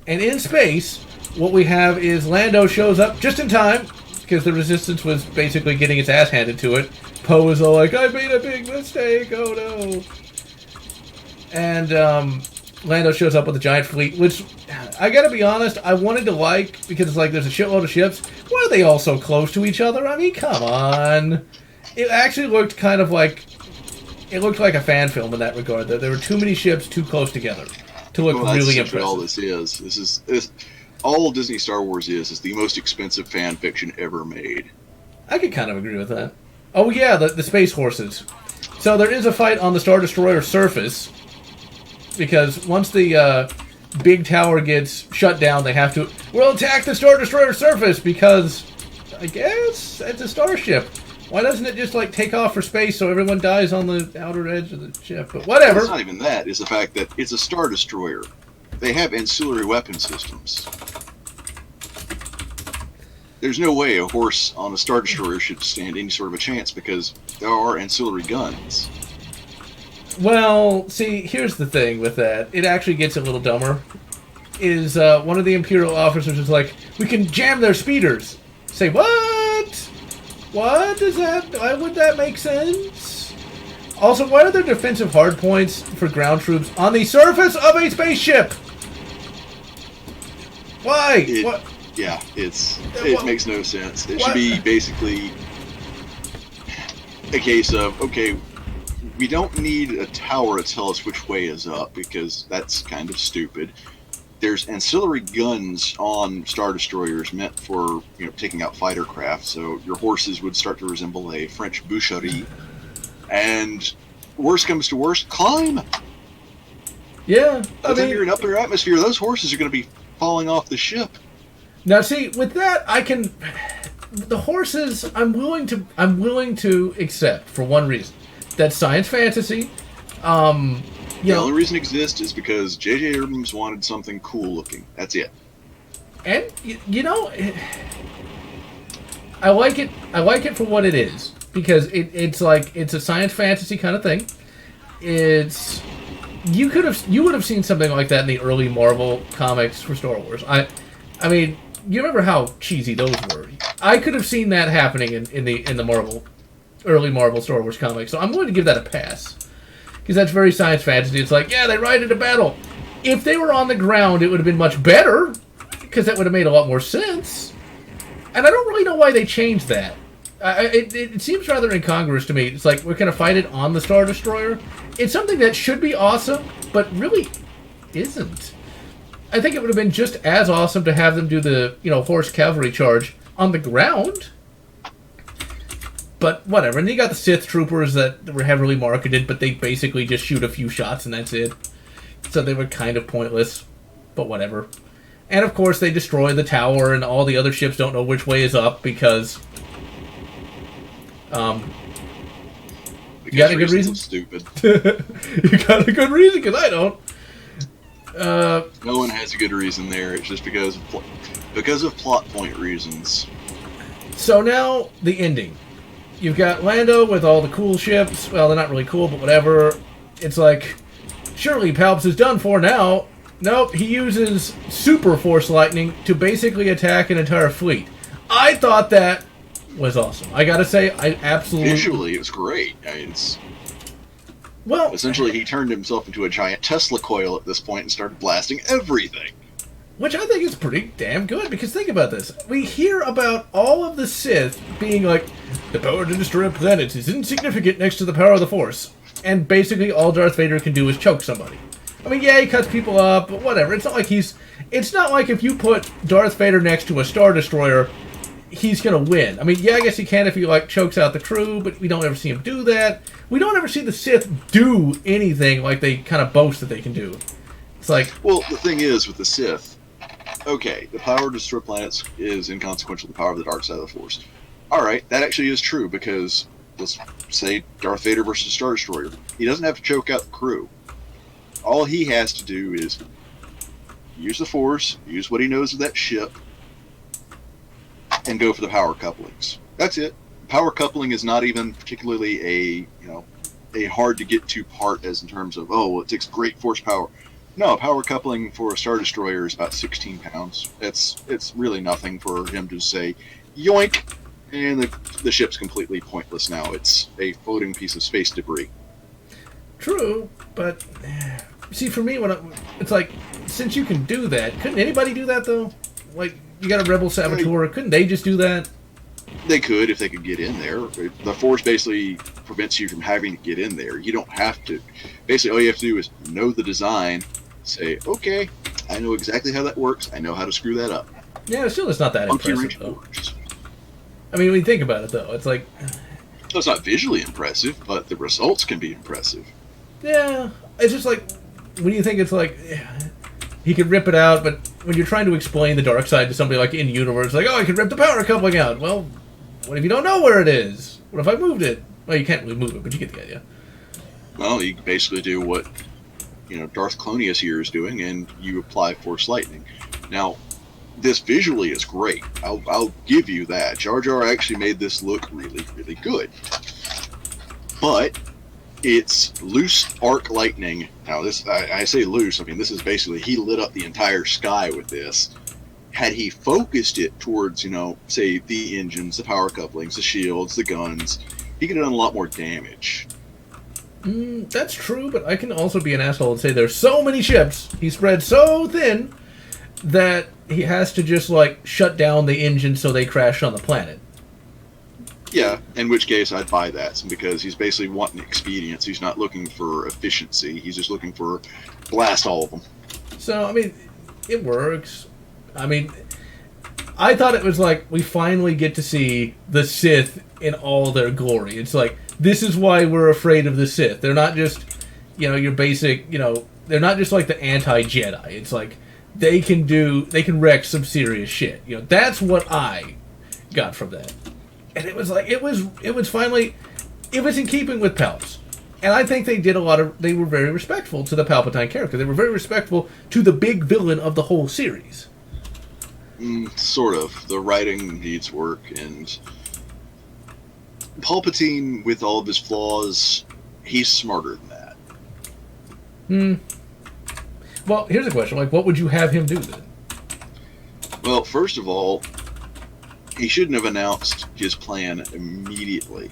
and in space, what we have is Lando shows up just in time because the Resistance was basically getting its ass handed to it. Poe is all like, "I made a big mistake, oh no!" And Lando shows up with a giant fleet, which, I gotta be honest, I wanted to like, because it's like there's a shitload of ships. Why are they all so close to each other? I mean, come on. It actually looked kind of like, it looked like a fan film in that regard. There were too many ships too close together to look really impressive. All this is all Disney Star Wars is the most expensive fan fiction ever made. I could kind of agree with that. Oh yeah, the space horses. So there is a fight on the Star Destroyer surface, because once the big tower gets shut down, they have to, we'll attack the Star Destroyer surface, because, I guess, it's a starship. Why doesn't it just, like, take off for space so everyone dies on the outer edge of the ship? But whatever. It's not even that. It's the fact that it's a Star Destroyer. They have ancillary weapon systems. There's no way a horse on a Star Destroyer should stand any sort of a chance, because there are ancillary guns. Well, see, here's the thing with that. It actually gets a little dumber. Is one of the Imperial officers is like, we can jam their speeders. Say, what? What does that... Why would that make sense? Also, why are there defensive hardpoints for ground troops on the surface of a spaceship? Why? What? Yeah, it makes no sense. It should be basically a case of, okay, we don't need a tower to tell us which way is up, because that's kind of stupid. There's ancillary guns on Star Destroyers meant for, taking out fighter craft, so your horses would start to resemble a French boucherie. And worst comes to worst, climb! Yeah, I mean, you're in upper atmosphere, those horses are going to be falling off the ship. Now, see, with that, the horses, I'm willing to accept for one reason. That's science fantasy. The only reason it exists is because J.J. Abrams wanted something cool looking. That's it. And I like it. I like it for what it is, because it's a science fantasy kind of thing. You would have seen something like that in the early Marvel comics for Star Wars. I mean, you remember how cheesy those were. I could have seen that happening in the early Marvel Star Wars comics, so I'm going to give that a pass. Because that's very science fantasy. It's like, yeah, they ride into battle. If they were on the ground, it would have been much better, because that would have made a lot more sense. And I don't really know why they changed that. It seems rather incongruous to me. It's like, we're going to fight it on the Star Destroyer. It's something that should be awesome, but really isn't. I think it would have been just as awesome to have them do the, horse cavalry charge on the ground. But whatever. And you got the Sith troopers that were heavily marketed, but they basically just shoot a few shots and that's it. So they were kind of pointless, but whatever. And of course they destroy the tower and all the other ships don't know which way is up because... you got a good reason? Stupid. You got a good reason, because I don't. No one has a good reason there. It's just because of plot point reasons. So now, the ending. You've got Lando with all the cool ships. Well, they're not really cool, but whatever. It's like, surely Palps is done for now. Nope, he uses super force lightning to basically attack an entire fleet. I thought that was awesome. I gotta say, I absolutely... Visually, it's great. I mean, well, essentially, he turned himself into a giant Tesla coil at this point and started blasting everything. Which I think is pretty damn good, because think about this. We hear about all of the Sith being like, the power to destroy planets is insignificant next to the power of the Force. And basically all Darth Vader can do is choke somebody. I mean, yeah, he cuts people up, but whatever. It's not like it's not like if you put Darth Vader next to a Star Destroyer, he's gonna win. I mean, yeah, I guess he can if he, chokes out the crew, but we don't ever see him do that. We don't ever see the Sith do anything like they kind of boast that they can do. It's like... Well, the thing is, with the Sith, okay, the power to destroy planets is inconsequential to the power of the dark side of the Force. Alright, that actually is true, because, let's say, Darth Vader versus Star Destroyer. He doesn't have to choke out the crew. All he has to do is use the Force, use what he knows of that ship, and go for the power couplings. That's it. Power coupling is not even particularly a hard to get to part as in terms of, oh, it takes great force power. No, power coupling for a Star Destroyer is about 16 pounds. It's really nothing for him to say, yoink, and the ship's completely pointless now. It's a floating piece of space debris. True, but see, for me, it's like, since you can do that, couldn't anybody do that though? Like, you got a Rebel Saboteur, couldn't they just do that? They could if they could get in there. The Force basically prevents you from having to get in there. You don't have to. Basically, all you have to do is know the design, say, okay, I know exactly how that works, I know how to screw that up. Yeah, still it's not that impressive, though. I mean, when you think about it, though, it's like... So it's not visually impressive, but the results can be impressive. Yeah, it's just like, when you think it's like... He could rip it out, but when you're trying to explain the dark side to somebody like in universe, like, oh, I could rip the power coupling out. Well, what if you don't know where it is? What if I moved it? Well, you can't really move it, but you get the idea. Well, you basically do what, Darth Clonius here is doing, and you apply Force Lightning. Now, this visually is great. I'll give you that. Jar Jar actually made this look really, really good. But it's loose arc lightning. Now, this I say loose. I mean, this is basically he lit up the entire sky with this. Had he focused it towards, say the engines, the power couplings, the shields, the guns, he could have done a lot more damage. That's true, but I can also be an asshole and say there's so many ships, he spread so thin that he has to just, shut down the engine so they crash on the planet. Yeah, in which case I'd buy that, because he's basically wanting expedience. He's not looking for efficiency. He's just looking for blast all of them. So, I mean, it works. I mean, I thought it was like we finally get to see the Sith in all their glory. It's like, this is why we're afraid of the Sith. They're not just, your basic, they're not just like the anti-Jedi. It's like, they can wreck some serious shit. That's what I got from that. And it was like, it was in keeping with Palps. And I think they were very respectful to the Palpatine character. They were very respectful to the big villain of the whole series. Sort of. The writing needs work, and Palpatine, with all of his flaws, he's smarter than that. Well, here's a question. What would you have him do then? Well, first of all, he shouldn't have announced his plan immediately.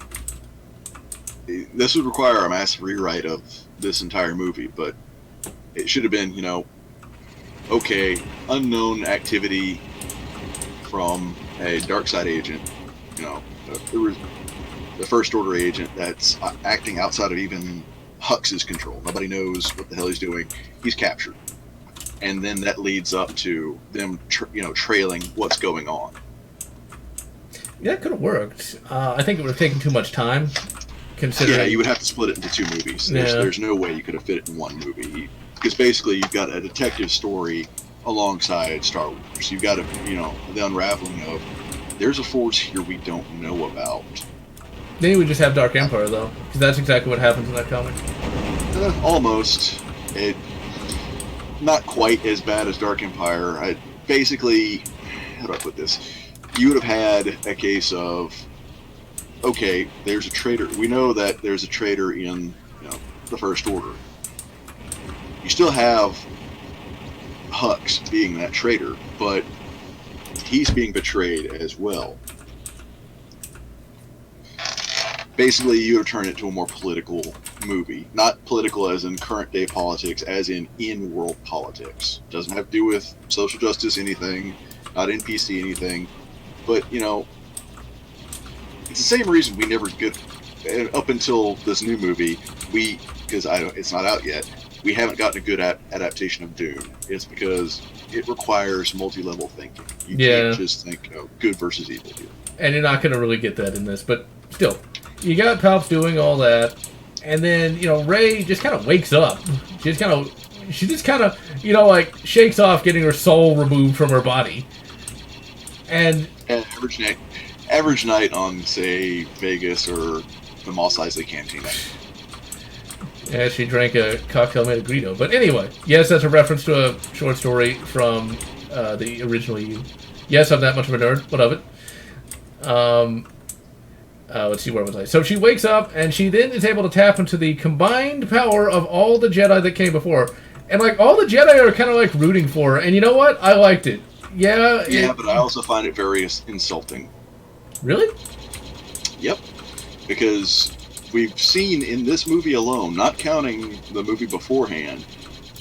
This would require a massive rewrite of this entire movie, but it should have been, okay, unknown activity from a dark side agent, there was the First Order agent that's acting outside of even Hux's control. Nobody knows what the hell he's doing. He's captured. And then that leads up to them, trailing what's going on. Yeah, it could have worked. I think it would have taken too much time, considering... Yeah, you would have to split it into 2 movies. There's no way you could have fit it in 1 movie. Because basically you've got a detective story alongside Star Wars. You've got the unraveling of, there's a force here we don't know about. Then you would just have Dark Empire, though, because that's exactly what happens in that comic. Almost. Not quite as bad as Dark Empire. Basically, how do I put this? You would have had a case of, okay, there's a traitor. We know that there's a traitor in the First Order. You still have Hux being that traitor, but he's being betrayed as well. Basically, you would turn it to a more political movie. Not political as in current day politics, as in world politics. Doesn't have to do with social justice anything, not NPC anything. But, it's the same reason we never get, up until this new movie, because it's not out yet, we haven't gotten a good adaptation of Dune. It's because it requires multi-level thinking. You can't just think, good versus evil here. And you're not going to really get that in this, but still. You got Palps doing all that, and then, Rey just kind of wakes up. She just kind of, shakes off getting her soul removed from her body. And average night on, say, Vegas or the Mos Eisley Cantina. Yeah, she drank a cocktail made of Greedo. But anyway, yes, that's a reference to a short story from the original EU. Yes, I'm that much of a nerd. What of it? Let's see, where was I? So she wakes up, and she then is able to tap into the combined power of all the Jedi that came before. And, all the Jedi are kind of, rooting for her. And you know what? I liked it. Yeah, but I also find it very insulting. Really? Yep. Because we've seen in this movie alone, not counting the movie beforehand,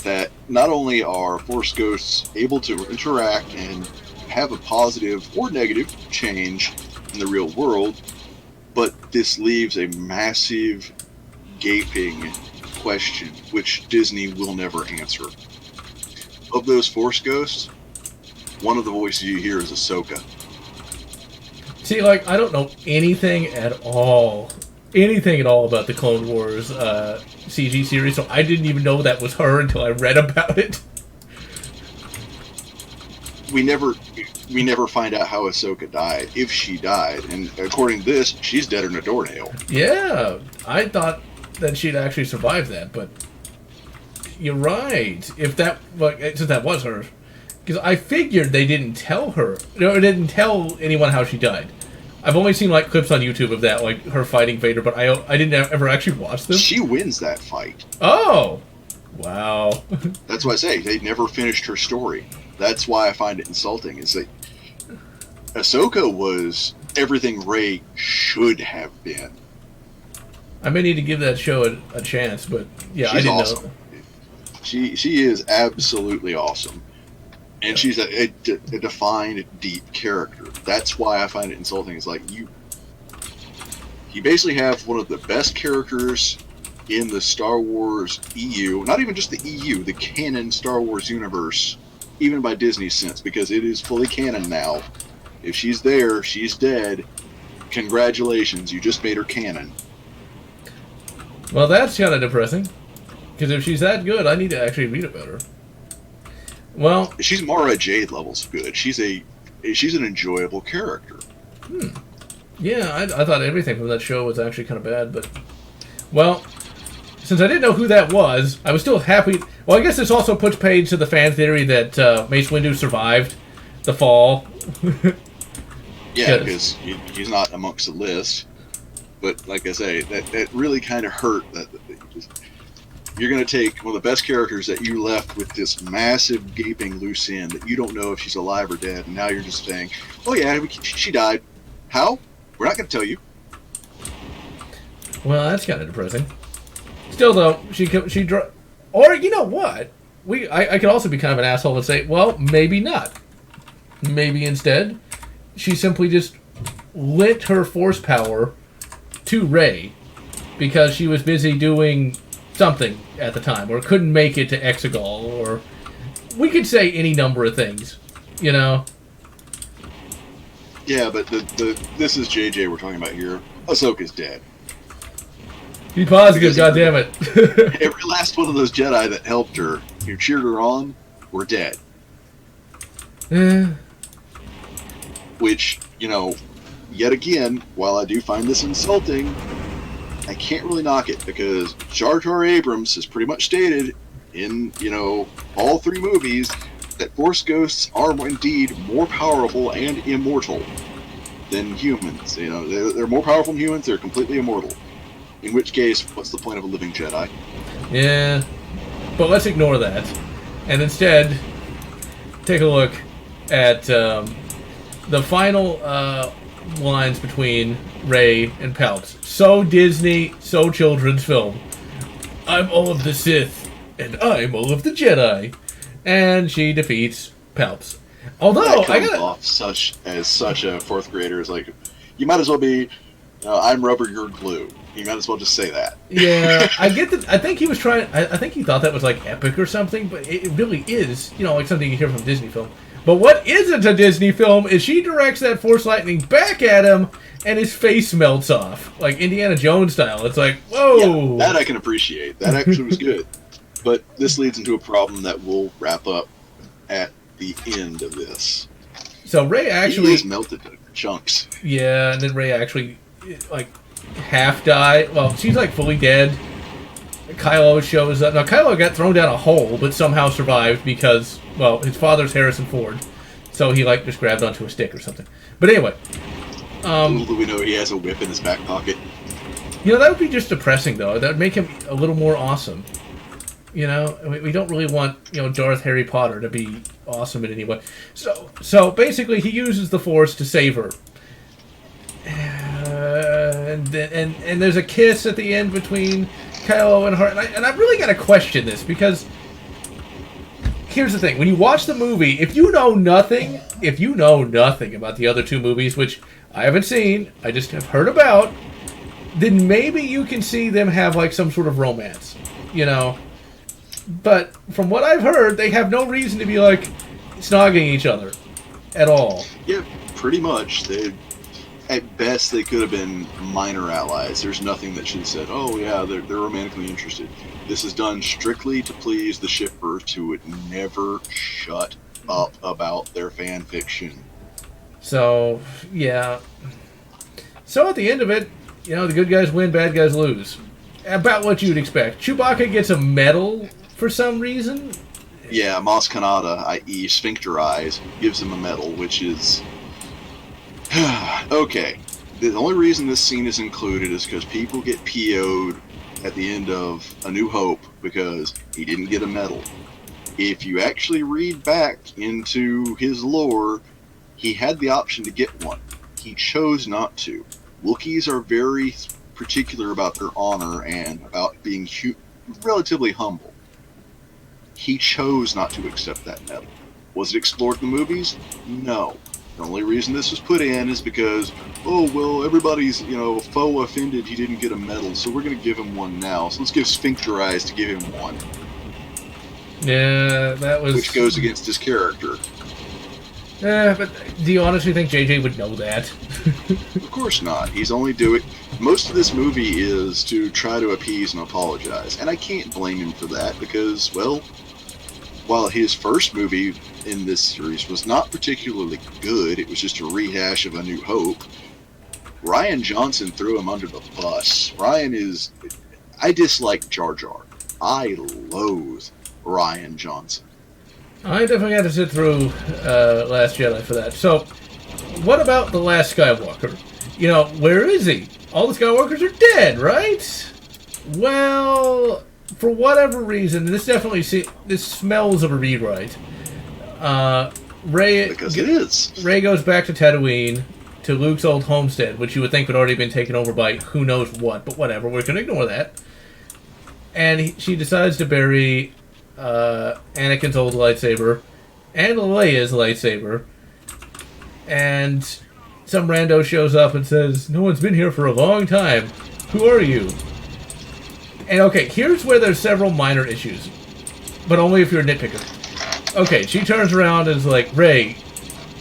that not only are Force Ghosts able to interact and have a positive or negative change in the real world, but this leaves a massive, gaping question, which Disney will never answer. Of those Force Ghosts, one of the voices you hear is Ahsoka. See, I don't know anything at all about the Clone Wars CG series, so I didn't even know that was her until I read about it. We never find out how Ahsoka died, if she died, and according to this, she's dead in a doornail. Yeah, I thought that she'd actually survived that, but you're right. Since that was her, because I figured they didn't tell her, or didn't tell anyone how she died. I've only seen clips on YouTube of that, her fighting Vader, but I didn't ever actually watch them. She wins that fight. Oh, wow. That's why I say they never finished her story. That's why I find it insulting. Is that Ahsoka was everything Rey should have been. I may need to give that show a chance, but yeah, She's I didn't awesome. know. She is absolutely awesome. And she's a defined, deep character. That's why I find it insulting. It's you basically have one of the best characters in the Star Wars EU, not even just the EU, the canon Star Wars universe, even by Disney's sense, because it is fully canon now. If she's there, she's dead. Congratulations, you just made her canon. Well, that's kind of depressing, because if she's that good, I need to actually read about her. Well, she's Mara Jade levels good. She's an enjoyable character. Yeah, I thought everything from that show was actually kind of bad, but well, since I didn't know who that was, I was still happy. Well, I guess this also puts paid to the fan theory that Mace Windu survived the fall. Yeah, because he's not amongst the list. But like I say, that really kind of hurt. You're going to take one of the best characters that you left with this massive gaping loose end that you don't know if she's alive or dead, and now you're just saying, "Oh yeah, she died." How? We're not going to tell you. Well, that's kind of depressing. Still, though, or you know what? I could also be kind of an asshole and say, well, maybe not. Maybe instead, she simply just lent her force power to Rey because she was busy doing something at the time, or couldn't make it to Exegol, or we could say any number of things, you know. Yeah, but this is JJ we're talking about here. Ahsoka's dead. Be positive, goddammit. Every last one of those Jedi that helped her, who cheered her on, were dead. Which, you know, yet again, while I do find this insulting, I can't really knock it, because Jar Jar Abrams has pretty much stated in, you know, all 3 movies that Force ghosts are indeed more powerful and immortal than humans. You know, they're more powerful than humans, they're completely immortal. In which case, what's the point of a living Jedi? Yeah, but let's ignore that. And instead, take a look at the final lines between Rey and Palps. So Disney, so children's film. I'm all of the Sith, and I'm all of the Jedi. And she defeats Palps. Although, that comes off such a 4th grader is like, you might as well be, I'm rubber, you're glue. You might as well just say that. Yeah, I get that. I think he was trying. I think he thought that was like epic or something, but it really is, you know, like something you hear from a Disney film. But what isn't a Disney film is she directs that Force lightning back at him, and his face melts off, like Indiana Jones style. It's like, whoa. Yeah, that I can appreciate. That actually was good. But this leads into a problem that we'll wrap up at the end of this. So Rey actually he is melted to chunks. Yeah, and then Rey actually like half died. Well, she's like fully dead. Kylo shows up. Now Kylo got thrown down a hole, but somehow survived because, well, his father's Harrison Ford, so he like just grabbed onto a stick or something. But anyway, little do we know he has a whip in his back pocket. You know, that would be just depressing though. That would make him a little more awesome. You know, we don't really want, you know, Darth Harry Potter to be awesome in any way. So basically, he uses the Force to save her. And there's a kiss at the end between Kylo and her. And I really got to question this, because here's the thing. When you watch the movie, if you know nothing about the other 2 movies, which I haven't seen, I just have heard about, then maybe you can see them have like some sort of romance, you know. But from what I've heard, they have no reason to be like snogging each other at all. Yeah, pretty much. At best, they could have been minor allies. There's nothing that should have said, "Oh yeah, they're romantically interested." This is done strictly to please the shippers, who would never shut up about their fan fiction. So yeah. So at the end of it, you know, the good guys win, bad guys lose. About what you'd expect. Chewbacca gets a medal for some reason. Yeah, Mos Kanata, i.e. Sphincter Eyes, gives him a medal, which is... okay. The only reason this scene is included is because people get PO'd at the end of A New Hope because he didn't get a medal. If you actually read back into his lore, he had the option to get one. He chose not to. Wookiees are very particular about their honor and about being relatively humble. He chose not to accept that medal. Was it explored in the movies? No. The only reason this was put in is because, oh, well, everybody's, you know, faux offended he didn't get a medal, so we're going to give him one now. So let's give Sphincter Eyes to give him one. Yeah, that was... Which goes against his character. But do you honestly think JJ would know that? Of course not. He's only doing... Most of this movie is to try to appease and apologize. And I can't blame him for that because, well, while his first movie in this series was not particularly good, it was just a rehash of A New Hope, Rian Johnson threw him under the bus. I dislike Jar Jar. I loathe Rian Johnson. I definitely had to sit through Last Jedi for that. So, what about The Last Skywalker? You know, where is he? All the Skywalkers are dead, right? Well, for whatever reason, this smells of a rewrite. Because it is. Rey goes back to Tatooine, to Luke's old homestead, which you would think would already been taken over by who knows what, but whatever, we're going to ignore that. And she decides to bury Anakin's old lightsaber and Leia's lightsaber. And some rando shows up and says, "No one's been here for a long time. Who are you?" And okay, here's where there's several minor issues, but only if you're a nitpicker. Okay, she turns around and is like, "Rey,"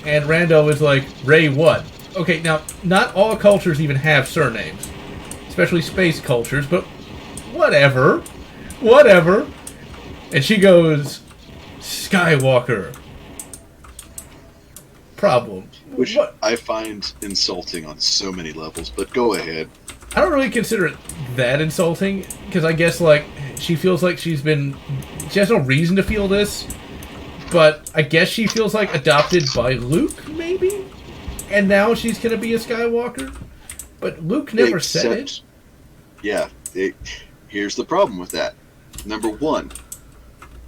and rando is like, "Rey what?" Okay, now, not all cultures even have surnames, especially space cultures, but whatever. And she goes, "Skywalker." Problem. Which I find insulting on so many levels, but go ahead. I don't really consider it that insulting, because I guess, like, she feels like she has no reason to feel this, but I guess she feels like adopted by Luke, maybe? And now she's going to be a Skywalker? But Luke never said it. Yeah, here's the problem with that. Number 1,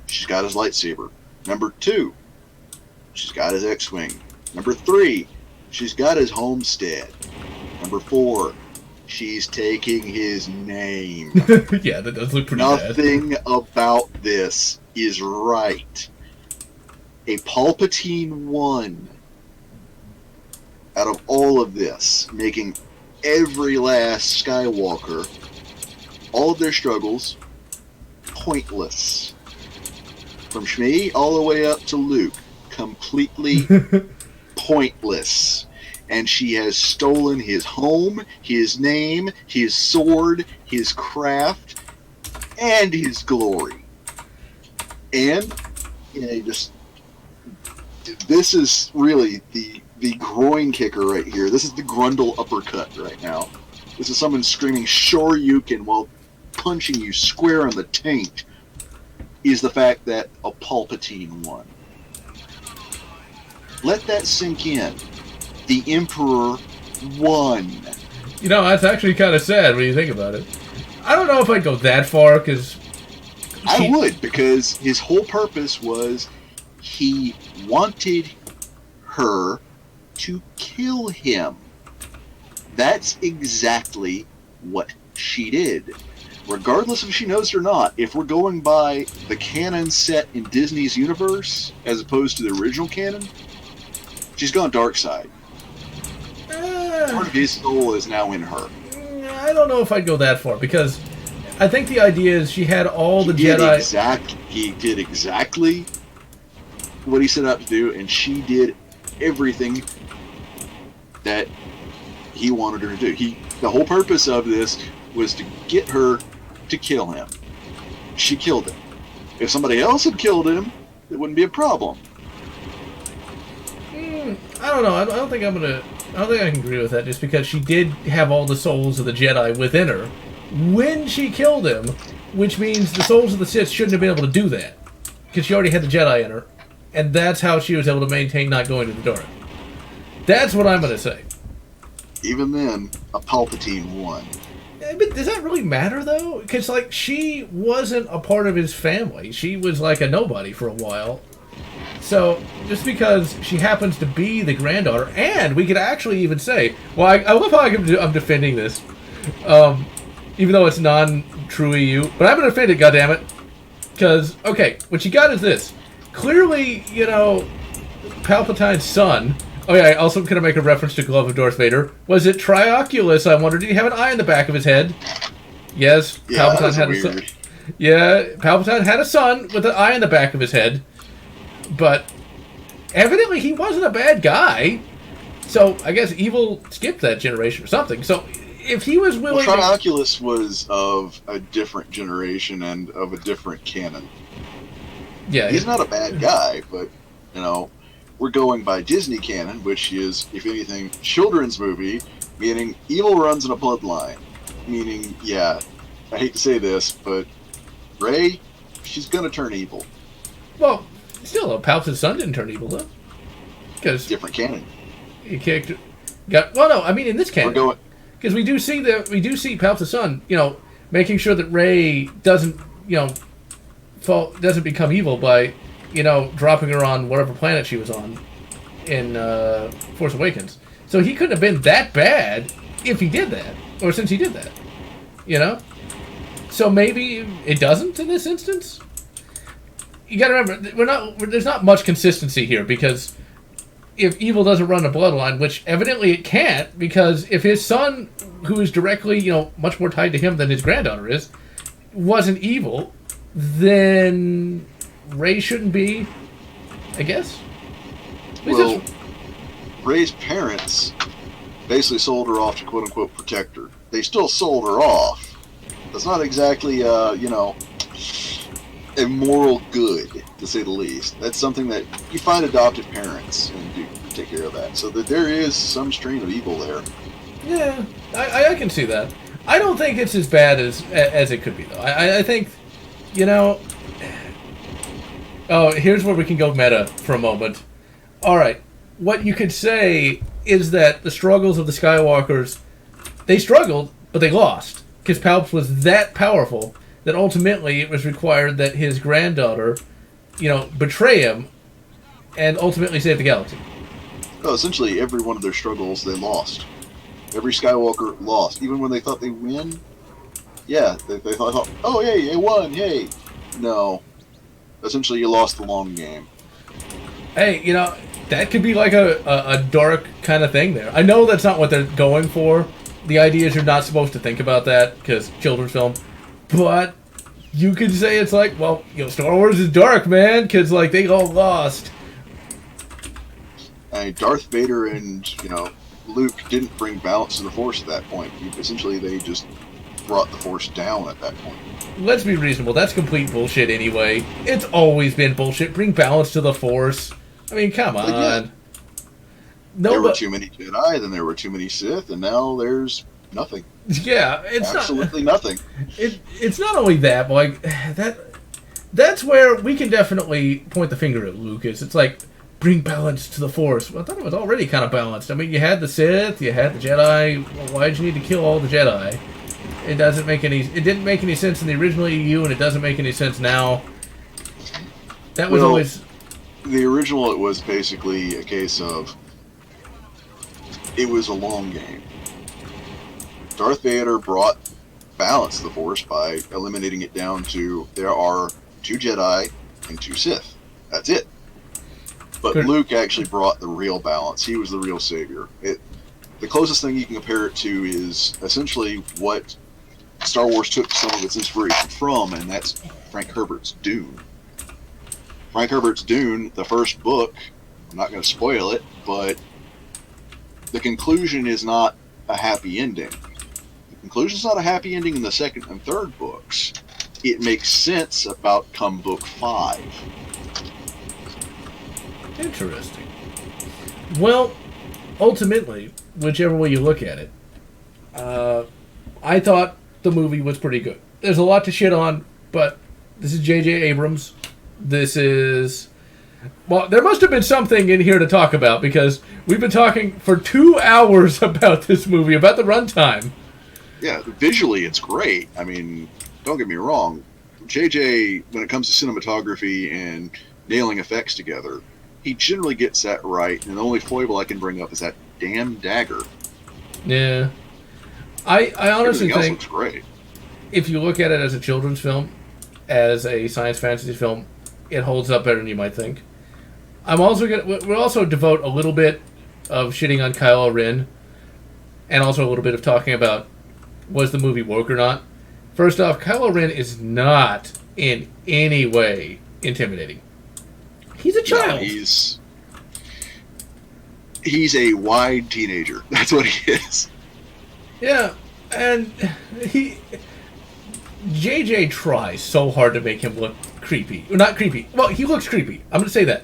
she's got his lightsaber. Number 2, she's got his X-Wing. Number 3, she's got his homestead. Number 4, she's taking his name. Yeah, that does look pretty bad. Nothing about this is right. A Palpatine won out of all of this, making every last Skywalker, all of their struggles, pointless. From Shmi all the way up to Luke, completely pointless. And she has stolen his home, his name, his sword, his craft, and his glory. And, this is really the groin kicker right here. This is the Grundle uppercut right now. This is someone screaming "Shoryuken" while punching you square on the taint. Is the fact that a Palpatine won. Let that sink in. The Emperor won. That's actually kind of sad when you think about it. I don't know if I'd go that far, because... I would, because his whole purpose was he wanted her to kill him. That's exactly what she did. Regardless if she knows it or not, if we're going by the canon set in Disney's universe, as opposed to the original canon, she's gone dark side. Part of his soul is now in her. I don't know if I'd go that far, because I think the idea is she had all the Jedi... He did exactly what he set out to do, and she did everything that he wanted her to do. The whole purpose of this was to get her to kill him. She killed him. If somebody else had killed him, it wouldn't be a problem. I don't know. I don't think I can agree with that, just because she did have all the souls of the Jedi within her when she killed him, which means the souls of the Sith shouldn't have been able to do that, because she already had the Jedi in her, and that's how she was able to maintain not going to the dark. That's what I'm going to say. Even then, a Palpatine won. But does that really matter, though? Because, she wasn't a part of his family. She was like a nobody for a while. So, just because she happens to be the granddaughter, and we could actually even say, well, I love how I'm defending this, even though it's non-true EU, but I'm going to defend it, goddammit. Because, okay, what you got is this. Clearly, Palpatine's son... Oh yeah, I also going to make a reference to Glove of Darth Vader. Was it Trioculus, I wonder? Did he have an eye in the back of his head? Yes, yeah, Palpatine had a son. Yeah, Palpatine had a son with an eye in the back of his head. But evidently he wasn't a bad guy. So I guess evil skipped that generation or something. So if he was willing Trioculus was of a different generation and of a different canon. Yeah. He's not a bad guy, but, we're going by Disney canon, which is, if anything, children's movie, meaning evil runs in a bloodline. Meaning, yeah, I hate to say this, but Rey, she's gonna turn evil. Well, still, Palpatine's son didn't turn evil, though. Because different canon. He kicked... Well, no, I mean, in this canon. Because we do see Palpatine's son, making sure that Rey doesn't doesn't become evil by, dropping her on whatever planet she was on in Force Awakens. So he couldn't have been that bad if he did that, or since he did that, So maybe it doesn't in this instance. You got to remember, there's not much consistency here, because if evil doesn't run a bloodline, which evidently it can't, because if his son, who is directly, much more tied to him than his granddaughter is, wasn't evil, then Rey shouldn't be, I guess. Well, Rey's parents basically sold her off to quote-unquote protect her. They still sold her off. That's not exactly, a moral good, to say the least. That's something that you find adoptive parents and do take care of that. So that there is some strain of evil there. Yeah, I can see that. I don't think it's as bad as it could be, though. I think, Oh, here's where we can go meta for a moment. Alright, what you could say is that the struggles of the Skywalkers, they struggled, but they lost. Because Palps was that powerful that ultimately it was required that his granddaughter, betray him and ultimately save the galaxy. Oh, essentially, every one of their struggles, they lost. Every Skywalker lost. Even when they thought they win, yeah, they thought, oh, yay, they won, yay. No. Essentially, you lost the long game. Hey, that could be like a dark kind of thing there. I know that's not what they're going for. The idea is you're not supposed to think about that, because children's film. But you could say it's like, well, Star Wars is dark, man, because, they all lost. Darth Vader and, Luke didn't bring balance to the Force at that point. Essentially, they just brought the Force down at that point. Let's be reasonable. That's complete bullshit anyway. It's always been bullshit. Bring balance to the Force. I mean, come on. Again, there were too many Jedi, then there were too many Sith, and now there's nothing. Yeah, it's absolutely nothing. It's not only that, but that's where we can definitely point the finger at Lucas. It's like, bring balance to the Force. Well, I thought it was already kind of balanced. I mean, you had the Sith, you had the Jedi. Well, why did you need to kill all the Jedi? It didn't make any sense in the original EU, and it doesn't make any sense now. That was always... The original, it was basically a case of, it was a long game. Darth Vader brought balance to the Force by eliminating it down to, there are 2 Jedi and 2 Sith. That's it. But Luke actually brought the real balance. He was the real savior. The closest thing you can compare it to is essentially what Star Wars took some of its inspiration from, and that's Frank Herbert's Dune. Frank Herbert's Dune, the first book, I'm not going to spoil it, but the conclusion is not a happy ending. The conclusion is not a happy ending in the second and third books. It makes sense about come book 5. Interesting. Well, ultimately, whichever way you look at it, I thought the movie was pretty good. There's a lot to shit on, but this is J.J. Abrams. This is... Well, there must have been something in here to talk about, because we've been talking for 2 hours about this movie, about the runtime. Yeah, visually it's great. I mean, don't get me wrong. J.J., when it comes to cinematography and nailing effects together, he generally gets that right, and the only foible I can bring up is that damn dagger. Yeah. I honestly think looks great. If you look at it as a children's film, as a science fantasy film, it holds up better than you might think. We'll also devote a little bit of shitting on Kylo Ren, and also a little bit of talking about was the movie woke or not. First off, Kylo Ren is not in any way intimidating. He's a child. No, he's a wide teenager. That's what he is. Yeah, and JJ tries so hard to make him look creepy. Not creepy. Well, he looks creepy. I'm going to say that.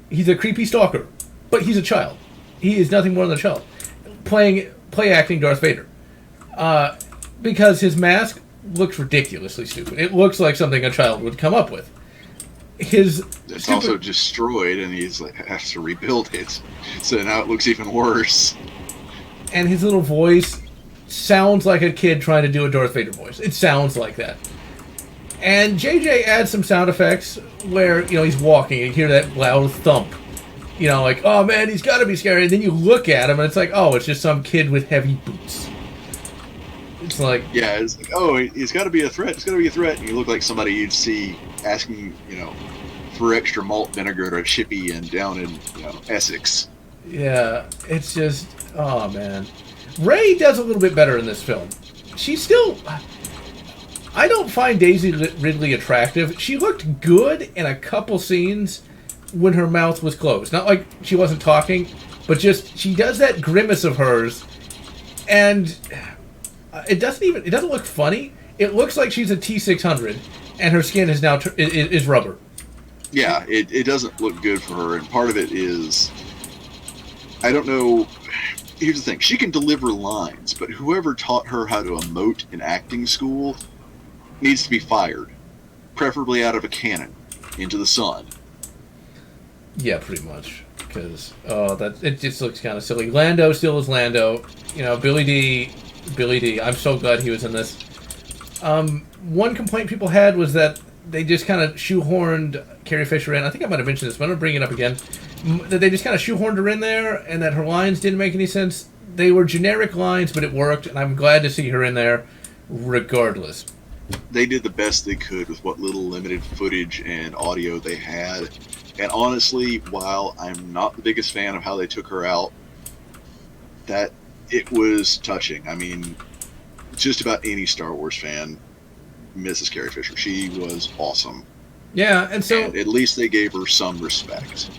He's a creepy stalker, but he's a child. He is nothing more than a child. Play acting Darth Vader. Because his mask looks ridiculously stupid. It looks like something a child would come up with. It's also destroyed, and he's has to rebuild it. So now it looks even worse. And his little voice sounds like a kid trying to do a Darth Vader voice. It sounds like that. And JJ adds some sound effects where, he's walking and you hear that loud thump. Like, oh man, he's got to be scary. And then you look at him and it's like, oh, it's just some kid with heavy boots. It's like... Yeah, it's like, oh, he's got to be a threat. It's got to be a threat. And you look like somebody you'd see asking, for extra malt vinegar to Chippy and down in, Essex. Yeah, it's just... Oh, man. Rey does a little bit better in this film. She's still... I don't find Daisy Ridley attractive. She looked good in a couple scenes when her mouth was closed. Not like she wasn't talking, but just she does that grimace of hers, and it doesn't look funny. It looks like she's a T-600, and her skin is now is rubber. Yeah, it doesn't look good for her, and part of it is, I don't know. Here's the thing: she can deliver lines, but whoever taught her how to emote in acting school needs to be fired, preferably out of a cannon into the sun. Yeah, pretty much, because it just looks kind of silly. Lando still is Lando. Billy D. I'm so glad he was in this. One complaint people had was that they just kind of shoehorned Carrie Fisher in. I think I might have mentioned this, but I'm going to bring it up again. That they just kind of shoehorned her in there, and that her lines didn't make any sense. They were generic lines, but it worked, and I'm glad to see her in there, regardless. They did the best they could with what little limited footage and audio they had. And honestly, while I'm not the biggest fan of how they took her out, that it was touching. I mean, just about any Star Wars fan misses Carrie Fisher. She was awesome. Yeah, and so... And at least they gave her some respect.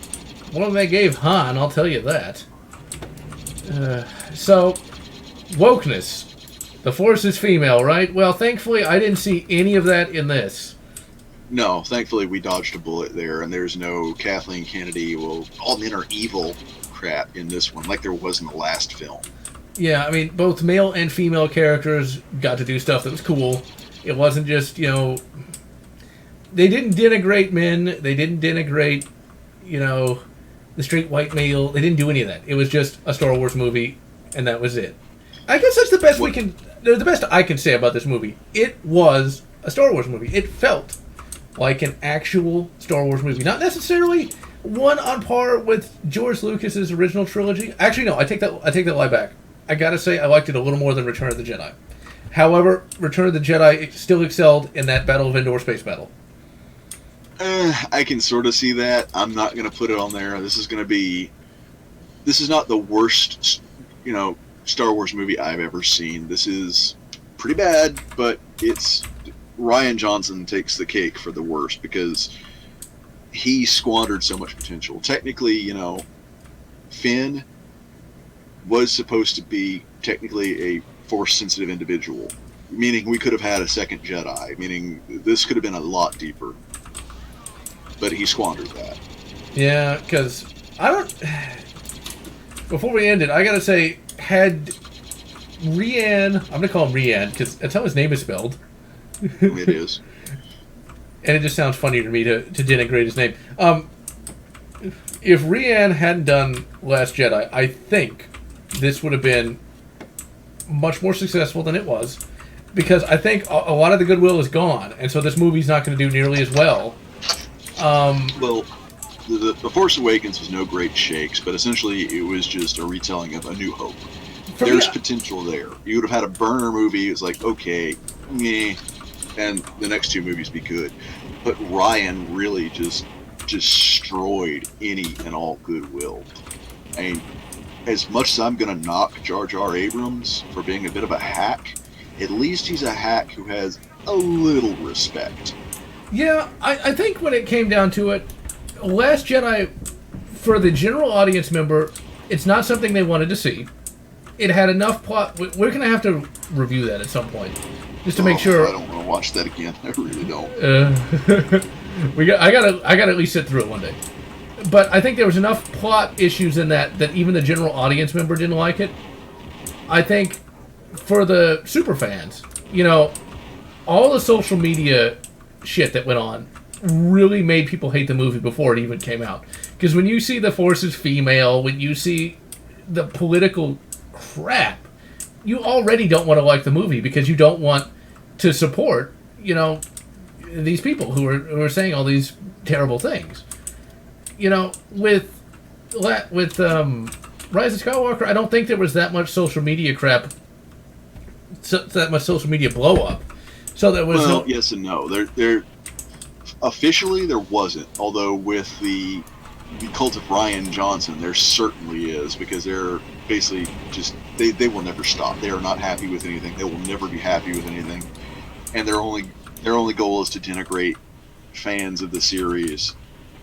Well, they gave Han, I'll tell you that. So, wokeness. The Force is female, right? Well, thankfully, I didn't see any of that in this. No, thankfully, we dodged a bullet there, and there's no Kathleen Kennedy, well, all men are evil crap in this one, like there was in the last film. Yeah, I mean, both male and female characters got to do stuff that was cool. It wasn't just, they didn't denigrate men, they didn't denigrate, the straight white male, they didn't do any of that. It was just a Star Wars movie, and that was it. I guess that's the best the best I can say about this movie. It was a Star Wars movie. It felt like an actual Star Wars movie. Not necessarily one on par with George Lucas's original trilogy. Actually, no, I take that lie back. I gotta say, I liked it a little more than Return of the Jedi. However, Return of the Jedi still excelled in that Battle of Endor space battle. I can sort of see that. I'm not going to put it on there. This is not the worst, Star Wars movie I've ever seen. This is pretty bad, but it's Rian Johnson takes the cake for the worst because he squandered so much potential. Technically, Finn was supposed to be technically a Force-sensitive individual, meaning we could have had a second Jedi, meaning this could have been a lot deeper. But he squandered that. Yeah, because before we end it, I gotta say, had Rian... I'm gonna call him Rian, because that's how his name is spelled. It is. And it just sounds funny to me to denigrate his name. If Rian hadn't done Last Jedi, I think this would have been much more successful than it was. Because I think a lot of the goodwill is gone, and so this movie's not going to do nearly as well. Well, the Force Awakens was no great shakes, but essentially it was just a retelling of A New Hope. There's potential there. You would have had a burner movie. It's like, okay, meh, and the next two movies be good. But Rian really just destroyed any and all goodwill. I mean, as much as I'm going to knock Jar Jar Abrams for being a bit of a hack, at least he's a hack who has a little respect. Yeah, I think when it came down to it, Last Jedi, for the general audience member, it's not something they wanted to see. It had enough plot. We're going to have to review that at some point, just to make sure. I don't want to watch that again. I really don't. I gotta at least sit through it one day. But I think there was enough plot issues in that even the general audience member didn't like it. I think for the super fans, all the social media shit that went on really made people hate the movie before it even came out. Because when you see the Force is female, when you see the political crap, you already don't want to like the movie because you don't want to support, these people who are saying all these terrible things. You know, with Rise of Skywalker, I don't think there was that much social media crap, that much social media blow up. So there was yes and no. There officially there wasn't. Although with the cult of Ryan Johnson, there certainly is, because they're basically just they will never stop. They are not happy with anything. They will never be happy with anything, and their only goal is to denigrate fans of the series,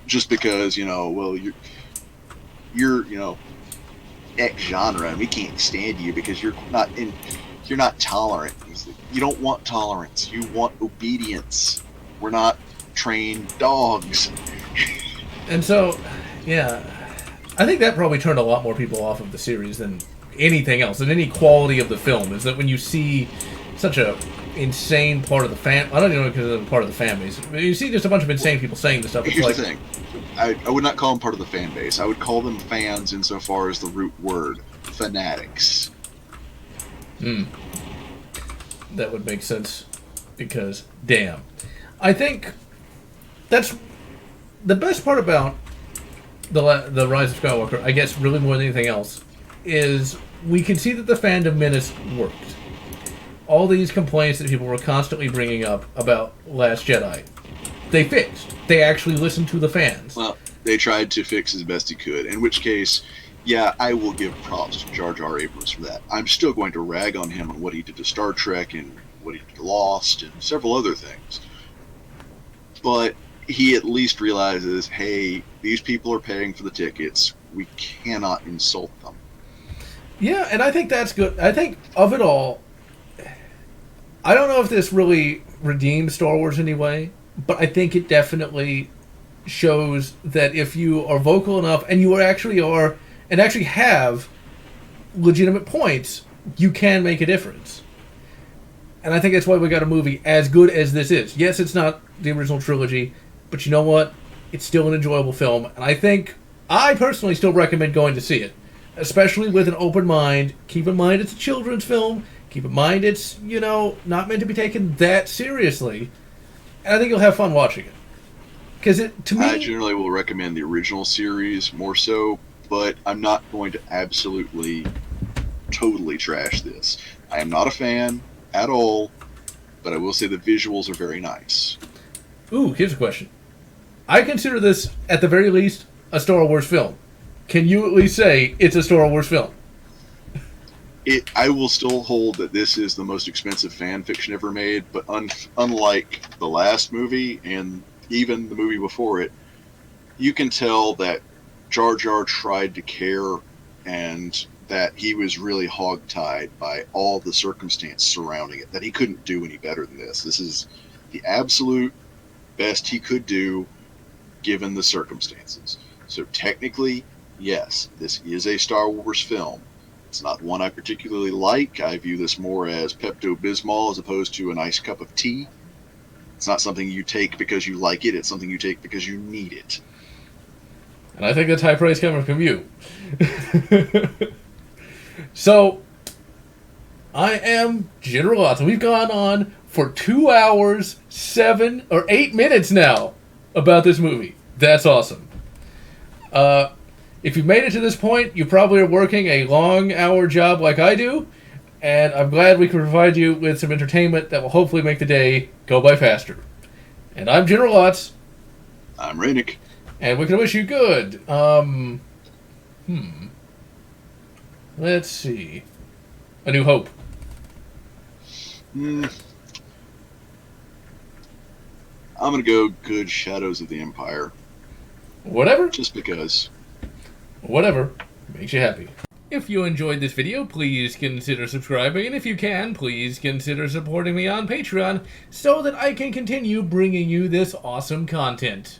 just because well you're X genre and we can't stand you because you're not tolerant. You don't want tolerance. You want obedience. We're not trained dogs. And so, yeah, I think that probably turned a lot more people off of the series than anything else, than any quality of the film, is that when you see such a insane part of the fan... I don't even know because it's part of the fan base. You see just a bunch of insane people saying this stuff. Here's the thing. I would not call them part of the fan base. I would call them fans insofar as the root word. Fanatics. That would make sense, because, damn. I think that's the best part about the Rise of Skywalker, I guess really more than anything else, is we can see that the fandom menace worked. All these complaints that people were constantly bringing up about Last Jedi, they fixed. They actually listened to the fans. Well, they tried to fix as best he could, in which case, yeah, I will give props to Jar Jar Abrams for that. I'm still going to rag on him on what he did to Star Trek and what he did to Lost and several other things. But he at least realizes, hey, these people are paying for the tickets. We cannot insult them. Yeah, and I think that's good. I think of it all, I don't know if this really redeems Star Wars in any way, but I think it definitely shows that if you are vocal enough and you actually have legitimate points, you can make a difference. And I think that's why we got a movie as good as this is. Yes, it's not the original trilogy, but you know what? It's still an enjoyable film, and I personally still recommend going to see it, especially with an open mind. Keep in mind it's a children's film. Keep in mind it's, not meant to be taken that seriously. And I think you'll have fun watching it. Because to me... I generally will recommend the original series more so, but I'm not going to absolutely, totally trash this. I am not a fan at all, but I will say the visuals are very nice. Ooh, here's a question. I consider this, at the very least, a Star Wars film. Can you at least say it's a Star Wars film? I will still hold that this is the most expensive fan fiction ever made, but unlike the last movie and even the movie before it, you can tell that Jar Jar tried to care and that he was really hogtied by all the circumstance surrounding it, that he couldn't do any better than this. This is the absolute best he could do given the circumstances. So technically, yes, this is a Star Wars film. It's not one I particularly like. I view this more as Pepto-Bismol as opposed to a nice cup of tea. It's not something you take because you like it. It's something you take because you need it. And I think that's high praise coming from you. So, I am GeneralLotz, and we've gone on for 2 hours, 7 or 8 minutes now about this movie. That's awesome. If you've made it to this point, you probably are working a long-hour job like I do, and I'm glad we can provide you with some entertainment that will hopefully make the day go by faster. And I'm GeneralLotz. I'm Reginck. And we can wish you good. Let's see. A New Hope. I'm going to go good Shadows of the Empire. Whatever. Just because. Whatever makes you happy. If you enjoyed this video, please consider subscribing, and if you can, please consider supporting me on Patreon so that I can continue bringing you this awesome content.